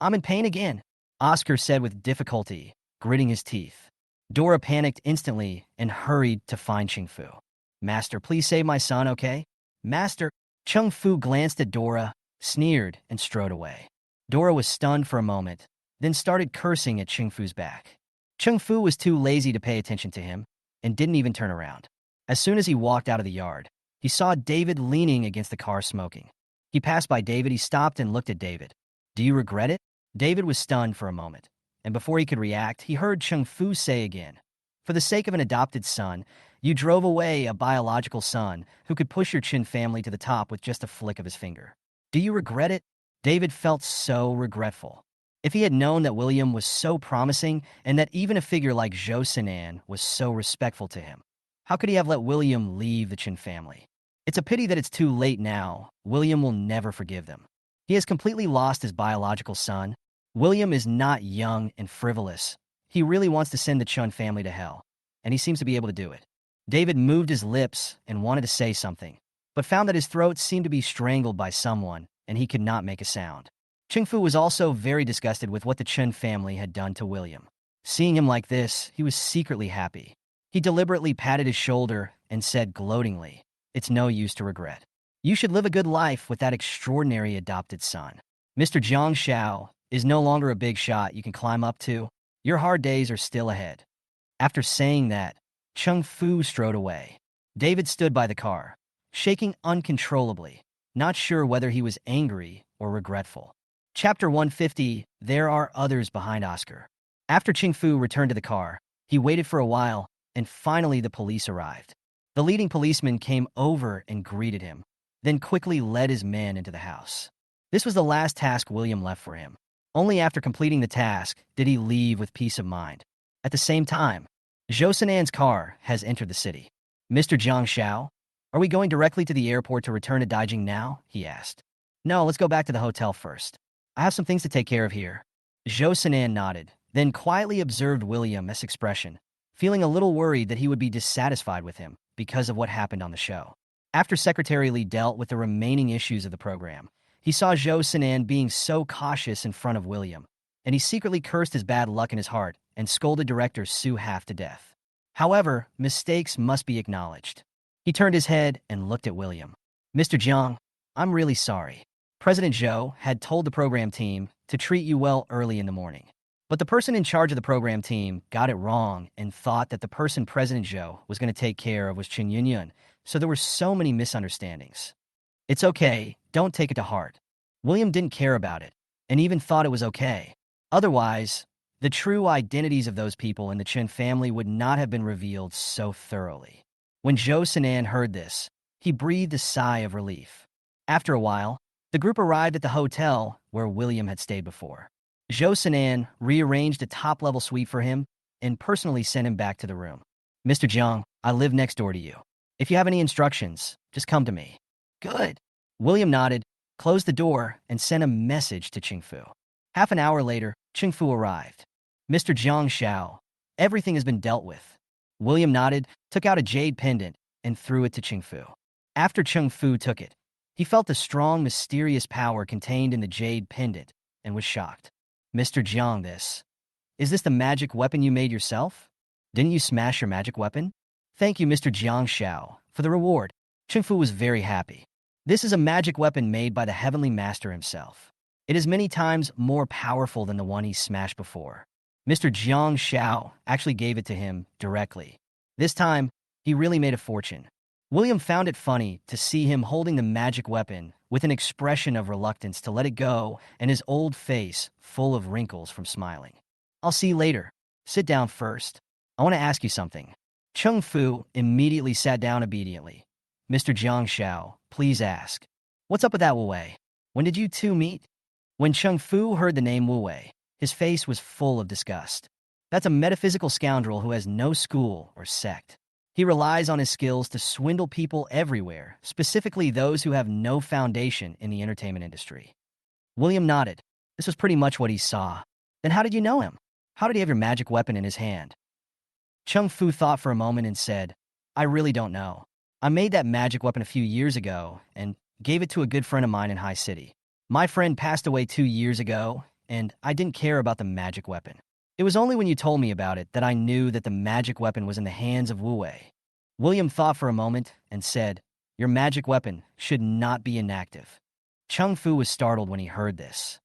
I'm in pain again," Oscar said with difficulty, gritting his teeth. Dora panicked instantly and hurried to find Ching Fu. Master, please save my son, okay? Master. Ching Fu glanced at Dora, sneered, and strode away. Dora was stunned for a moment, then started cursing at Ching Fu's back. Ching Fu was too lazy to pay attention to him and didn't even turn around. As soon as he walked out of the yard, he saw David leaning against the car smoking. He passed by David. He stopped and looked at David. Do you regret it? David was stunned for a moment, and before he could react, he heard Ching Fu say again, for the sake of an adopted son, you drove away a biological son who could push your Chin family to the top with just a flick of his finger. Do you regret it? David felt so regretful. If he had known that William was so promising and that even a figure like Zhou Sinan was so respectful to him, how could he have let William leave the Chin family? It's a pity that it's too late now. William will never forgive them. He has completely lost his biological son. William is not young and frivolous. He really wants to send the Chun family to hell, and he seems to be able to do it. David moved his lips and wanted to say something, but found that his throat seemed to be strangled by someone, and he could not make a sound. Ching Fu was also very disgusted with what the Chun family had done to William. Seeing him like this, he was secretly happy. He deliberately patted his shoulder and said gloatingly, "It's no use to regret. You should live a good life with that extraordinary adopted son. Mr. Jiang Xiao is no longer a big shot you can climb up to. Your hard days are still ahead." After saying that, Ching Fu strode away. David stood by the car, shaking uncontrollably, not sure whether he was angry or regretful. Chapter 150, There Are Others Behind Oscar. After Ching Fu returned to the car, he waited for a while, and finally the police arrived. The leading policeman came over and greeted him, then quickly led his men into the house. This was the last task William left for him. Only after completing the task did he leave with peace of mind. At the same time, Zhou Sinan's car has entered the city. "Mr. Jiang Xiao, are we going directly to the airport to return to Daijing now?" he asked. "No, let's go back to the hotel first. I have some things to take care of here." Zhou Sinan nodded, then quietly observed William's expression, feeling a little worried that he would be dissatisfied with him because of what happened on the show. After Secretary Li dealt with the remaining issues of the program, he saw Zhou Sinan being so cautious in front of William, and he secretly cursed his bad luck in his heart and scolded director Su half to death. However, mistakes must be acknowledged. He turned his head and looked at William. "Mr. Jiang, I'm really sorry. President Zhou had told the program team to treat you well early in the morning. But the person in charge of the program team got it wrong and thought that the person President Zhou was going to take care of was Chen Yunyun, so there were so many misunderstandings. It's okay, don't take it to heart." William didn't care about it, and even thought it was okay. Otherwise, the true identities of those people in the Chen family would not have been revealed so thoroughly. When Zhou Sinan heard this, he breathed a sigh of relief. After a while, the group arrived at the hotel where William had stayed before. Zhou Sinan rearranged a top-level suite for him and personally sent him back to the room. "Mr. Jiang, I live next door to you. If you have any instructions, just come to me." "Good." William nodded, closed the door, and sent a message to Ching Fu. Half an hour later, Ching Fu arrived. "Mr. Jiang Xiao, everything has been dealt with." William nodded, took out a jade pendant, and threw it to Ching Fu. After Ching Fu took it, he felt the strong, mysterious power contained in the jade pendant and was shocked. "Mr. Jiang, is this the magic weapon you made yourself? Didn't you smash your magic weapon?" "Thank you, Mr. Jiang Xiao, for the reward." Ching Fu was very happy. This is a magic weapon made by the Heavenly Master himself. It is many times more powerful than the one he smashed before. Mr. Jiang Xiao actually gave it to him directly. This time, he really made a fortune. William found it funny to see him holding the magic weapon with an expression of reluctance to let it go and his old face full of wrinkles from smiling. "I'll see you later. Sit down first. I want to ask you something." Ching Fu immediately sat down obediently. "Mr. Jiang Xiao, please ask. What's up with that Wu Wei? When did you two meet?" When Ching Fu heard the name Wu Wei, his face was full of disgust. That's a metaphysical scoundrel who has no school or sect. He relies on his skills to swindle people everywhere, specifically those who have no foundation in the entertainment industry. William nodded. This was pretty much what he saw. "Then how did you know him? How did he have your magic weapon in his hand?" Ching Fu thought for a moment and said, "I really don't know. I made that magic weapon a few years ago and gave it to a good friend of mine in High City. My friend passed away 2 years ago, and I didn't care about the magic weapon. It was only when you told me about it that I knew that the magic weapon was in the hands of Wu Wei." William thought for a moment and said, "Your magic weapon should not be inactive." Ching Fu was startled when he heard this.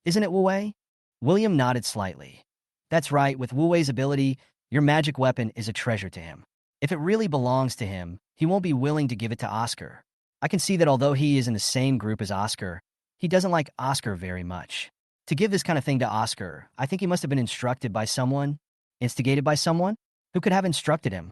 "Isn't it Wu Wei?" William nodded slightly. "That's right, with Wu Wei's ability, your magic weapon is a treasure to him. If it really belongs to him, he won't be willing to give it to Oscar. I can see that although he is in the same group as Oscar, he doesn't like Oscar very much. To give this kind of thing to Oscar, I think he must have been instructed by someone, instigated by someone, who could have instructed him."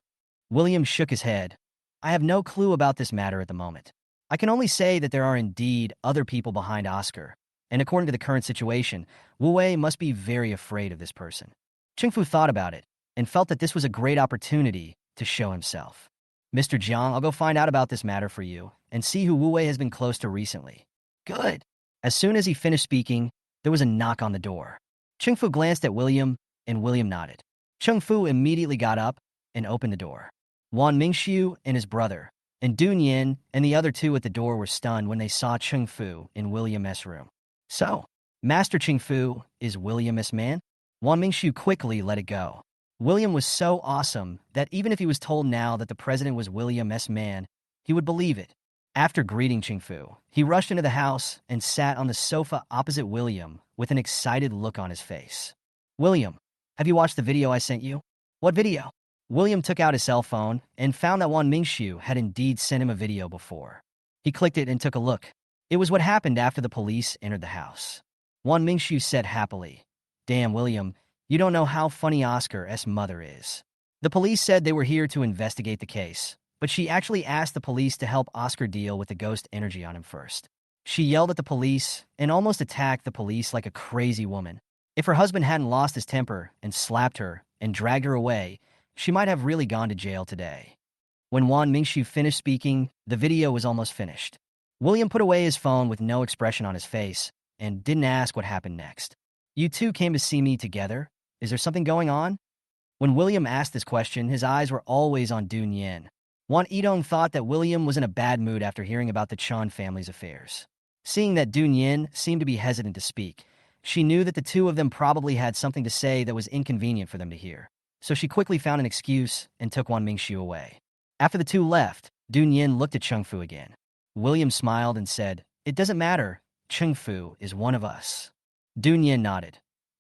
William shook his head. "I have no clue about this matter at the moment. I can only say that there are indeed other people behind Oscar, and according to the current situation, Wu Wei must be very afraid of this person." Ching Fu thought about it and felt that this was a great opportunity to show himself. "Mr. Jiang, I'll go find out about this matter for you and see who Wu Wei has been close to recently." "Good." As soon as he finished speaking, there was a knock on the door. Ching Fu glanced at William, and William nodded. Ching Fu immediately got up and opened the door. Wan Mingxiu and his brother, and Dun Yin and the other two at the door were stunned when they saw Ching Fu in William's room. "So, Master Ching Fu is William's man?" Wan Mingxiu quickly let it go. William was so awesome that even if he was told now that the president was William's man, he would believe it. After greeting Ching Fu, he rushed into the house and sat on the sofa opposite William with an excited look on his face. "William, have you watched the video I sent you?" "What video?" William took out his cell phone and found that Wan Mingxiu had indeed sent him a video before. He clicked it and took a look. It was what happened after the police entered the house. Wan Mingxiu said happily, "Damn, William, you don't know how funny Oscar's mother is. The police said they were here to investigate the case, but she actually asked the police to help Oscar deal with the ghost energy on him first. She yelled at the police and almost attacked the police like a crazy woman. If her husband hadn't lost his temper and slapped her and dragged her away, she might have really gone to jail today." When Wan Mingxiu finished speaking, the video was almost finished. William put away his phone with no expression on his face and didn't ask what happened next. "You two came to see me together? Is there something going on?" When William asked this question, his eyes were always on Dun Yin. Wan Yidong thought that William was in a bad mood after hearing about the Chun family's affairs. Seeing that Dun Yin seemed to be hesitant to speak, she knew that the two of them probably had something to say that was inconvenient for them to hear. So she quickly found an excuse and took Wan Mingxiu away. After the two left, Dun Yin looked at Ching Fu again. William smiled and said, "It doesn't matter. Ching Fu is one of us." Dun Yin nodded.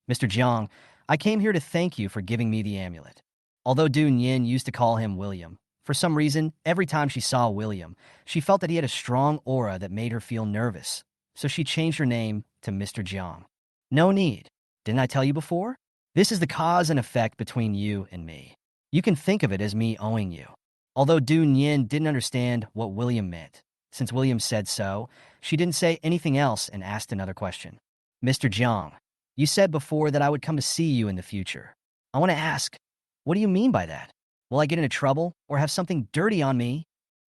"Mr. Jiang, I came here to thank you for giving me the amulet." Although Dun Yin used to call him William, for some reason, every time she saw William, she felt that he had a strong aura that made her feel nervous, so she changed her name to Mr. Jiang. "No need. Didn't I tell you before? This is the cause and effect between you and me. You can think of it as me owing you." Although Dun Yin didn't understand what William meant, since William said so, she didn't say anything else and asked another question. "Mr. Jiang, you said before that I would come to see you in the future. I want to ask, what do you mean by that? Will I get into trouble or have something dirty on me?"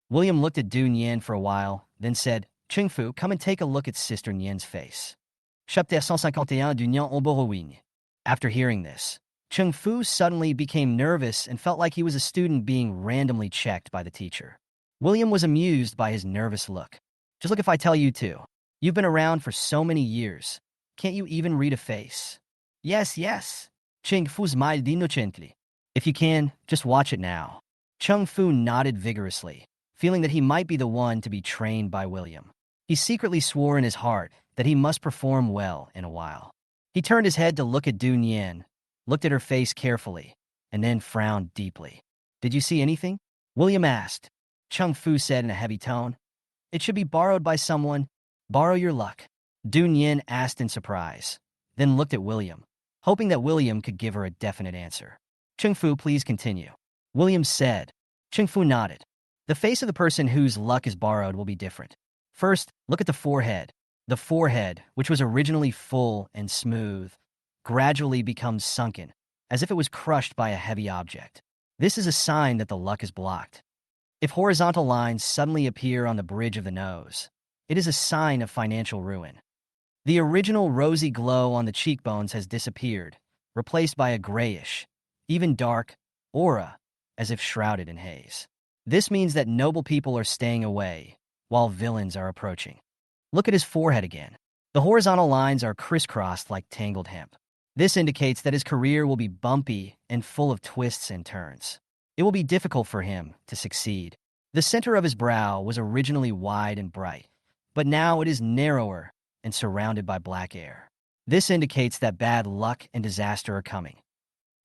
William looked at Dun Yin for a while, then said, "Ching Fu, come and take a look at Sister Nyen's face." Chapitre 151 du Nyen au Borowing. After hearing this, Ching Fu suddenly became nervous and felt like he was a student being randomly checked by the teacher. William was amused by his nervous look. "Just look if I tell you to. You've been around for so many years. Can't you even read a face?" "Yes, yes." Ching Fu smiled innocently. "If you can, just watch it now." Ching Fu nodded vigorously, feeling that he might be the one to be trained by William. He secretly swore in his heart that he must perform well in a while. He turned his head to look at Dun Yin, looked at her face carefully, and then frowned deeply. "Did you see anything?" William asked. Ching Fu said in a heavy tone, "It should be borrowed by someone. Borrow your luck." Dun Yin asked in surprise, then looked at William, hoping that William could give her a definite answer. "Ching Fu, please continue." William said. Ching Fu nodded. "The face of the person whose luck is borrowed will be different. First, look at the forehead. The forehead, which was originally full and smooth, gradually becomes sunken, as if it was crushed by a heavy object. This is a sign that the luck is blocked. If horizontal lines suddenly appear on the bridge of the nose, it is a sign of financial ruin. The original rosy glow on the cheekbones has disappeared, replaced by a grayish, even dark, aura, as if shrouded in haze. This means that noble people are staying away, while villains are approaching. Look at his forehead again. The horizontal lines are crisscrossed like tangled hemp. This indicates that his career will be bumpy and full of twists and turns. it will be difficult for him to succeed. The center of his brow was originally wide and bright, but now it is narrower and surrounded by black air. This indicates that bad luck and disaster are coming.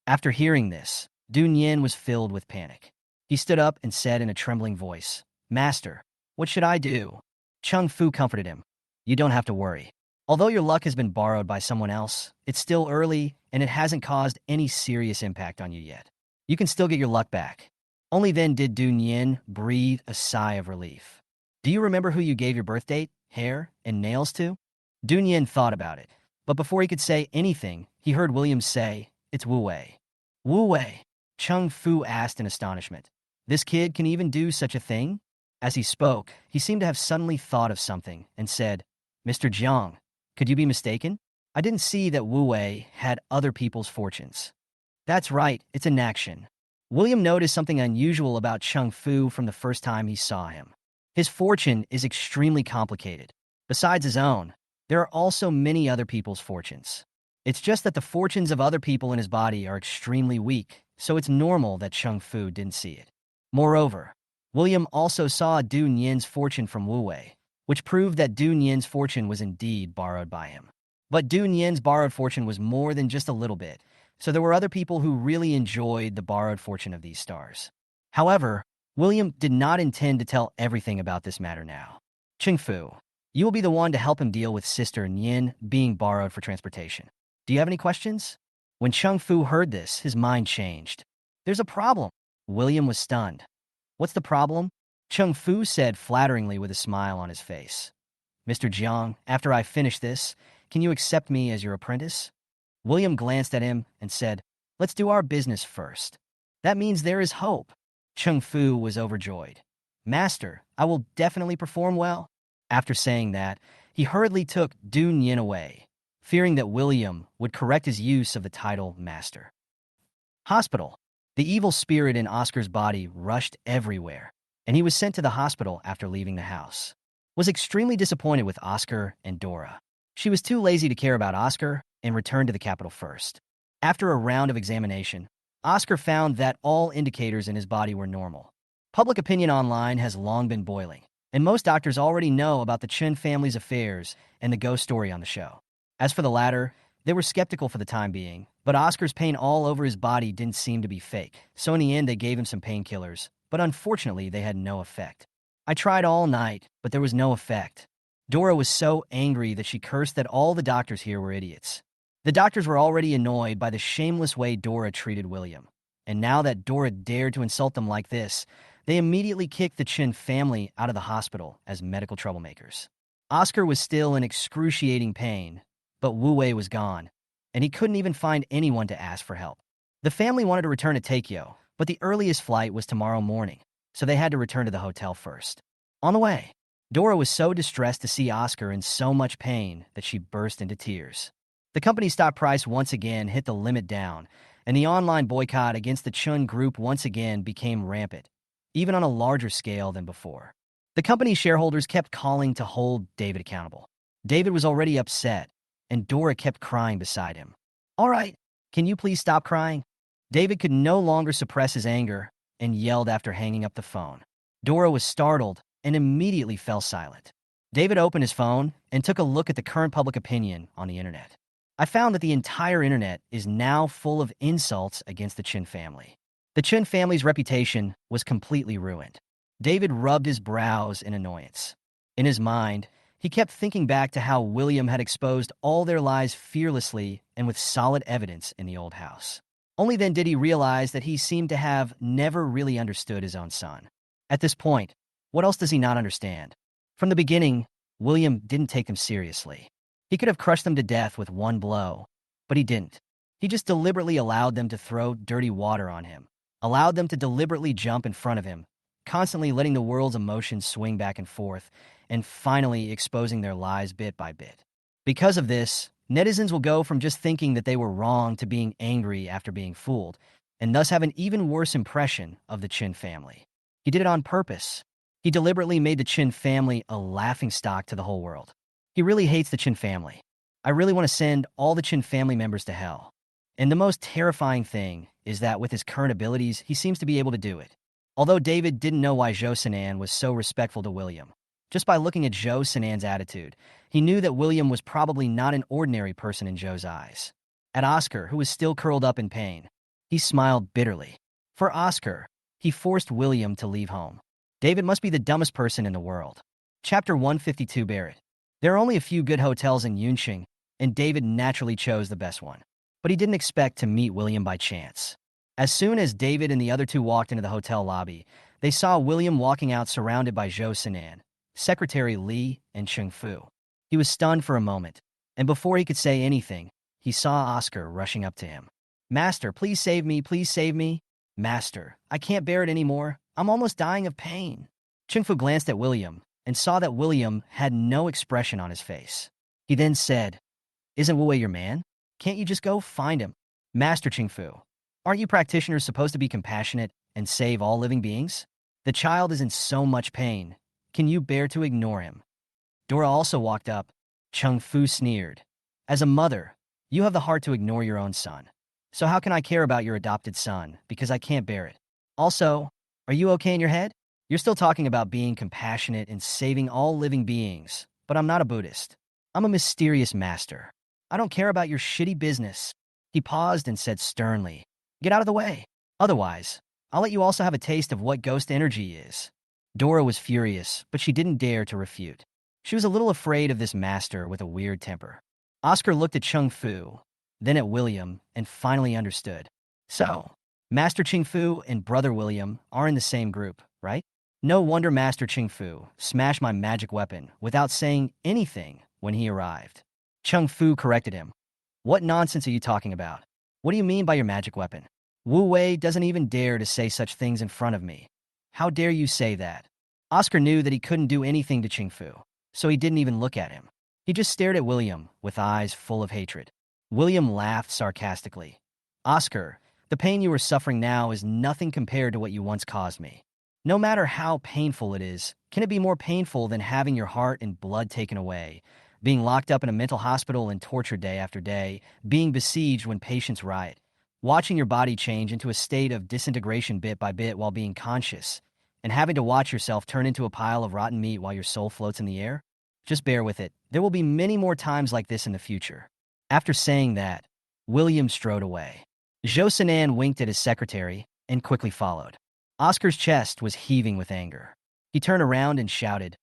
After hearing this, Du Nien was filled with panic. He stood up and said in a trembling voice, "Master, what should I do?" Ching Fu comforted him. "You don't have to worry. Although your luck has been borrowed by someone else, it's still early and it hasn't caused any serious impact on you yet. You can still get your luck back." Only then did Du Nien breathe a sigh of relief. "Do you remember who you gave your birth date, hair, and nails to?" Du Nien thought about it, but before he could say anything, he heard William say, "It's Wu Wei." "Wu Wei?" Ching Fu asked in astonishment. "This kid can even do such a thing?" As he spoke, he seemed to have suddenly thought of something and said, "Mr. Jiang, could you be mistaken? I didn't see that Wu Wei had other people's fortunes." "That's right, it's an action." William noticed something unusual about Ching Fu from the first time he saw him. His fortune is extremely complicated. Besides his own, there are also many other people's fortunes. It's just that the fortunes of other people in his body are extremely weak, so it's normal that Ching Fu didn't see it. Moreover, William also saw Du Nien's fortune from Wu Wei, which proved that Du Nien's fortune was indeed borrowed by him. But Du Nien's borrowed fortune was more than just a little bit, so there were other people who really enjoyed the borrowed fortune of these stars. However, William did not intend to tell everything about this matter now. "Ching Fu, you will be the one to help him deal with Sister Nien being borrowed for transportation. Do you have any questions?" When Ching Fu heard this, his mind changed. "There's a problem." William was stunned. "What's the problem?" Ching Fu said flatteringly with a smile on his face. "Mr. Jiang, after I finish this, can you accept me as your apprentice?" William glanced at him and said, "Let's do our business first." "That means there is hope." Ching Fu was overjoyed. "Master, I will definitely perform well." After saying that, he hurriedly took Du Nien away, fearing that William would correct his use of the title Master. Hospital. The evil spirit in Oscar's body rushed everywhere, and he was sent to the hospital after leaving the house. Was extremely disappointed with Oscar and Dora. She was too lazy to care about Oscar and returned to the capital first. After a round of examination, Oscar found that all indicators in his body were normal. Public opinion online has long been boiling, and most doctors already know about the Chen family's affairs and the ghost story on the show. As for the latter, they were skeptical for the time being, but Oscar's pain all over his body didn't seem to be fake, so in the end they gave him some painkillers, but unfortunately they had no effect. "I tried all night, but there was no effect." Dora was so angry that she cursed that all the doctors here were idiots. The doctors were already annoyed by the shameless way Dora treated William, and now that Dora dared to insult them like this, they immediately kicked the Chen family out of the hospital as medical troublemakers. Oscar was still in excruciating pain, but Wu Wei was gone, and he couldn't even find anyone to ask for help. The family wanted to return to Tokyo, but the earliest flight was tomorrow morning, so they had to return to the hotel first. On the way, Dora was so distressed to see Oscar in so much pain that she burst into tears. The company's stock price once again hit the limit down, and the online boycott against the Chun group once again became rampant, even on a larger scale than before. The company's shareholders kept calling to hold David accountable. David was already upset, and Dora kept crying beside him. "All right, can you please stop crying?" David could no longer suppress his anger and yelled after hanging up the phone. Dora was startled and immediately fell silent. David opened his phone and took a look at the current public opinion on the internet. "I found that the entire internet is now full of insults against the Chen family. The Chen family's reputation was completely ruined." David rubbed his brows in annoyance. In his mind, he kept thinking back to how William had exposed all their lies fearlessly and with solid evidence in the old house. Only then did he realize that he seemed to have never really understood his own son. At this point, what else does he not understand? From the beginning, William didn't take them seriously. He could have crushed them to death with one blow, but he didn't. He just deliberately allowed them to throw dirty water on him, allowed them to deliberately jump in front of him, constantly letting the world's emotions swing back and forth, and finally exposing their lies bit by bit. Because of this, netizens will go from just thinking that they were wrong to being angry after being fooled, and thus have an even worse impression of the Chen family. He did it on purpose. He deliberately made the Chen family a laughingstock to the whole world. He really hates the Chen family. I really want to send all the Chen family members to hell. And the most terrifying thing is that with his current abilities, he seems to be able to do it. Although David didn't know why Zhou Sinan was so respectful to William, just by looking at Zhou Sinan's attitude, he knew that William was probably not an ordinary person in Zhou's eyes. At Oscar, who was still curled up in pain, he smiled bitterly. For Oscar, he forced William to leave home. David must be the dumbest person in the world. Chapter 152 Barrett. There are only a few good hotels in Yunqing, and David naturally chose the best one. But he didn't expect to meet William by chance. As soon as David and the other two walked into the hotel lobby, they saw William walking out surrounded by Zhou Sinan, Secretary Li, and Ching Fu. He was stunned for a moment, and before he could say anything, he saw Oscar rushing up to him. "Master, please save me, please save me. Master, I can't bear it anymore. I'm almost dying of pain." Ching Fu glanced at William and saw that William had no expression on his face. He then said, "Isn't Wu Wei your man? Can't you just go find him?" "Master Ching Fu, aren't you practitioners supposed to be compassionate and save all living beings? The child is in so much pain. Can you bear to ignore him?" Dora also walked up. Ching Fu sneered. "As a mother, you have the heart to ignore your own son. So how can I care about your adopted son, because I can't bear it? Also, are you okay in your head? You're still talking about being compassionate and saving all living beings, but I'm not a Buddhist. I'm a mysterious master. I don't care about your shitty business." He paused and said sternly, "Get out of the way. Otherwise, I'll let you also have a taste of what ghost energy is." Dora was furious, but she didn't dare to refute. She was a little afraid of this master with a weird temper. Oscar looked at Ching Fu, then at William, and finally understood. "So, Master Ching Fu and Brother William are in the same group, right? No wonder Master Ching Fu smashed my magic weapon without saying anything when he arrived." Ching Fu corrected him. "What nonsense are you talking about? What do you mean by your magic weapon? Wu Wei doesn't even dare to say such things in front of me. How dare you say that?" Oscar knew that he couldn't do anything to Ching Fu, so he didn't even look at him. He just stared at William with eyes full of hatred. William laughed sarcastically. "Oscar, the pain you are suffering now is nothing compared to what you once caused me. No matter how painful it is, can it be more painful than having your heart and blood taken away, being locked up in a mental hospital and tortured day after day, being besieged when patients riot, watching your body change into a state of disintegration bit by bit while being conscious, and having to watch yourself turn into a pile of rotten meat while your soul floats in the air? Just bear with it. There will be many more times like this in the future." After saying that, William strode away. Zhou Sinan winked at his secretary and quickly followed. Oscar's chest was heaving with anger. He turned around and shouted,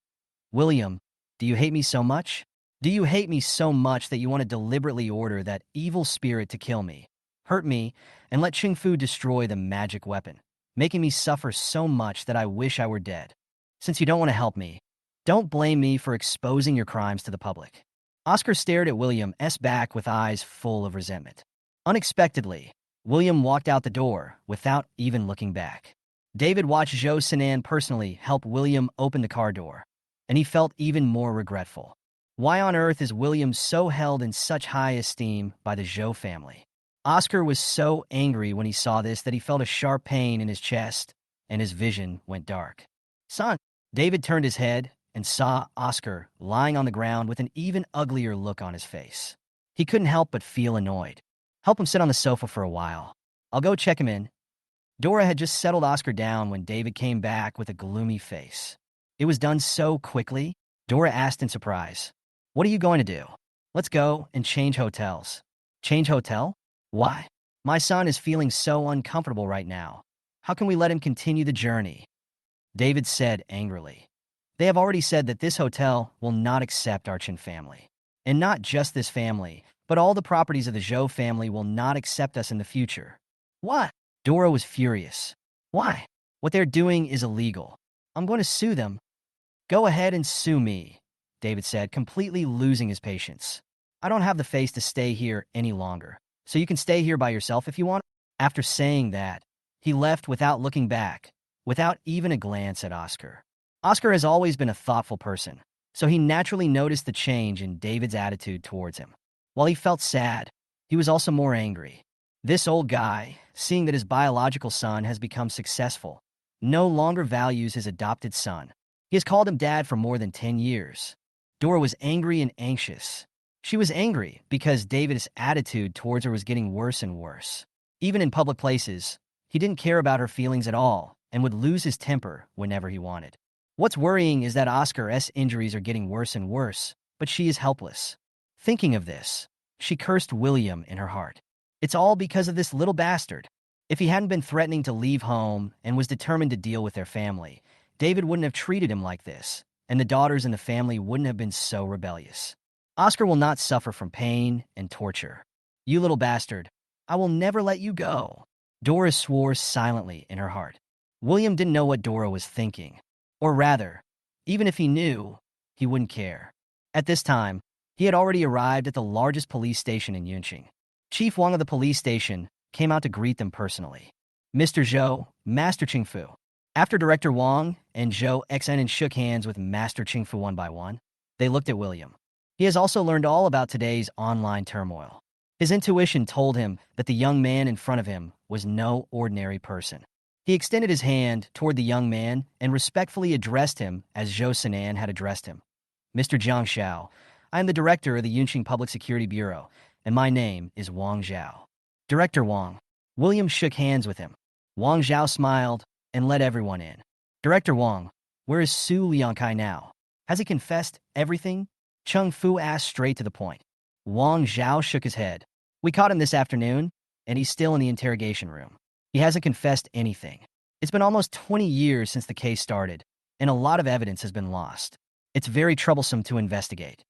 "William, do you hate me so much? Do you hate me so much that you want to deliberately order that evil spirit to kill me, hurt me, and let Ching Fu destroy the magic weapon, making me suffer so much that I wish I were dead? Since you don't want to help me, don't blame me for exposing your crimes to the public." Oscar stared at William's back with eyes full of resentment. Unexpectedly, William walked out the door without even looking back. David watched Zhou Sinan personally help William open the car door, and he felt even more regretful. Why on earth is William so held in such high esteem by the Zhou family? Oscar was so angry when he saw this that he felt a sharp pain in his chest, and his vision went dark. "Son!" David turned his head and saw Oscar lying on the ground with an even uglier look on his face. He couldn't help but feel annoyed. "Help him sit on the sofa for a while. I'll go check him in." Dora had just settled Oscar down when David came back with a gloomy face. It was done so quickly, Dora asked in surprise, "What are you going to do?" "Let's go and change hotels." "Change hotel? Why? My son is feeling so uncomfortable right now. How can we let him continue the journey?" David said angrily. "They have already said that this hotel will not accept our Chen family. And not just this family, but all the properties of the Zhou family will not accept us in the future." "What?" Dora was furious. "Why? What they're doing is illegal. I'm going to sue them." "Go ahead and sue me," David said, completely losing his patience. "I don't have the face to stay here any longer, so you can stay here by yourself if you want." After saying that, he left without looking back, without even a glance at Oscar. Oscar has always been a thoughtful person, so he naturally noticed the change in David's attitude towards him. While he felt sad, he was also more angry. This old guy, seeing that his biological son has become successful, no longer values his adopted son. He has called him dad for more than 10 years. Dora was angry and anxious. She was angry because David's attitude towards her was getting worse and worse. Even in public places, he didn't care about her feelings at all and would lose his temper whenever he wanted. What's worrying is that Oscar's injuries are getting worse and worse, but she is helpless. Thinking of this, she cursed William in her heart. It's all because of this little bastard. If he hadn't been threatening to leave home and was determined to deal with their family, David wouldn't have treated him like this, and the daughters in the family wouldn't have been so rebellious. Oscar will not suffer from pain and torture. You little bastard, I will never let you go. Dora swore silently in her heart. William didn't know what Dora was thinking. Or rather, even if he knew, he wouldn't care. At this time, he had already arrived at the largest police station in Yunqing. Chief Wang of the police station came out to greet them personally. Mr. Zhou, Master Ching Fu. After Director Wang and Zhou XN shook hands with Master Ching Fu one by one, they looked at William. He has also learned all about today's online turmoil. His intuition told him that the young man in front of him was no ordinary person. He extended his hand toward the young man and respectfully addressed him as Zhou Sinan had addressed him. Mr. Jiang Xiao, I am the director of the Yunqing Public Security Bureau, and my name is Wang Zhao. Director Wang. William shook hands with him. Wang Zhao smiled and let everyone in. Director Wang, where is Su Liangkai now? Has he confessed everything? Ching Fu asked straight to the point. Wang Zhao shook his head. We caught him this afternoon, and he's still in the interrogation room. He hasn't confessed anything. It's been almost 20 years since the case started, and a lot of evidence has been lost. It's very troublesome to investigate.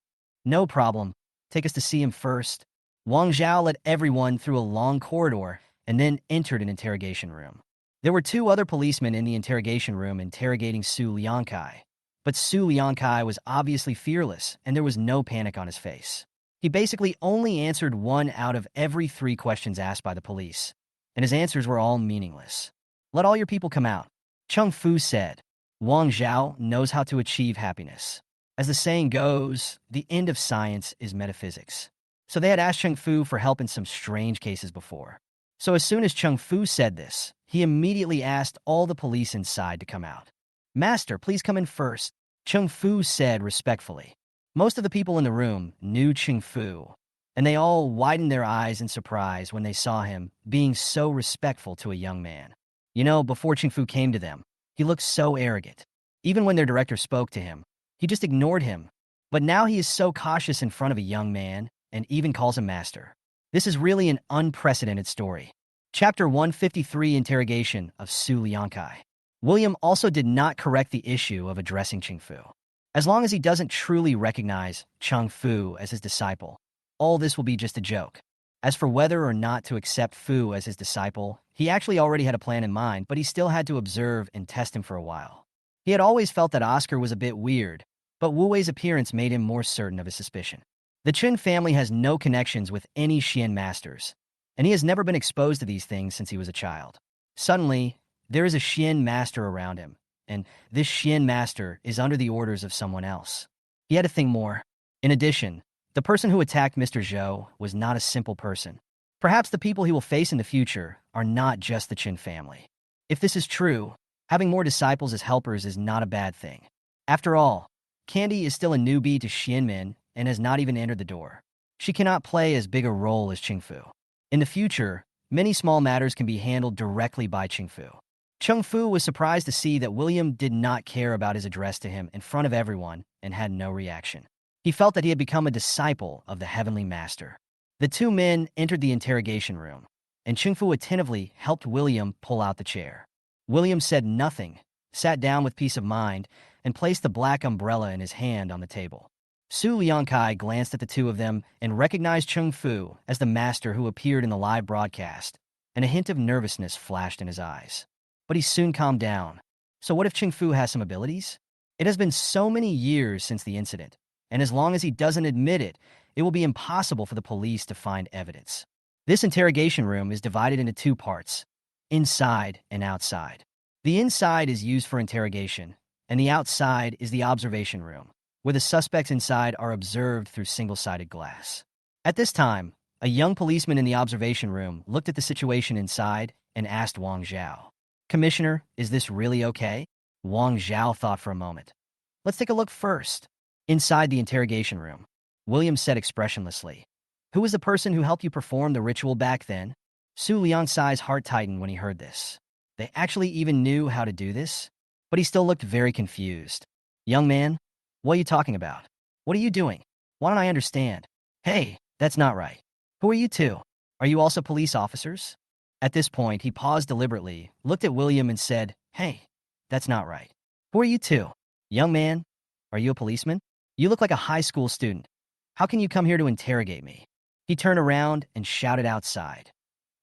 No problem. Take us to see him first. Wang Zhao led everyone through a long corridor and then entered an interrogation room. There were 2 other policemen in the interrogation room interrogating Su Liangkai, but Su Liangkai was obviously fearless, and there was no panic on his face. He basically only answered 1 out of every 3 questions asked by the police, and his answers were all meaningless. Let all your people come out, Ching Fu said. Wang Zhao knows how to achieve happiness. As the saying goes, the end of science is metaphysics. So they had asked Ching Fu for help in some strange cases before. So as soon as Ching Fu said this, he immediately asked all the police inside to come out. Master, please come in first, Ching Fu said respectfully. Most of the people in the room knew Ching Fu, and they all widened their eyes in surprise when they saw him being so respectful to a young man. You know, before Ching Fu came to them, he looked so arrogant. Even when their director spoke to him, he just ignored him. But now he is so cautious in front of a young man and even calls him master. This is really an unprecedented story. Chapter 153, Interrogation of Su Liangkai. William also did not correct the issue of addressing Ching Fu. As long as he doesn't truly recognize Ching Fu as his disciple, all this will be just a joke. As for whether or not to accept Fu as his disciple, he actually already had a plan in mind, but he still had to observe and test him for a while. He had always felt that Oscar was a bit weird, but Wu Wei's appearance made him more certain of his suspicion. The Chen family has no connections with any Xian masters, and he has never been exposed to these things since he was a child. Suddenly, there is a Xian master around him, and this Xian master is under the orders of someone else. He had to think more. In addition, the person who attacked Mr. Zhou was not a simple person. Perhaps the people he will face in the future are not just the Chen family. If this is true, having more disciples as helpers is not a bad thing. After all, Candy is still a newbie to Xianmen and has not even entered the door. She cannot play as big a role as Ching Fu. In the future, many small matters can be handled directly by Ching Fu. Ching Fu was surprised to see that William did not care about his address to him in front of everyone and had no reaction. He felt that he had become a disciple of the Heavenly Master. The 2 men entered the interrogation room, and Ching Fu attentively helped William pull out the chair. William said nothing, sat down with peace of mind, and placed the black umbrella in his hand on the table. Su Liangkai glanced at the 2 of them and recognized Ching Fu as the master who appeared in the live broadcast, and a hint of nervousness flashed in his eyes. But he soon calmed down. So what if Ching Fu has some abilities? It has been so many years since the incident, and as long as he doesn't admit it, it will be impossible for the police to find evidence. This interrogation room is divided into 2 parts, inside and outside. The inside is used for interrogation, and the outside is the observation room, where the suspects inside are observed through single-sided glass. At this time, a young policeman in the observation room looked at the situation inside and asked Wang Zhao, "Commissioner, is this really okay?" Wang Zhao thought for a moment. "Let's take a look first." Inside the interrogation room, William said expressionlessly. Who was the person who helped you perform the ritual back then? Su Liangsai's heart tightened when he heard this. They actually even knew how to do this? But he still looked very confused. Young man, what are you talking about? What are you doing? Why don't I understand? Hey, that's not right. Who are you two? Are you also police officers? At this point, he paused deliberately, looked at William and said, Hey, that's not right. Who are you two? Young man, are you a policeman? You look like a high school student. How can you come here to interrogate me? He turned around and shouted outside.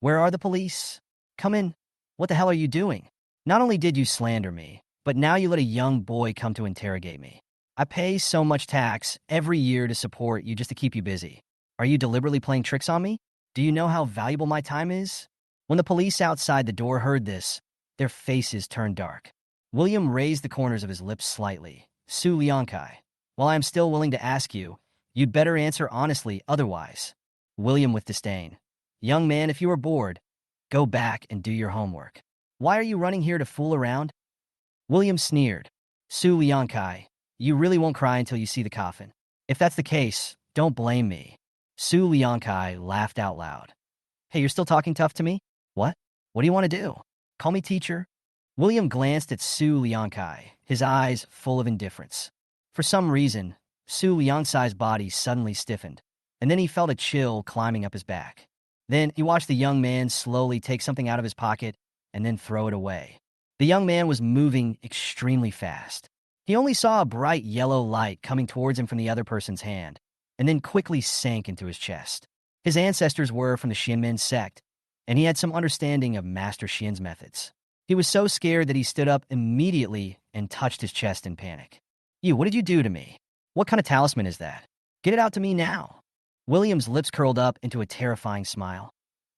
Where are the police? Come in. What the hell are you doing? Not only did you slander me, but now you let a young boy come to interrogate me. I pay so much tax every year to support you just to keep you busy. Are you deliberately playing tricks on me? Do you know how valuable my time is? When the police outside the door heard this, their faces turned dark. William raised the corners of his lips slightly. Su Liankai, while I am still willing to ask you, you'd better answer honestly otherwise. William with disdain. Young man, if you are bored, go back and do your homework. Why are you running here to fool around? William sneered. Su Liankai, you really won't cry until you see the coffin. If that's the case, don't blame me. Su Liankai laughed out loud. Hey, you're still talking tough to me? What? What do you want to do? Call me teacher? William glanced at Su Liankai, his eyes full of indifference. For some reason, Su Liangsai's body suddenly stiffened, and then he felt a chill climbing up his back. Then he watched the young man slowly take something out of his pocket and then throw it away. The young man was moving extremely fast. He only saw a bright yellow light coming towards him from the other person's hand, and then quickly sank into his chest. His ancestors were from the Shinmen sect, and he had some understanding of Master Shin's methods. He was so scared that he stood up immediately and touched his chest in panic. What did you do to me? What kind of talisman is that? Get it out to me now. William's lips curled up into a terrifying smile.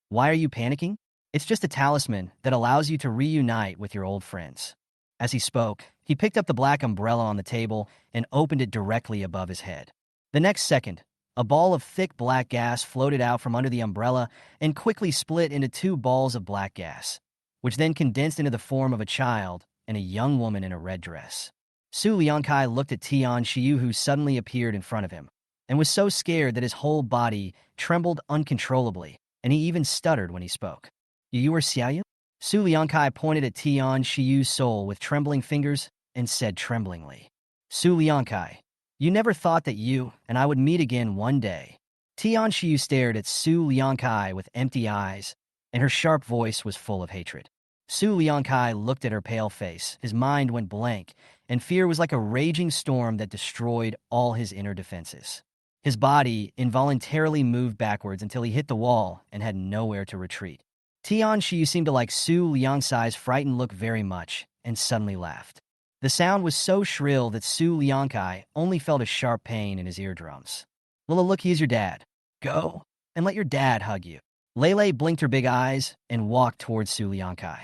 Why are you panicking? It's just a talisman that allows you to reunite with your old friends. As he spoke, he picked up the black umbrella on the table and opened it directly above his head. The next second, a ball of thick black gas floated out from under the umbrella and quickly split into two balls of black gas, which then condensed into the form of a child and a young woman in a red dress. Su Liankai looked at Tian Shiyu, who suddenly appeared in front of him, and was so scared that his whole body trembled uncontrollably, and he even stuttered when he spoke. You were Xiaoyu? Su Liankai pointed at Tian Shiyu's soul with trembling fingers and said tremblingly, Su Liankai, you never thought that you and I would meet again one day. Tian Shiyu stared at Su Liankai with empty eyes, and her sharp voice was full of hatred. Su Liankai looked at her pale face. His mind went blank, and fear was like a raging storm that destroyed all his inner defenses. His body involuntarily moved backwards until he hit the wall and had nowhere to retreat. Tian Shiyu seemed to like Su Liangsai's frightened look very much, and suddenly laughed. The sound was so shrill that Su Liankai only felt a sharp pain in his eardrums. Look, he's your dad. Go, and let your dad hug you. Lele blinked her big eyes and walked towards Su Liankai.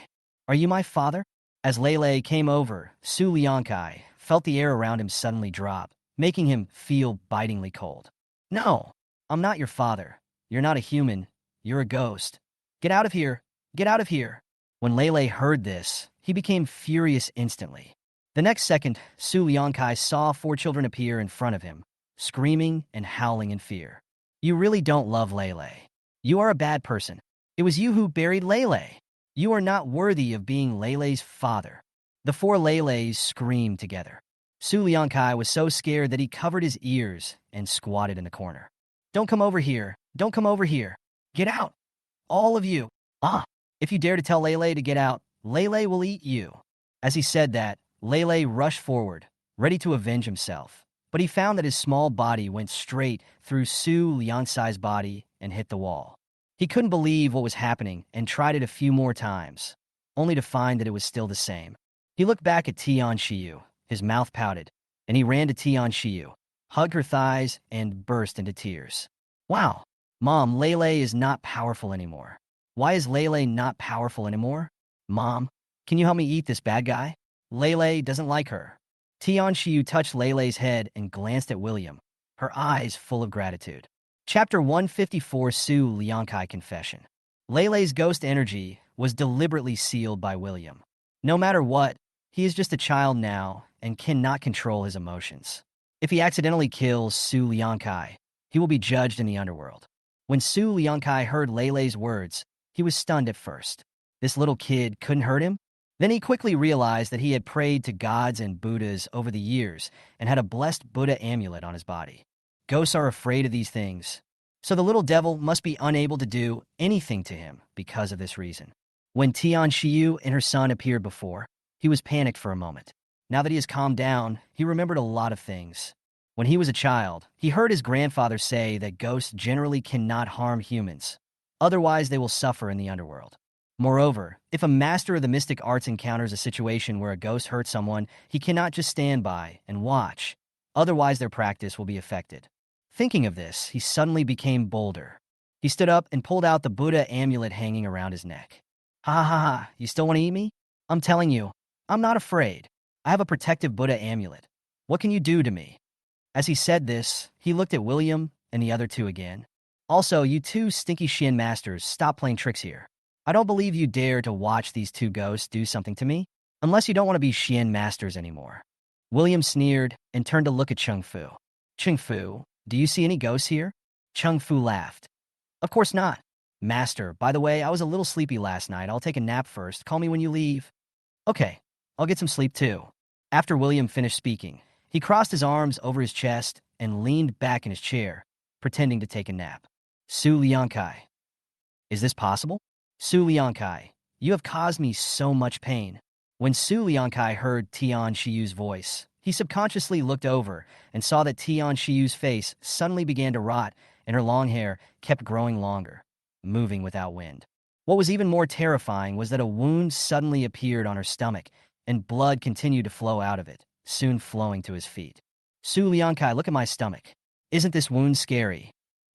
Are you my father? As Lele came over, Su Liankai felt the air around him suddenly drop, making him feel bitingly cold. No, I'm not your father. You're not a human. You're a ghost. Get out of here. Get out of here. When Lele heard this, he became furious instantly. The next second, Su Liankai saw 4 children appear in front of him, screaming and howling in fear. You really don't love Lele. You are a bad person. It was you who buried Lele. You are not worthy of being Lele's father. The 4 Leles screamed together. Su Liankai was so scared that he covered his ears and squatted in the corner. Don't come over here. Don't come over here. Get out. All of you. If you dare to tell Lele to get out, Lele will eat you. As he said that, Lele rushed forward, ready to avenge himself. But he found that his small body went straight through Su Liangsai's body and hit the wall. He couldn't believe what was happening and tried it a few more times, only to find that it was still the same. He looked back at Tian Shiyu, his mouth pouted, and he ran to Tian Shiyu, hugged her thighs, and burst into tears. Wow, Mom, Lele is not powerful anymore. Why is Lele not powerful anymore? Mom, can you help me eat this bad guy? Lele doesn't like her. Tian Shiyu touched Lele's head and glanced at William, her eyes full of gratitude. Chapter 154, Su Liankai Confession. Lele's ghost energy was deliberately sealed by William. No matter what, he is just a child now and cannot control his emotions. If he accidentally kills Su Liankai, He will be judged in the underworld. When Su Liangkai heard Leilei's words, he was stunned at first. This little kid couldn't hurt him? Then he quickly realized that he had prayed to gods and Buddhas over the years and had a blessed Buddha amulet on his body. Ghosts are afraid of these things, so the little devil must be unable to do anything to him because of this reason. When Tian Shiyu and her son appeared before, he was panicked for a moment. Now that he has calmed down, he remembered a lot of things. When he was a child, he heard his grandfather say that ghosts generally cannot harm humans. Otherwise, they will suffer in the underworld. Moreover, if a master of the mystic arts encounters a situation where a ghost hurts someone, he cannot just stand by and watch. Otherwise, their practice will be affected. Thinking of this, he suddenly became bolder. He stood up and pulled out the Buddha amulet hanging around his neck. Ha ha ha ha, you still want to eat me? I'm telling you, I'm not afraid. I have a protective Buddha amulet. What can you do to me? As he said this, he looked at William and the other two again. Also, you two stinky Shin masters, stop playing tricks here. I don't believe you dare to watch these two ghosts do something to me, unless you don't want to be Shin masters anymore. William sneered and turned to look at Ching Fu. Ching Fu, do you see any ghosts here? Ching Fu laughed. Of course not. Master, by the way, I was a little sleepy last night. I'll take a nap first. Call me when you leave. Okay, I'll get some sleep too. After William finished speaking, he crossed his arms over his chest and leaned back in his chair, pretending to take a nap. Su Liangkai. Is this possible? Su Liangkai, you have caused me so much pain. When Su Liangkai heard Tian Shiyu's voice, he subconsciously looked over and saw that Tian Shiyu's face suddenly began to rot and her long hair kept growing longer, moving without wind. What was even more terrifying was that a wound suddenly appeared on her stomach and blood continued to flow out of it, soon flowing to his feet. Su Liangkai, look at my stomach. Isn't this wound scary?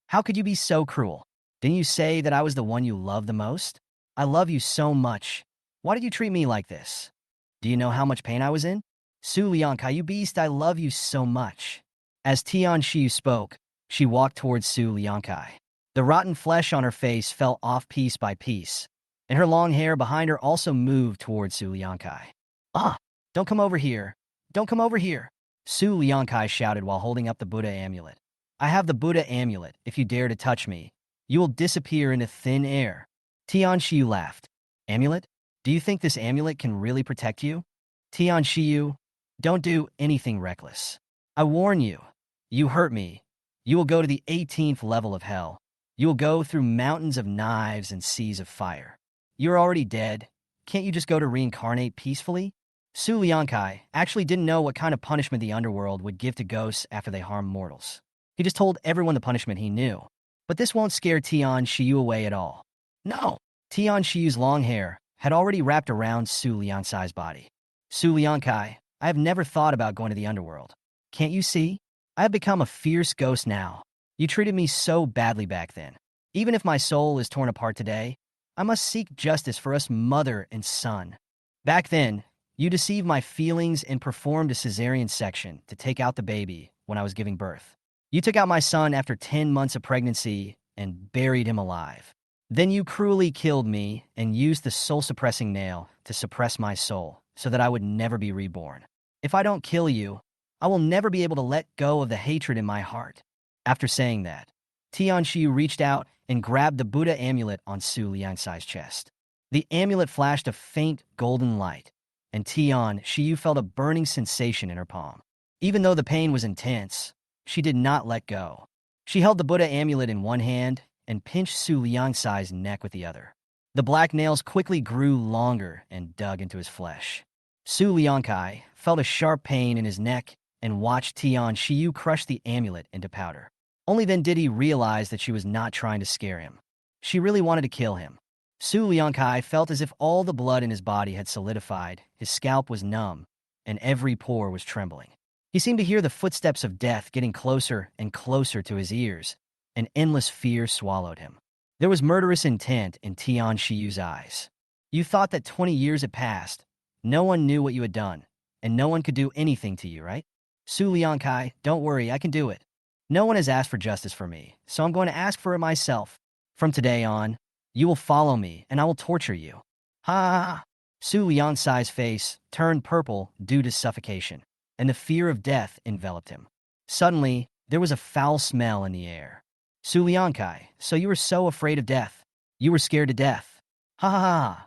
How could you be so cruel? Didn't you say that I was the one you loved the most? I love you so much. Why did you treat me like this? Do you know how much pain I was in? Su Liangkai, you beast, I love you so much. As Tian Shiyu spoke, she walked towards Su Liangkai. The rotten flesh on her face fell off piece by piece, and her long hair behind her also moved towards Su Liangkai. Ah! Don't come over here. Don't come over here. Su Liangkai shouted while holding up the Buddha amulet. I have the Buddha amulet. If you dare to touch me, you will disappear into thin air. Tian Shiyu laughed. Amulet? Do you think this amulet can really protect you? Tian Shiyu, don't do anything reckless. I warn you. You hurt me. You will go to the 18th level of hell. You will go through mountains of knives and seas of fire. You're already dead. Can't you just go to reincarnate peacefully? Su Liangkai actually didn't know what kind of punishment the underworld would give to ghosts after they harm mortals. He just told everyone the punishment he knew. But this won't scare Tian Shiyu away at all. No! Tian Shiyu's long hair had already wrapped around Su Liangkai's body. Su Liangkai, I have never thought about going to the underworld. Can't you see? I have become a fierce ghost now. You treated me so badly back then. Even if my soul is torn apart today, I must seek justice for us mother and son. Back then, you deceived my feelings and performed a cesarean section to take out the baby when I was giving birth. You took out my son after 10 months of pregnancy and buried him alive. Then you cruelly killed me and used the soul-suppressing nail to suppress my soul so that I would never be reborn. If I don't kill you, I will never be able to let go of the hatred in my heart. After saying that, Tian Shiyu reached out and grabbed the Buddha amulet on Su Liangkai's chest. The amulet flashed a faint golden light, and Tian Shiyu felt a burning sensation in her palm. Even though the pain was intense, she did not let go. She held the Buddha amulet in one hand and pinched Su Liangkai's neck with the other. The black nails quickly grew longer and dug into his flesh. Su Liangkai felt a sharp pain in his neck and watched Tian Shiyu crush the amulet into powder. Only then did he realize that she was not trying to scare him. She really wanted to kill him. Su Liangkai felt as if all the blood in his body had solidified, his scalp was numb, and every pore was trembling. He seemed to hear the footsteps of death getting closer and closer to his ears. An endless fear swallowed him. There was murderous intent in Tian Shiyu's eyes. You thought that 20 years had passed. No one knew what you had done, and no one could do anything to you, right? Su Liangkai, don't worry, I can do it. No one has asked for justice for me, so I'm going to ask for it myself. From today on, you will follow me, and I will torture you. Ha ha ha! Su Liangkai's face turned purple due to suffocation, and the fear of death enveloped him. Suddenly, There was a foul smell in the air. Su Liankai, so you were so afraid of death. You were scared to death. Ha ha ha.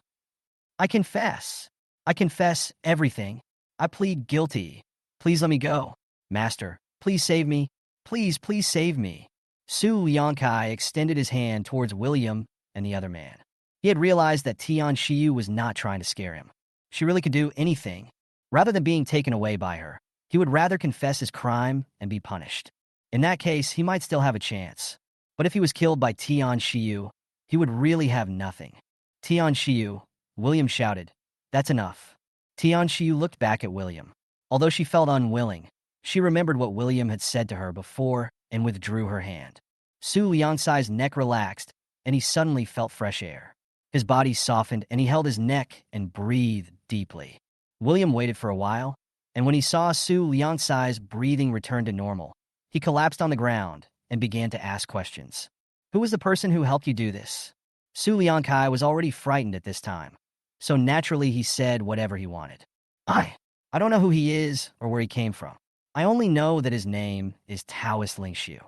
I confess. I confess everything. I plead guilty. Please let me go. Master, please save me. Please, please save me. Su Liankai extended his hand towards William and the other man. He had realized that Tian Shiyu was not trying to scare him. She really could do anything. Rather than being taken away by her, he would rather confess his crime and be punished. In that case, he might still have a chance. But if he was killed by Tian Shiyu, he would really have nothing. Tian Shiyu, William shouted, "That's enough." Tian Shiyu looked back at William. Although she felt unwilling, she remembered what William had said to her before and withdrew her hand. Su Liangsai's neck relaxed, and he suddenly felt fresh air. His body softened, and he held his neck and breathed deeply. William waited for a while, and when he saw Su Liangsai's breathing return to normal, he collapsed on the ground and began to ask questions. Who was the person who helped you do this? Su Liangkai was already frightened at this time, so naturally he said whatever he wanted. I don't know who he is or where he came from. I only know that his name is Taoist Lingshu.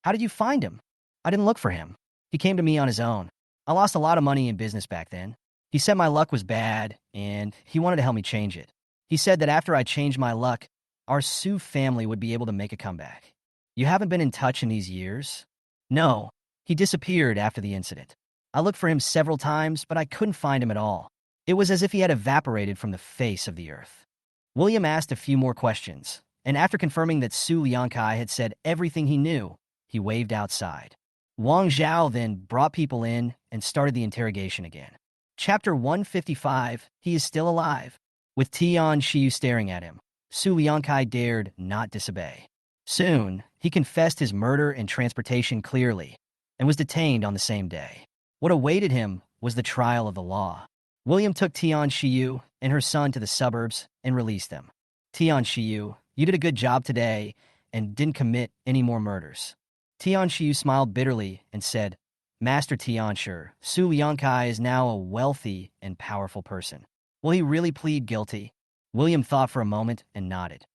How did you find him? I didn't look for him. He came to me on his own. I lost a lot of money in business back then. He said my luck was bad, and he wanted to help me change it. He said that after I changed my luck, our Su family would be able to make a comeback. You haven't been in touch in these years? No, he disappeared after the incident. I looked for him several times, but I couldn't find him at all. It was as if he had evaporated from the face of the earth. William asked a few more questions, and after confirming that Su Liangkai had said everything he knew, he waved outside. Wang Zhao then brought people in and started the interrogation again. Chapter 155, He is Still Alive. With Tian Shiyu staring at him, Su Liangkai dared not disobey. Soon, he confessed his murder and transportation clearly, and was detained on the same day. What awaited him was the trial of the law. William took Tian Shiyu and her son to the suburbs and released them. Tian Shiyu, you did a good job today and didn't commit any more murders. Tian Shiyu smiled bitterly and said, Master Tianshi, Su Liangkai is now a wealthy and powerful person. Will he really plead guilty? William thought for a moment and nodded.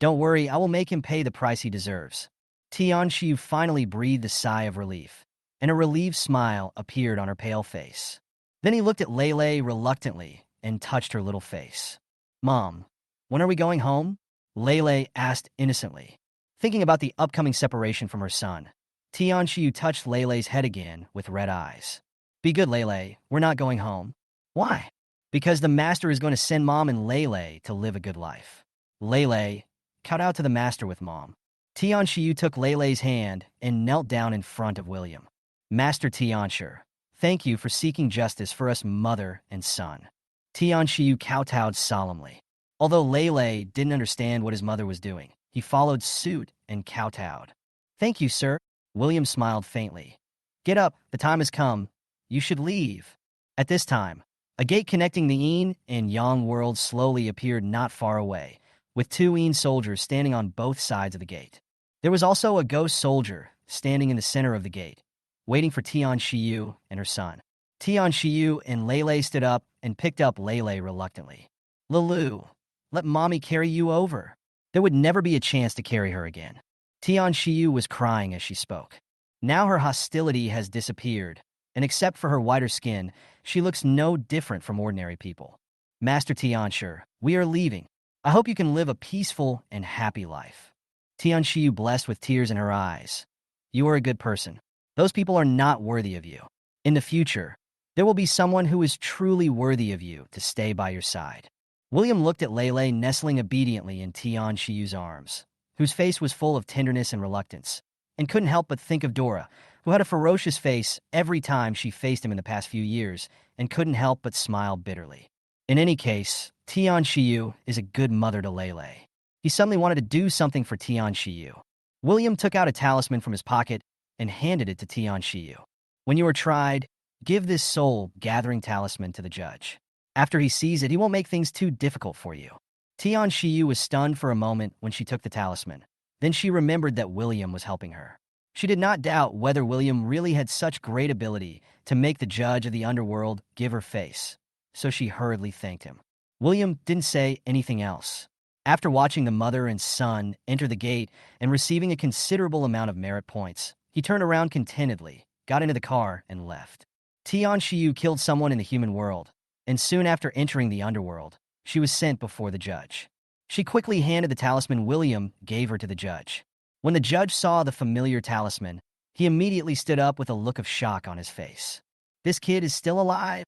Don't worry, I will make him pay the price he deserves. Tian Shiyu finally breathed a sigh of relief, and a relieved smile appeared on her pale face. Then he looked at Lele reluctantly and touched her little face. Mom, when are we going home? Lele asked innocently. Thinking about the upcoming separation from her son, Tian Shiyu touched Lele's head again with red eyes. Be good, Lele. We're not going home. Why? Because the master is going to send Mom and Lele to live a good life. Lele, cut out to the master with Mom. Tian Shiyu took Lele's hand and knelt down in front of William. Master Tianshi, thank you for seeking justice for us mother and son. Tian Shiyu kowtowed solemnly. Although Lele didn't understand what his mother was doing, he followed suit and kowtowed. Thank you, sir. William smiled faintly. Get up, the time has come. You should leave. At this time, a gate connecting the Yin and Yang worlds slowly appeared not far away, with two Yin soldiers standing on both sides of the gate. There was also a ghost soldier standing in the center of the gate, waiting for Tian Shiyu and her son. Tian Shiyu and Lele stood up and picked up Lele reluctantly. Lulu, let Mommy carry you over. There would never be a chance to carry her again. Tian Shiyu was crying as she spoke. Now her hostility has disappeared, and except for her whiter skin, she looks no different from ordinary people. Master Tianshi, we are leaving. I hope you can live a peaceful and happy life. Tian Shiyu blessed with tears in her eyes. You are a good person. Those people are not worthy of you. In the future, there will be someone who is truly worthy of you to stay by your side. William looked at Lele nestling obediently in Tian Shiyu's arms, whose face was full of tenderness and reluctance, and couldn't help but think of Dora, who had a ferocious face every time she faced him in the past few years, and couldn't help but smile bitterly. In any case, Tian Shiyu is a good mother to Lele. He suddenly wanted to do something for Tian Shiyu. William took out a talisman from his pocket and handed it to Tian Shiyu. When you are tried, give this soul-gathering talisman to the judge. After he sees it, he won't make things too difficult for you. Tian Shiyu was stunned for a moment when she took the talisman. Then she remembered that William was helping her. She did not doubt whether William really had such great ability to make the judge of the underworld give her face, so she hurriedly thanked him. William didn't say anything else. After watching the mother and son enter the gate and receiving a considerable amount of merit points, he turned around contentedly, got into the car, and left. Tian Shiyu killed someone in the human world, and soon after entering the underworld, she was sent before the judge. She quickly handed the talisman William gave her to the judge. When the judge saw the familiar talisman, he immediately stood up with a look of shock on his face. This kid is still alive?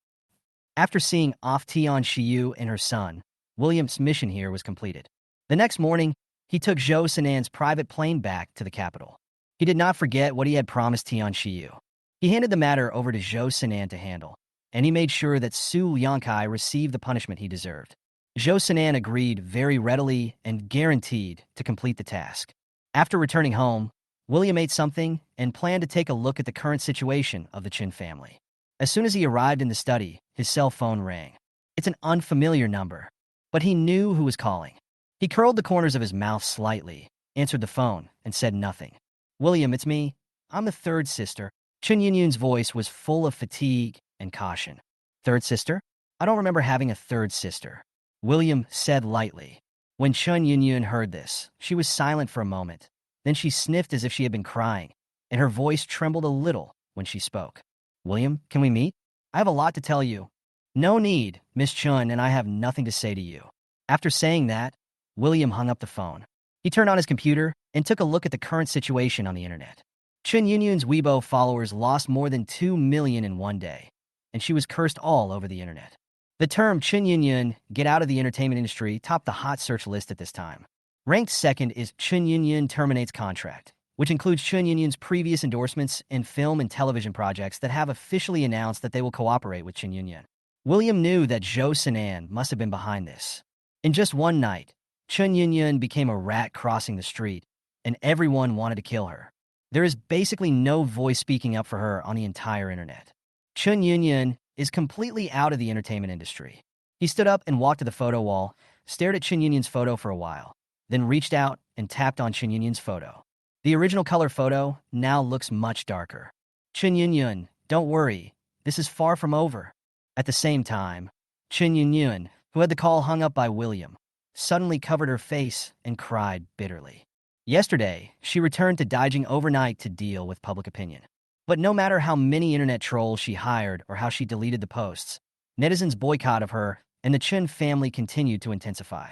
After seeing off Tian Shiyu and her son, William's mission here was completed. The next morning, he took Zhou Sinan's private plane back to the capital. He did not forget what he had promised Tian Shiyu. He handed the matter over to Zhou Sinan to handle, and he made sure that Su Liangkai received the punishment he deserved. Zhou Sinan agreed very readily and guaranteed to complete the task. After returning home, William ate something and planned to take a look at the current situation of the Qin family. As soon as he arrived in the study, his cell phone rang. It's an unfamiliar number, but he knew who was calling. He curled the corners of his mouth slightly, answered the phone, and said nothing. "William, it's me. I'm the third sister." Chen Yunyun's voice was full of fatigue and caution. "Third sister? I don't remember having a third sister," William said lightly. When Chen Yunyun heard this, she was silent for a moment. Then she sniffed as if she had been crying, and her voice trembled a little when she spoke. "William, can we meet? I have a lot to tell you." "No need, Miss Chun, and I have nothing to say to you." After saying that, William hung up the phone. He turned on his computer and took a look at the current situation on the internet. Chen Yunyun's Weibo followers lost more than 2 million in one day, and she was cursed all over the internet. The term Chen Yunyun, get out of the entertainment industry, topped the hot search list at this time. Ranked second is Chen Yunyun terminates contract, which includes Chen Yunyun's previous endorsements in film and television projects that have officially announced that they will cooperate with Chen Yunyun. William knew that Zhou Sinan must have been behind this. In just one night, Chen Yunyun became a rat crossing the street, and everyone wanted to kill her. There is basically no voice speaking up for her on the entire internet. Chen Yunyun is completely out of the entertainment industry. He stood up and walked to the photo wall, stared at Chen Yunyun's photo for a while, then reached out and tapped on Chen Yunyun's photo. The original color photo now looks much darker. "Chen Yunyun, don't worry, this is far from over." At the same time, Chen Yunyun, who had the call hung up by William, suddenly covered her face and cried bitterly. Yesterday, she returned to Daijing overnight to deal with public opinion. But no matter how many internet trolls she hired or how she deleted the posts, netizens' boycott of her and the Chen family continued to intensify.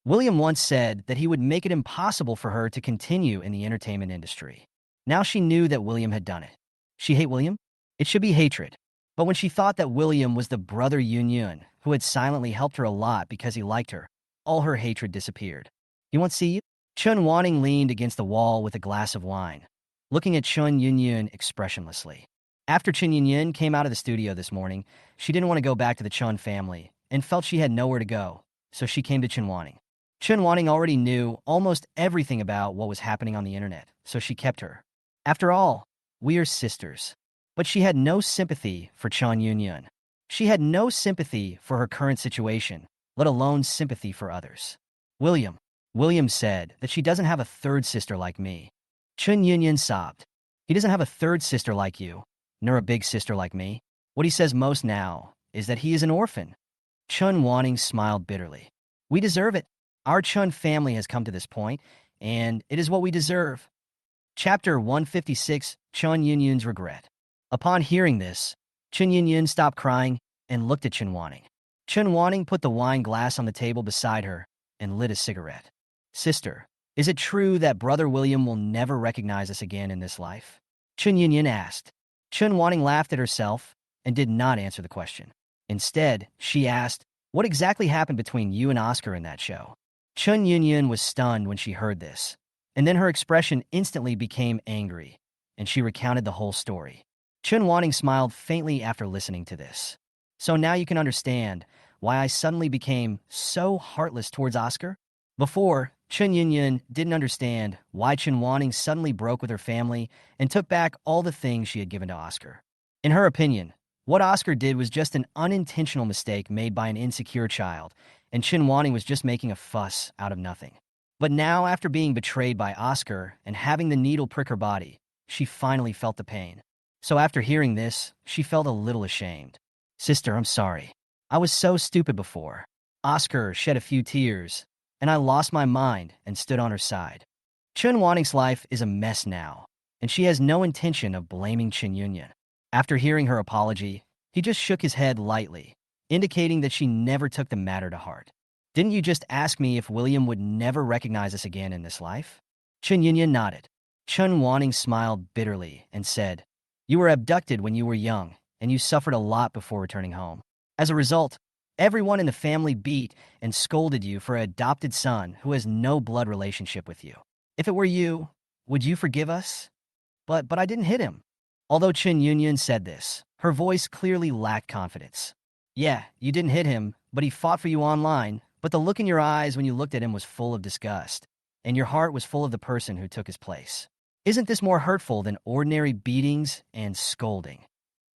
William once said that he would make it impossible for her to continue in the entertainment industry. Now she knew that William had done it. She hate William? It should be hatred. But when she thought that William was the brother Yunyun, who had silently helped her a lot because he liked her, all her hatred disappeared. "You want to see you?" Chun Wanning leaned against the wall with a glass of wine, looking at Chun Yunyun expressionlessly. After Chen Yunyun came out of the studio this morning, she didn't want to go back to the Chun family and felt she had nowhere to go, so she came to Chun Wanning. Chun Wanning already knew almost everything about what was happening on the internet, so she kept her. After all, we are sisters. But she had no sympathy for Chun Yunyun. She had no sympathy for her current situation, let alone sympathy for others. William said that she doesn't have a third sister like me. Chun Yunyun sobbed. He doesn't have a third sister like you, nor a big sister like me. What he says most now is that he is an orphan. Chun Wanning smiled bitterly. We deserve it. Our Chun family has come to this point, and it is what we deserve. Chapter 156, Chun Yunyun's Regret. Upon hearing this, Chun Yunyun stopped crying and looked at Chun Wanning. Chun Wanning put the wine glass on the table beside her and lit a cigarette. "Sister, is it true that Brother William will never recognize us again in this life?" Chun Yunyun asked. Chun Wanning laughed at herself and did not answer the question. Instead, she asked, "What exactly happened between you and Oscar in that show?" Chun Yunyun was stunned when she heard this, and then her expression instantly became angry, and she recounted the whole story. Chun Wanning smiled faintly after listening to this. "So now you can understand why I suddenly became so heartless towards Oscar?" Before, Chun Yunyun didn't understand why Chun Wanning suddenly broke with her family and took back all the things she had given to Oscar. In her opinion, what Oscar did was just an unintentional mistake made by an insecure child, and Chun Wanning was just making a fuss out of nothing. But now, after being betrayed by Oscar and having the needle prick her body, she finally felt the pain. So after hearing this, she felt a little ashamed. "Sister, I'm sorry. I was so stupid before." Oscar shed a few tears, and I lost my mind and stood on her side. Chun Wanning's life is a mess now, and she has no intention of blaming Chen Yunyan. After hearing her apology, he just shook his head lightly, indicating that she never took the matter to heart. Didn't you just ask me if William would never recognize us again in this life? Chen Yunyan nodded. Chun Wanning smiled bitterly and said, "You were abducted when you were young, and you suffered a lot before returning home. As a result, everyone in the family beat and scolded you for an adopted son who has no blood relationship with you. If it were you, would you forgive us? But I didn't hit him." Although Chen Yunyan said this, her voice clearly lacked confidence. "Yeah, you didn't hit him, but he fought for you online, but the look in your eyes when you looked at him was full of disgust, and your heart was full of the person who took his place. Isn't this more hurtful than ordinary beatings and scolding?"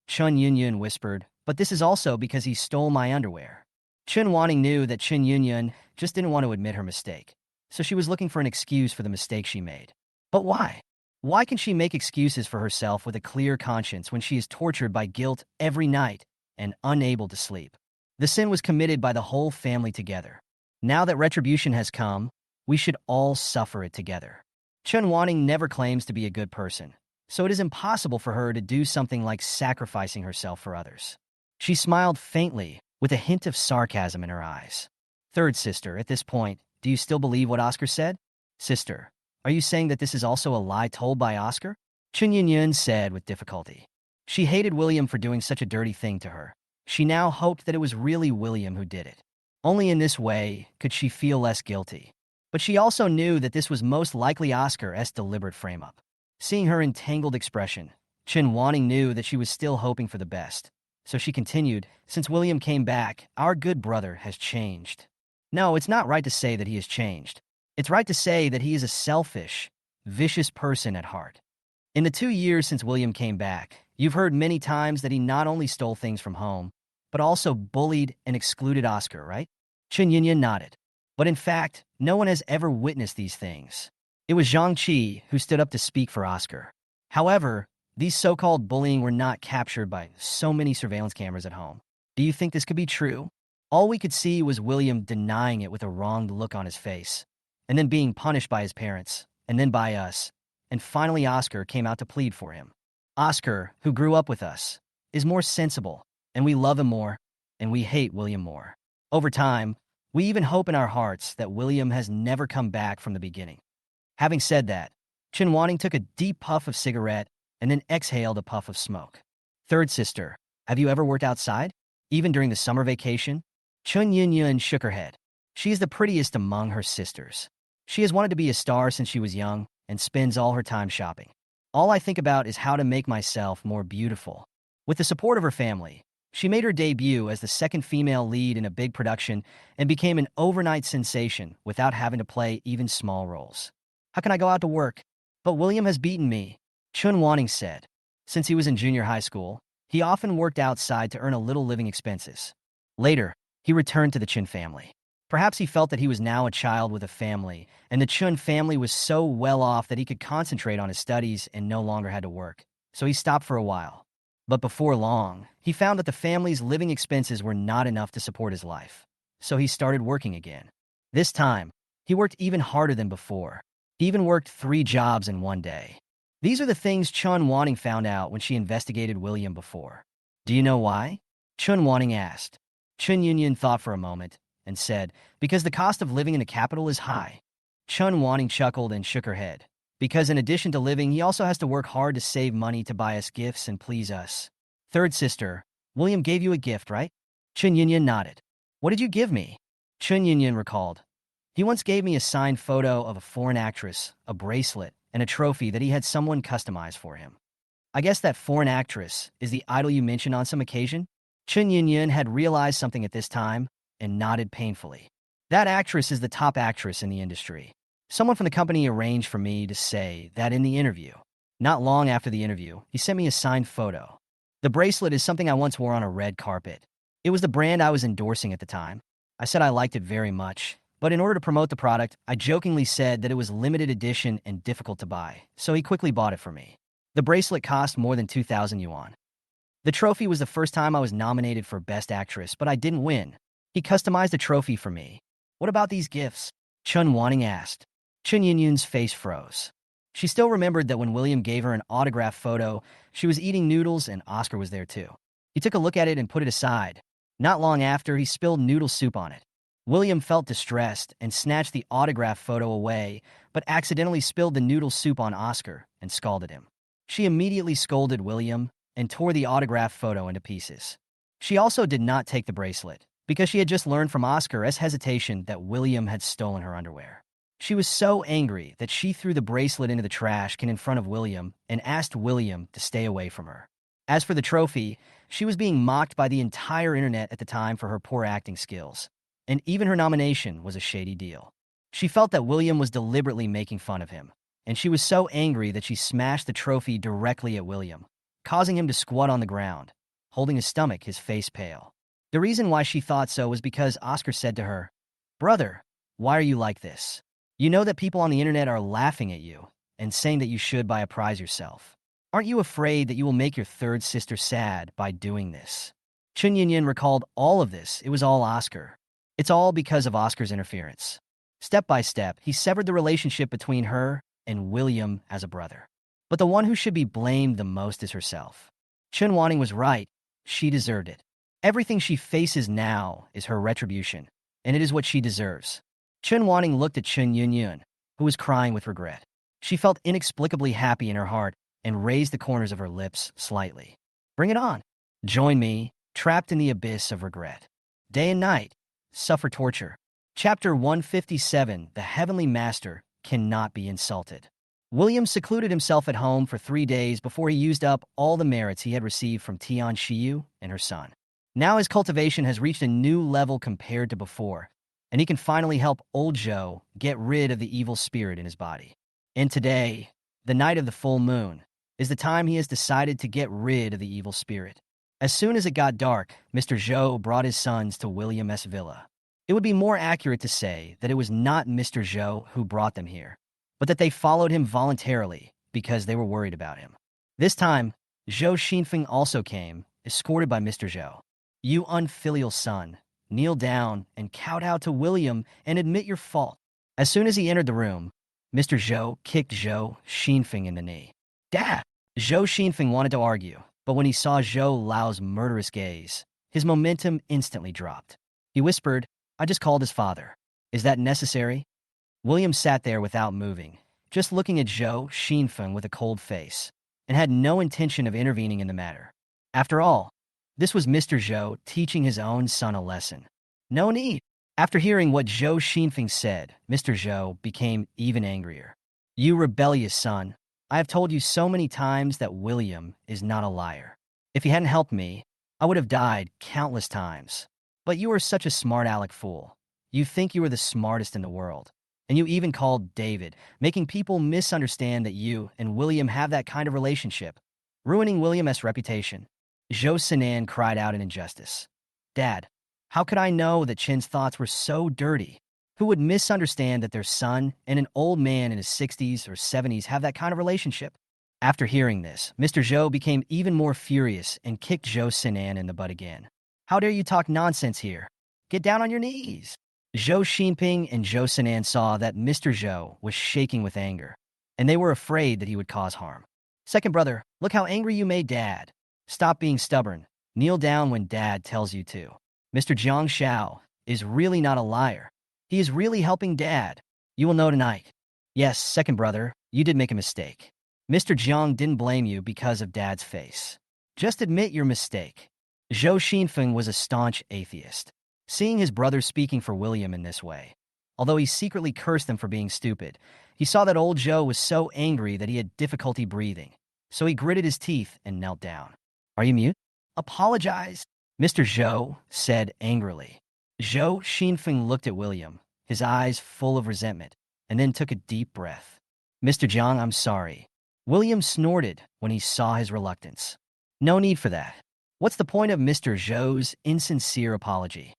Chun Yunyan whispered, "But this is also because he stole my underwear." Chun Wanning knew that Chen Yunyan just didn't want to admit her mistake, so she was looking for an excuse for the mistake she made. But why? Why can she make excuses for herself with a clear conscience when she is tortured by guilt every night and unable to sleep? The sin was committed by the whole family together. Now that retribution has come, we should all suffer it together. Chun Wanning never claims to be a good person, so it is impossible for her to do something like sacrificing herself for others. She smiled faintly, with a hint of sarcasm in her eyes. "Third sister, at this point, do you still believe what Oscar said?" "Sister, are you saying that this is also a lie told by Oscar?" Chun Yun said with difficulty. She hated William for doing such a dirty thing to her. She now hoped that it was really William who did it. Only in this way could she feel less guilty. But she also knew that this was most likely Oscar's deliberate frame-up. Seeing her entangled expression, Chen Wanning knew that she was still hoping for the best. So she continued, "Since William came back, our good brother has changed." No, it's not right to say that he has changed. It's right to say that he is a selfish, vicious person at heart. In the 2 years since William came back, you've heard many times that he not only stole things from home, but also bullied and excluded Oscar, right? Chen Yunyan nodded. But in fact, no one has ever witnessed these things. It was Zhang Qi who stood up to speak for Oscar. However, these so-called bullying were not captured by so many surveillance cameras at home. Do you think this could be true? All we could see was William denying it with a wronged look on his face, and then being punished by his parents, and then by us, and finally Oscar came out to plead for him. Oscar, who grew up with us, is more sensible, and we love him more, and we hate William more. Over time, we even hope in our hearts that William has never come back from the beginning. Having said that, Chen Wanning took a deep puff of cigarette and then exhaled a puff of smoke. "Third sister, have you ever worked outside? Even during the summer vacation?" Chun Yun shook her head. She is the prettiest among her sisters. She has wanted to be a star since she was young and spends all her time shopping. "All I think about is how to make myself more beautiful." With the support of her family, she made her debut as the second female lead in a big production and became an overnight sensation without having to play even small roles. "How can I go out to work? But William has beaten me," Chun Wanning said. Since he was in junior high school, he often worked outside to earn a little living expenses. Later, he returned to the Chun family. Perhaps he felt that he was now a child with a family, and the Chun family was so well off that he could concentrate on his studies and no longer had to work. So he stopped for a while. But before long, he found that the family's living expenses were not enough to support his life. So he started working again. This time, he worked even harder than before. He even worked 3 jobs in one day. These are the things Chun Wanning found out when she investigated William before. "Do you know why?" Chun Wanning asked. Chun Yunyan thought for a moment and said, "Because the cost of living in the capital is high." Chun Wanning chuckled and shook her head. "Because in addition to living, he also has to work hard to save money to buy us gifts and please us." "Third sister, William gave you a gift, right?" Chun Yunyan nodded. "What did you give me?" Chun Yunyan recalled. "He once gave me a signed photo of a foreign actress, a bracelet, and a trophy that he had someone customize for him. I guess that foreign actress is the idol you mentioned on some occasion?" Chun Yunyan had realized something at this time and nodded painfully. "That actress is the top actress in the industry. Someone from the company arranged for me to say that in the interview. Not long after the interview, he sent me a signed photo. The bracelet is something I once wore on a red carpet. It was the brand I was endorsing at the time. I said I liked it very much, but in order to promote the product, I jokingly said that it was limited edition and difficult to buy, so he quickly bought it for me. The bracelet cost more than 2,000 yuan. The trophy was the first time I was nominated for Best Actress, but I didn't win. He customized a trophy for me. What about these gifts?" Chun Wanting asked. Chun Yunyun's face froze. She still remembered that when William gave her an autograph photo, she was eating noodles and Oscar was there too. He took a look at it and put it aside. Not long after, he spilled noodle soup on it. William felt distressed and snatched the autograph photo away, but accidentally spilled the noodle soup on Oscar and scalded him. She immediately scolded William and tore the autograph photo into pieces. She also did not take the bracelet, because she had just learned from Oscar's hesitation that William had stolen her underwear. She was so angry that she threw the bracelet into the trash can in front of William and asked William to stay away from her. As for the trophy, she was being mocked by the entire internet at the time for her poor acting skills, and even her nomination was a shady deal. She felt that William was deliberately making fun of him, and she was so angry that she smashed the trophy directly at William, causing him to squat on the ground, holding his stomach, his face pale. The reason why she thought so was because Oscar said to her, "Brother, why are you like this? You know that people on the internet are laughing at you and saying that you should buy a prize yourself. Aren't you afraid that you will make your third sister sad by doing this?" Chun Yinyin recalled all of this. It was all Oscar. It's all because of Oscar's interference. Step by step, he severed the relationship between her and William as a brother. But the one who should be blamed the most is herself. Chun Wanting was right. She deserved it. Everything she faces now is her retribution, and it is what she deserves. Chun Wanting looked at Chun Yunyun, who was crying with regret. She felt inexplicably happy in her heart and raised the corners of her lips slightly. Bring it on. Join me, trapped in the abyss of regret. Day and night, suffer torture. Chapter 157, The Heavenly Master Cannot Be Insulted. William secluded himself at home for 3 days before he used up all the merits he had received from Tian Shiyu and her son. Now his cultivation has reached a new level compared to before, and he can finally help old Zhou get rid of the evil spirit in his body. And today, the night of the full moon, is the time he has decided to get rid of the evil spirit. As soon as it got dark, Mr. Zhou brought his sons to William's villa. It would be more accurate to say that it was not Mr. Zhou who brought them here, but that they followed him voluntarily because they were worried about him. This time, Zhou Xinfeng also came, escorted by Mr. Zhou. "You unfilial son, kneel down and kowtow to William and admit your fault." As soon as he entered the room, Mr. Zhou kicked Zhou Xinfeng in the knee. "Dad!" Zhou Xinfeng wanted to argue, but when he saw Zhou Lao's murderous gaze, his momentum instantly dropped. He whispered, "I just called his father. Is that necessary?" William sat there without moving, just looking at Zhou Xinfeng with a cold face, and had no intention of intervening in the matter. After all, this was Mr. Zhou teaching his own son a lesson. No need. After hearing what Zhou Xinfeng said, Mr. Zhou became even angrier. "You rebellious son, I have told you so many times that William is not a liar. If he hadn't helped me, I would have died countless times. But you are such a smart aleck fool. You think you are the smartest in the world. And you even called David, making people misunderstand that you and William have that kind of relationship, ruining William's reputation." Zhou Sinan cried out in injustice. "Dad, how could I know that Chen's thoughts were so dirty? Who would misunderstand that their son and an old man in his 60s or 70s have that kind of relationship?" After hearing this, Mr. Zhou became even more furious and kicked Zhou Sinan in the butt again. "How dare you talk nonsense here? Get down on your knees." Zhou Xinping and Zhou Sinan saw that Mr. Zhou was shaking with anger, and they were afraid that he would cause harm. "Second brother, look how angry you made Dad. Stop being stubborn. Kneel down when Dad tells you to. Mr. Jiang Xiao is really not a liar. He is really helping Dad. You will know tonight." "Yes, second brother, you did make a mistake. Mr. Jiang didn't blame you because of Dad's face. Just admit your mistake." Zhou Xinfeng was a staunch atheist. Seeing his brother speaking for William in this way, although he secretly cursed them for being stupid, he saw that old Zhou was so angry that he had difficulty breathing, so he gritted his teeth and knelt down. "Are you mute? Apologize," Mr. Zhou said angrily. Zhou Xinfeng looked at William, his eyes full of resentment, and then took a deep breath. "Mr. Jiang, I'm sorry." William snorted when he saw his reluctance. "No need for that. What's the point of Mr. Zhou's insincere apology?"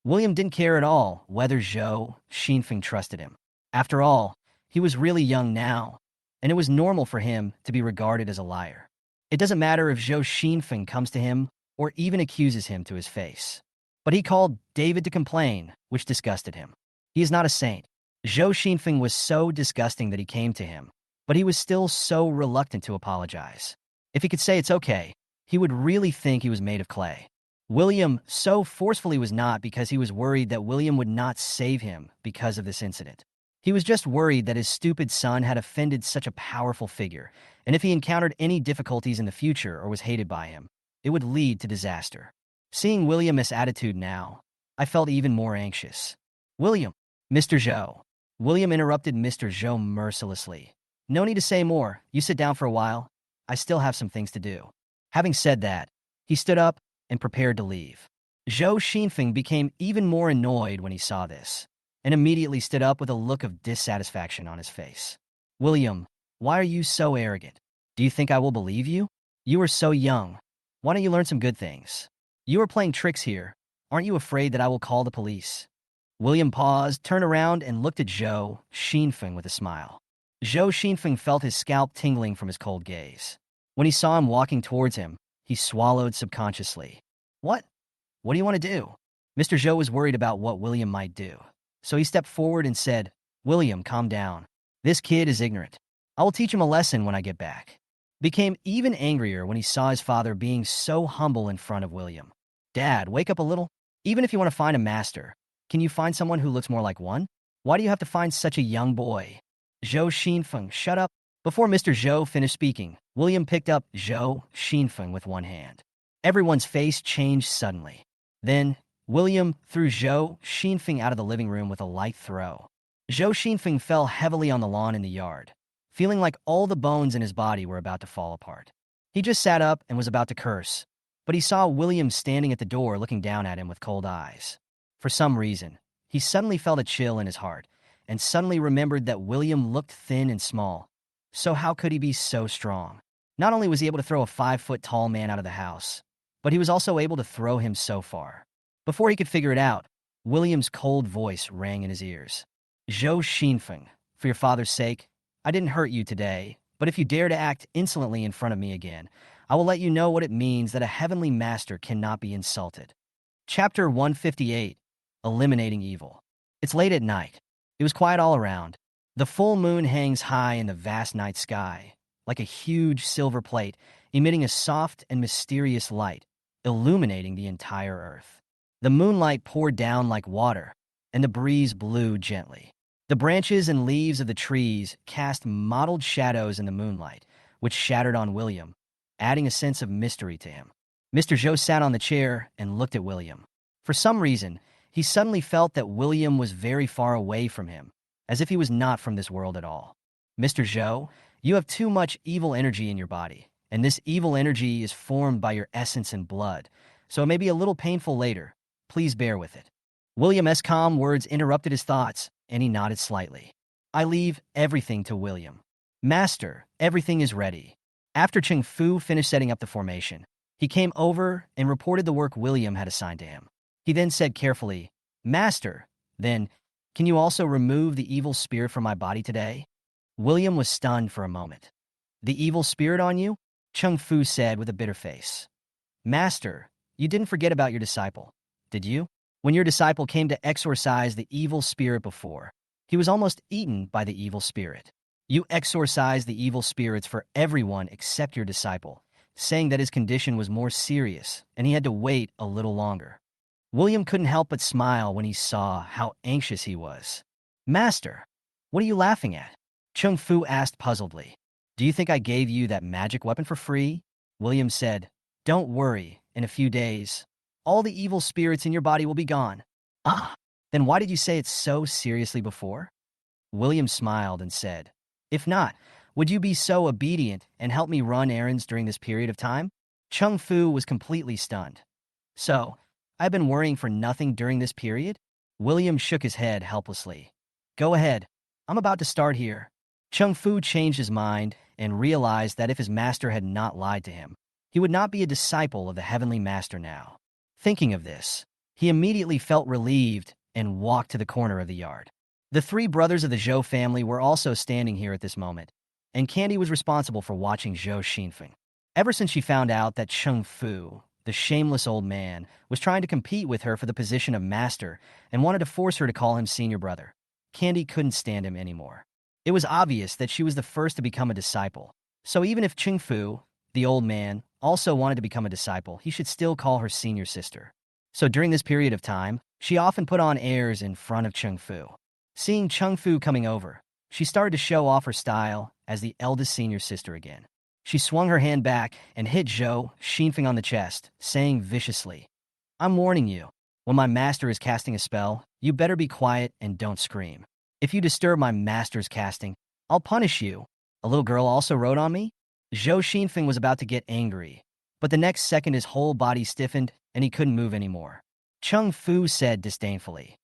William didn't care at all whether Zhou Xinfeng trusted him. After all, he was really young now, and it was normal for him to be regarded as a liar. It doesn't matter if Zhou Xinfeng comes to him or even accuses him to his face. But he called David to complain, which disgusted him. He is not a saint. Zhou Xinfeng was so disgusting that he came to him, but he was still so reluctant to apologize. If he could say it's okay, he would really think he was made of clay. William so forcefully was not because he was worried that William would not save him because of this incident. He was just worried that his stupid son had offended such a powerful figure, and if he encountered any difficulties in the future or was hated by him, it would lead to disaster. Seeing William's attitude now, I felt even more anxious. William, Mr. Zhou. William interrupted Mr. Zhou mercilessly. No need to say more. You sit down for a while. I still have some things to do. Having said that, he stood up and prepared to leave. Zhou Xinfeng became even more annoyed when he saw this, and immediately stood up with a look of dissatisfaction on his face. William, why are you so arrogant? Do you think I will believe you? You are so young. Why don't you learn some good things? You are playing tricks here. Aren't you afraid that I will call the police? William paused, turned around, and looked at Zhou Xinfeng with a smile. Zhou Xinfeng felt his scalp tingling from his cold gaze. When he saw him walking towards him, he swallowed subconsciously. What? What do you want to do? Mr. Zhou was worried about what William might do, so he stepped forward and said, William, calm down. This kid is ignorant. I will teach him a lesson when I get back. Became even angrier when he saw his father being so humble in front of William. Dad, wake up a little. Even if you want to find a master, can you find someone who looks more like one? Why do you have to find such a young boy? Zhou Xinfeng, shut up. Before Mr. Zhou finished speaking, William picked up Zhou Xinfeng with one hand. Everyone's face changed suddenly. Then, William threw Zhou Xinfeng out of the living room with a light throw. Zhou Xinfeng fell heavily on the lawn in the yard, feeling like all the bones in his body were about to fall apart. He just sat up and was about to curse, but he saw William standing at the door looking down at him with cold eyes. For some reason, he suddenly felt a chill in his heart, and suddenly remembered that William looked thin and small. So how could he be so strong? Not only was he able to throw a 5-foot-tall man out of the house, but he was also able to throw him so far. Before he could figure it out, William's cold voice rang in his ears. Zhou Xinfeng, for your father's sake, I didn't hurt you today, but if you dare to act insolently in front of me again, I will let you know what it means that a heavenly master cannot be insulted. Chapter 158, Eliminating Evil. It's late at night. It was quiet all around. The full moon hangs high in the vast night sky, like a huge silver plate, emitting a soft and mysterious light, illuminating the entire earth. The moonlight poured down like water, and the breeze blew gently. The branches and leaves of the trees cast mottled shadows in the moonlight, which shattered on William, adding a sense of mystery to him. Mr. Zhou sat on the chair and looked at William. For some reason, he suddenly felt that William was very far away from him, as if he was not from this world at all. Mr. Zhou, you have too much evil energy in your body, and this evil energy is formed by your essence and blood, so it may be a little painful later. Please bear with it. William's calm words interrupted his thoughts, and he nodded slightly. I leave everything to William. Master, everything is ready. After Ching Fu finished setting up the formation, he came over and reported the work William had assigned to him. He then said carefully, Master, then, can you also remove the evil spirit from my body today? William was stunned for a moment. The evil spirit on you? Ching Fu said with a bitter face. Master, you didn't forget about your disciple, did you? When your disciple came to exorcise the evil spirit before, he was almost eaten by the evil spirit. You exorcised the evil spirits for everyone except your disciple, saying that his condition was more serious and he had to wait a little longer. William couldn't help but smile when he saw how anxious he was. Master, what are you laughing at? Ching Fu asked puzzledly. Do you think I gave you that magic weapon for free? William said, Don't worry, in a few days, all the evil spirits in your body will be gone. Ah, then why did you say it so seriously before? William smiled and said, If not, would you be so obedient and help me run errands during this period of time? Ching Fu was completely stunned. So, I've been worrying for nothing during this period? William shook his head helplessly. Go ahead. I'm about to start here. Ching Fu changed his mind and realized that if his master had not lied to him, he would not be a disciple of the heavenly master now. Thinking of this, he immediately felt relieved and walked to the corner of the yard. The three brothers of the Zhou family were also standing here at this moment, and Candy was responsible for watching Zhou Xinfeng. Ever since she found out that Ching Fu, the shameless old man, was trying to compete with her for the position of master and wanted to force her to call him senior brother, Candy couldn't stand him anymore. It was obvious that she was the first to become a disciple. So even if Ching Fu, the old man, also wanted to become a disciple, he should still call her senior sister. So during this period of time, she often put on airs in front of Ching Fu. Seeing Ching Fu coming over, she started to show off her style as the eldest senior sister again. She swung her hand back and hit Zhou Xinfeng on the chest, saying viciously, "I'm warning you. When my master is casting a spell, you better be quiet and don't scream. If you disturb my master's casting, I'll punish you." A little girl also wrote on me? Zhou Xinfeng was about to get angry, but the next second his whole body stiffened and he couldn't move anymore. Cheng Fu said disdainfully,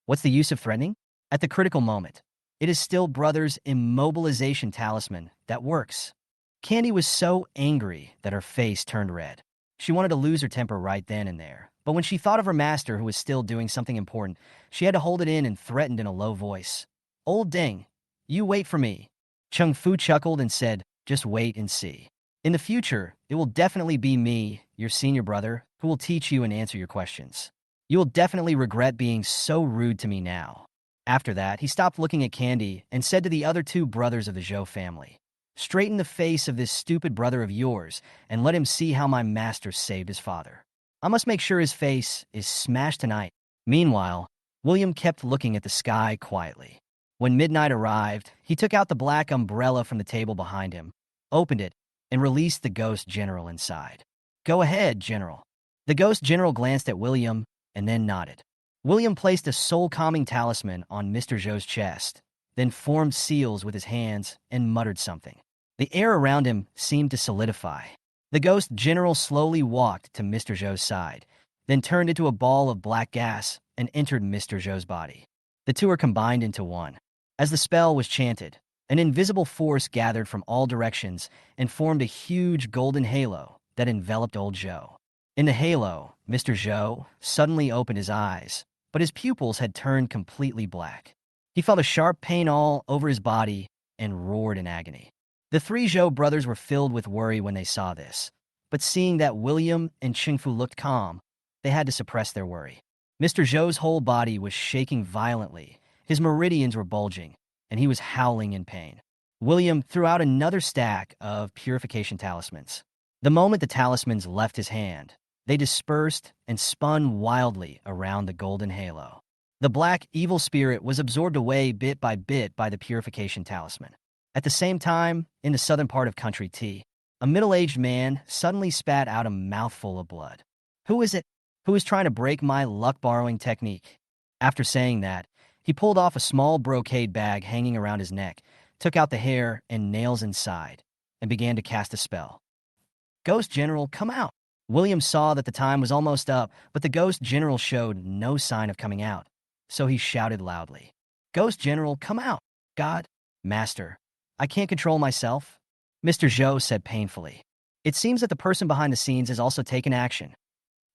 "What's the use of threatening?" At the critical moment, it is still Brother's immobilization talisman that works. Candy was so angry that her face turned red. She wanted to lose her temper right then and there, but when she thought of her master who was still doing something important, she had to hold it in and threatened in a low voice, "Old Ding, you wait for me." Cheng Fu chuckled and said, "Just wait and see. In the future, it will definitely be me, your senior brother, who will teach you and answer your questions. You will definitely regret being so rude to me now." After that, he stopped looking at Candy and said to the other two brothers of the Zhou family, "Straighten the face of this stupid brother of yours and let him see how my master saved his father. I must make sure his face is smashed tonight." Meanwhile, William kept looking at the sky quietly. When midnight arrived, he took out the black umbrella from the table behind him, opened it, and released the ghost general inside. "Go ahead, General." The ghost general glanced at William and then nodded. William placed a soul-calming talisman on Mr. Zhou's chest, then formed seals with his hands and muttered something. The air around him seemed to solidify. The ghost general slowly walked to Mr. Zhou's side, then turned into a ball of black gas and entered Mr. Zhou's body. The two were combined into one. As the spell was chanted, an invisible force gathered from all directions and formed a huge golden halo that enveloped old Zhou. In the halo, Mr. Zhou suddenly opened his eyes, but his pupils had turned completely black. He felt a sharp pain all over his body and roared in agony. The three Zhou brothers were filled with worry when they saw this, but seeing that William and Ching Fu looked calm, they had to suppress their worry. Mr. Zhou's whole body was shaking violently, his meridians were bulging, and he was howling in pain. William threw out another stack of purification talismans. The moment the talismans left his hand, they dispersed and spun wildly around the golden halo. The black, evil spirit was absorbed away bit by the purification talisman. At the same time, in the southern part of Country T, a middle-aged man suddenly spat out a mouthful of blood. "Who is it? Who is trying to break my luck-borrowing technique?" After saying that, he pulled off a small brocade bag hanging around his neck, took out the hair and nails inside, and began to cast a spell. "Ghost General, come out!" William saw that the time was almost up, but the Ghost General showed no sign of coming out, so he shouted loudly, "Ghost General, come out! God, Master, I can't control myself." Mr. Zhou said painfully, "It seems that the person behind the scenes has also taken action."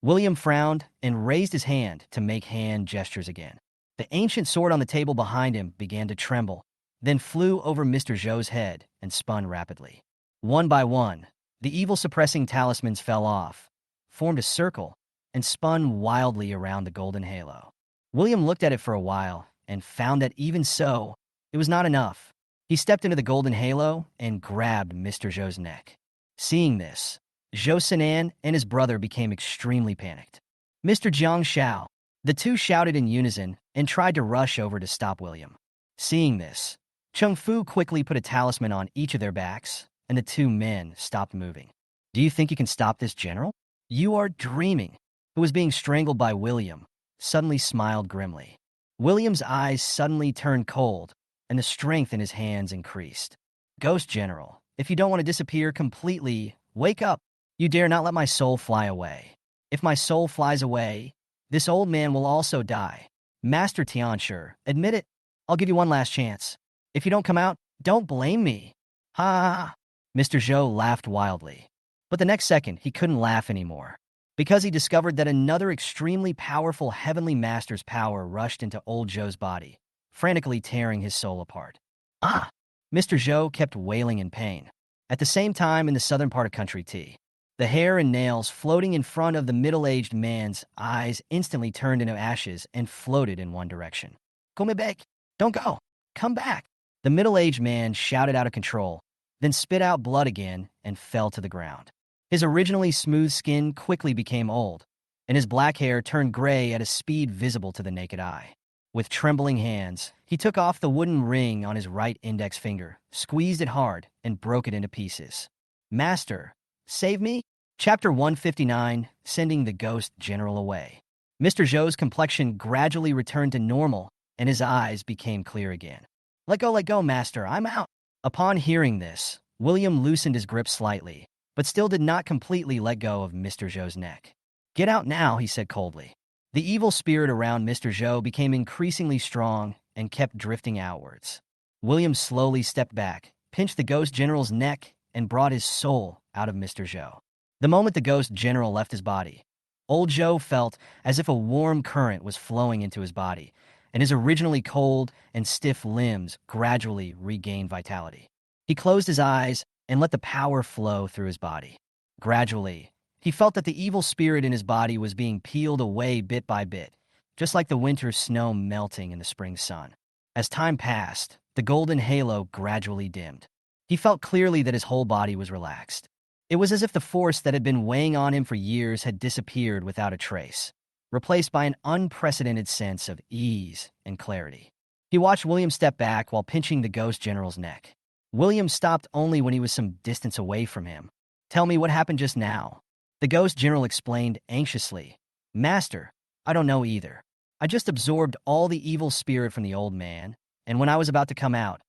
William frowned and raised his hand to make hand gestures again. The ancient sword on the table behind him began to tremble, then flew over Mr. Zhou's head and spun rapidly. One by one, the evil-suppressing talismans fell off, formed a circle, and spun wildly around the golden halo. William looked at it for a while and found that even so, it was not enough. He stepped into the golden halo and grabbed Mr. Zhou's neck. Seeing this, Zhou Sinan and his brother became extremely panicked. "Mr. Jiang Shao!" The two shouted in unison and tried to rush over to stop William. Seeing this, Cheng Fu quickly put a talisman on each of their backs, and the two men stopped moving. "Do you think you can stop this, General?" "You are dreaming." Who was being strangled by William suddenly smiled grimly. William's eyes suddenly turned cold, and the strength in his hands increased. "Ghost General, if you don't want to disappear completely, wake up. You dare not let my soul fly away. If my soul flies away, this old man will also die. Master Tianshi, admit it. I'll give you one last chance. If you don't come out, don't blame me." "Ha ha ha." Mr. Zhou laughed wildly. But the next second, he couldn't laugh anymore, because he discovered that another extremely powerful heavenly master's power rushed into old Zhou's body, frantically tearing his soul apart. "Ah!" Mr. Zhou kept wailing in pain. At the same time, in the southern part of Country T, the hair and nails floating in front of the middle-aged man's eyes instantly turned into ashes and floated in one direction. "Come back!" Don't go. Come back. The middle-aged man shouted out of control, then spit out blood again and fell to the ground. His originally smooth skin quickly became old, and his black hair turned gray at a speed visible to the naked eye. With trembling hands, he took off the wooden ring on his right index finger, squeezed it hard, and broke it into pieces. Master, save me? Chapter 159, Sending the Ghost General Away. Mr. Zhou's complexion gradually returned to normal, and his eyes became clear again. Let go, master, I'm out. Upon hearing this, William loosened his grip slightly, but still did not completely let go of Mr. Zhou's neck. Get out now, he said coldly. The evil spirit around Mr. Zhou became increasingly strong and kept drifting outwards. William slowly stepped back, pinched the ghost general's neck, and brought his soul out of Mr. Zhou. The moment the ghost general left his body, old Zhou felt as if a warm current was flowing into his body, and his originally cold and stiff limbs gradually regained vitality. He closed his eyes and let the power flow through his body. Gradually, he felt that the evil spirit in his body was being peeled away bit by bit, just like the winter snow melting in the spring sun. As time passed, the golden halo gradually dimmed. He felt clearly that his whole body was relaxed. It was as if the force that had been weighing on him for years had disappeared without a trace, replaced by an unprecedented sense of ease and clarity. He watched William step back while pinching the ghost general's neck. William stopped only when he was some distance away from him. Tell me what happened just now. The ghost general explained anxiously. Master, I don't know either. I just absorbed all the evil spirit from the old man, and when I was about to come out,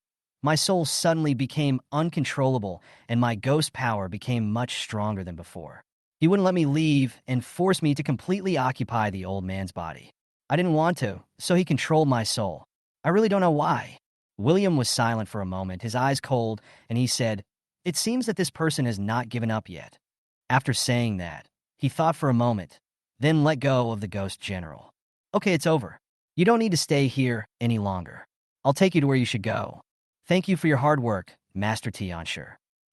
my soul suddenly became uncontrollable and my ghost power became much stronger than before. He wouldn't let me leave and forced me to completely occupy the old man's body. I didn't want to, so he controlled my soul. I really don't know why. William was silent for a moment, his eyes cold, and he said, It seems that this person has not given up yet. After saying that, he thought for a moment, then let go of the ghost general. Okay, it's over. You don't need to stay here any longer. I'll take you to where you should go. Thank you for your hard work, Master Tianshi.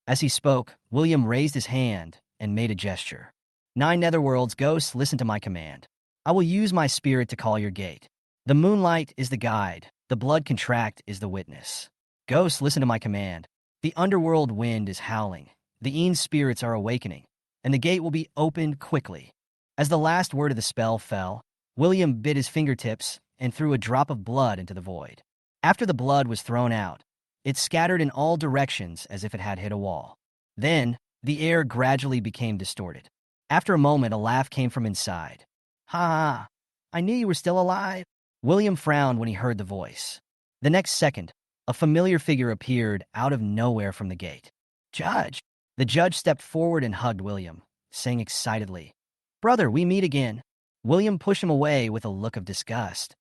As he spoke, William raised his hand and made a gesture. 9 netherworlds, ghosts, listen to my command. I will use my spirit to call your gate. The moonlight is the guide. The blood contract is the witness. Ghosts, listen to my command. The underworld wind is howling. The Een spirits are awakening, and the gate will be opened quickly. As the last word of the spell fell, William bit his fingertips and threw a drop of blood into the void. After the blood was thrown out, it scattered in all directions as if it had hit a wall. Then, the air gradually became distorted. After a moment, a laugh came from inside. Ha ha, I knew you were still alive. William frowned when he heard the voice. The next second, a familiar figure appeared out of nowhere from the gate. Judge! The judge stepped forward and hugged William, saying excitedly, Brother, we meet again. William pushed him away with a look of disgust.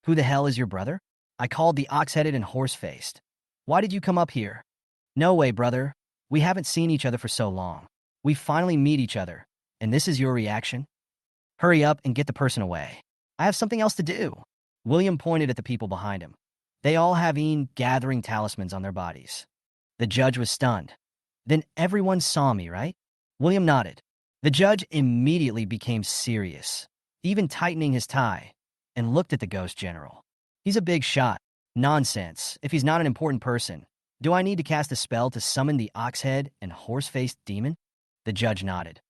Who the hell is your brother? I called the ox-headed and horse-faced. Why did you come up here? No way, brother. We haven't seen each other for so long. We finally meet each other, and this is your reaction? Hurry up and get the person away. I have something else to do. William pointed at the people behind him. They all have Een gathering talismans on their bodies. The judge was stunned. Then everyone saw me, right? William nodded. The judge immediately became serious, even tightening his tie, and looked at the ghost general. He's a big shot. Nonsense. If he's not an important person, do I need to cast a spell to summon the ox-head and horse-faced demon? The judge nodded.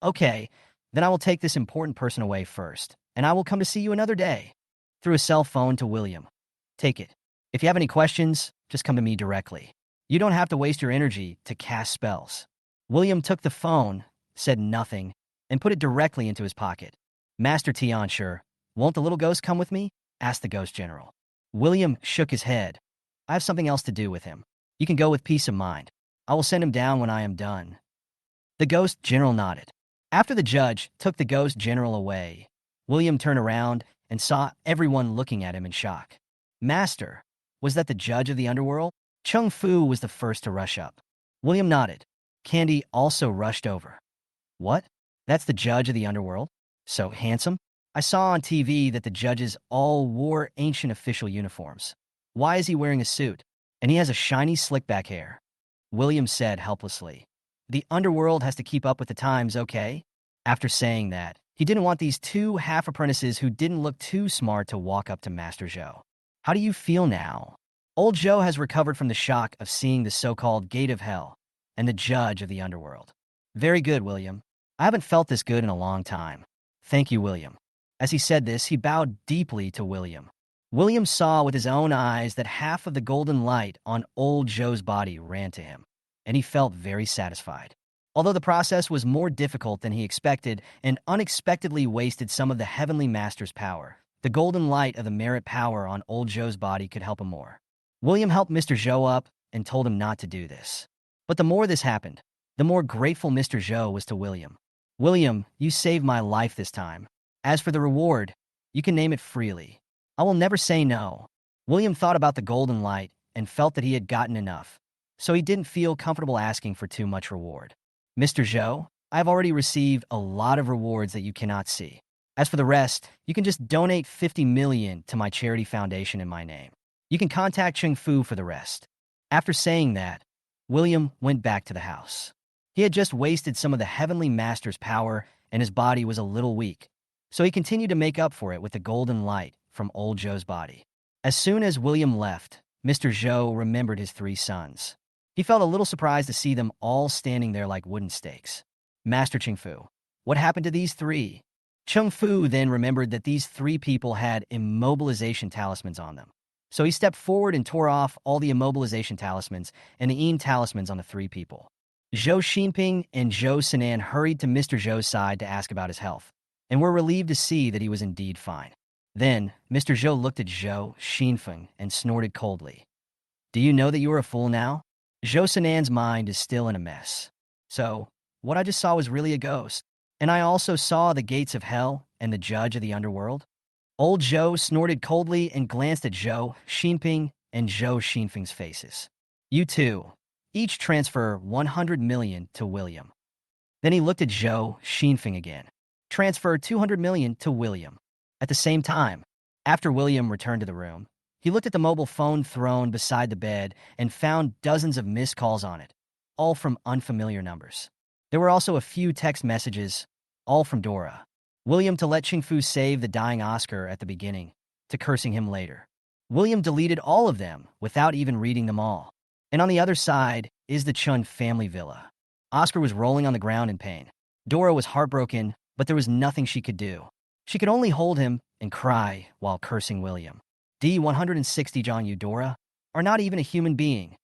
Okay, then I will take this important person away first, and I will come to see you another day. Threw a cell phone to William. Take it. If you have any questions, just come to me directly. You don't have to waste your energy to cast spells. William took the phone, said nothing, and put it directly into his pocket. Master Tianshi, won't the little ghost come with me? Asked the ghost general. William shook his head. I have something else to do with him. You can go with peace of mind. I will send him down when I am done. The ghost general nodded. After the judge took the ghost general away, William turned around and saw everyone looking at him in shock. Master, was that the judge of the underworld? Ching Fu was the first to rush up. William nodded. Candy also rushed over. What? That's the judge of the underworld? So handsome? I saw on TV that the judges all wore ancient official uniforms. Why is he wearing a suit? And he has a shiny slick-back hair. William said helplessly. The underworld has to keep up with the times, okay? After saying that, he didn't want these 2 half-apprentices who didn't look too smart to walk up to Master Zhou. How do you feel now? Old Joe has recovered from the shock of seeing the so-called gate of hell and the judge of the underworld. Very good, William. I haven't felt this good in a long time. Thank you, William. As he said this, he bowed deeply to William. William saw with his own eyes that half of the golden light on old Joe's body ran to him, and he felt very satisfied. Although the process was more difficult than he expected and unexpectedly wasted some of the heavenly master's power, the golden light of the merit power on old Joe's body could help him more. William helped Mr. Joe up and told him not to do this. But the more this happened, the more grateful Mr. Joe was to William. William, you saved my life this time. As for the reward, you can name it freely. I will never say no. William thought about the golden light and felt that he had gotten enough, so he didn't feel comfortable asking for too much reward. Mr. Joe, I have already received a lot of rewards that you cannot see. As for the rest, you can just donate 50 million to my charity foundation in my name. You can contact Ching Fu for the rest. After saying that, William went back to the house. He had just wasted some of the heavenly master's power and his body was a little weak, so he continued to make up for it with the golden light from old Joe's body. As soon as William left, Mr. Joe remembered his 3 sons. He felt a little surprised to see them all standing there like wooden stakes. Master Ching Fu, what happened to these 3? Ching Fu then remembered that these 3 people had immobilization talismans on them. So he stepped forward and tore off all the immobilization talismans and the Yin talismans on the 3 people. Zhou Xinping and Zhou Sinan hurried to Mr. Zhou's side to ask about his health, and were relieved to see that he was indeed fine. Then, Mr. Zhou looked at Zhou Xinping and snorted coldly. Do you know that you are a fool now? Zhou Sinan's mind is still in a mess. So, what I just saw was really a ghost. And I also saw the gates of hell and the judge of the underworld. Old Zhou snorted coldly and glanced at Zhou Xinping and Zhou Xinping's faces. You two, each transfer 100 million to William. Then he looked at Zhou Xinping again. Transfer 200 million to William. At the same time, after William returned to the room, he looked at the mobile phone thrown beside the bed and found dozens of missed calls on it, all from unfamiliar numbers. There were also a few text messages, all from Dora. William to let Ching Fu save the dying Oscar at the beginning, to cursing him later. William deleted all of them without even reading them all. And on the other side is the Chun family villa. Oscar was rolling on the ground in pain. Dora was heartbroken, but there was nothing she could do. She could only hold him and cry while cursing William. D-160 John, you Dora, are not even a human being.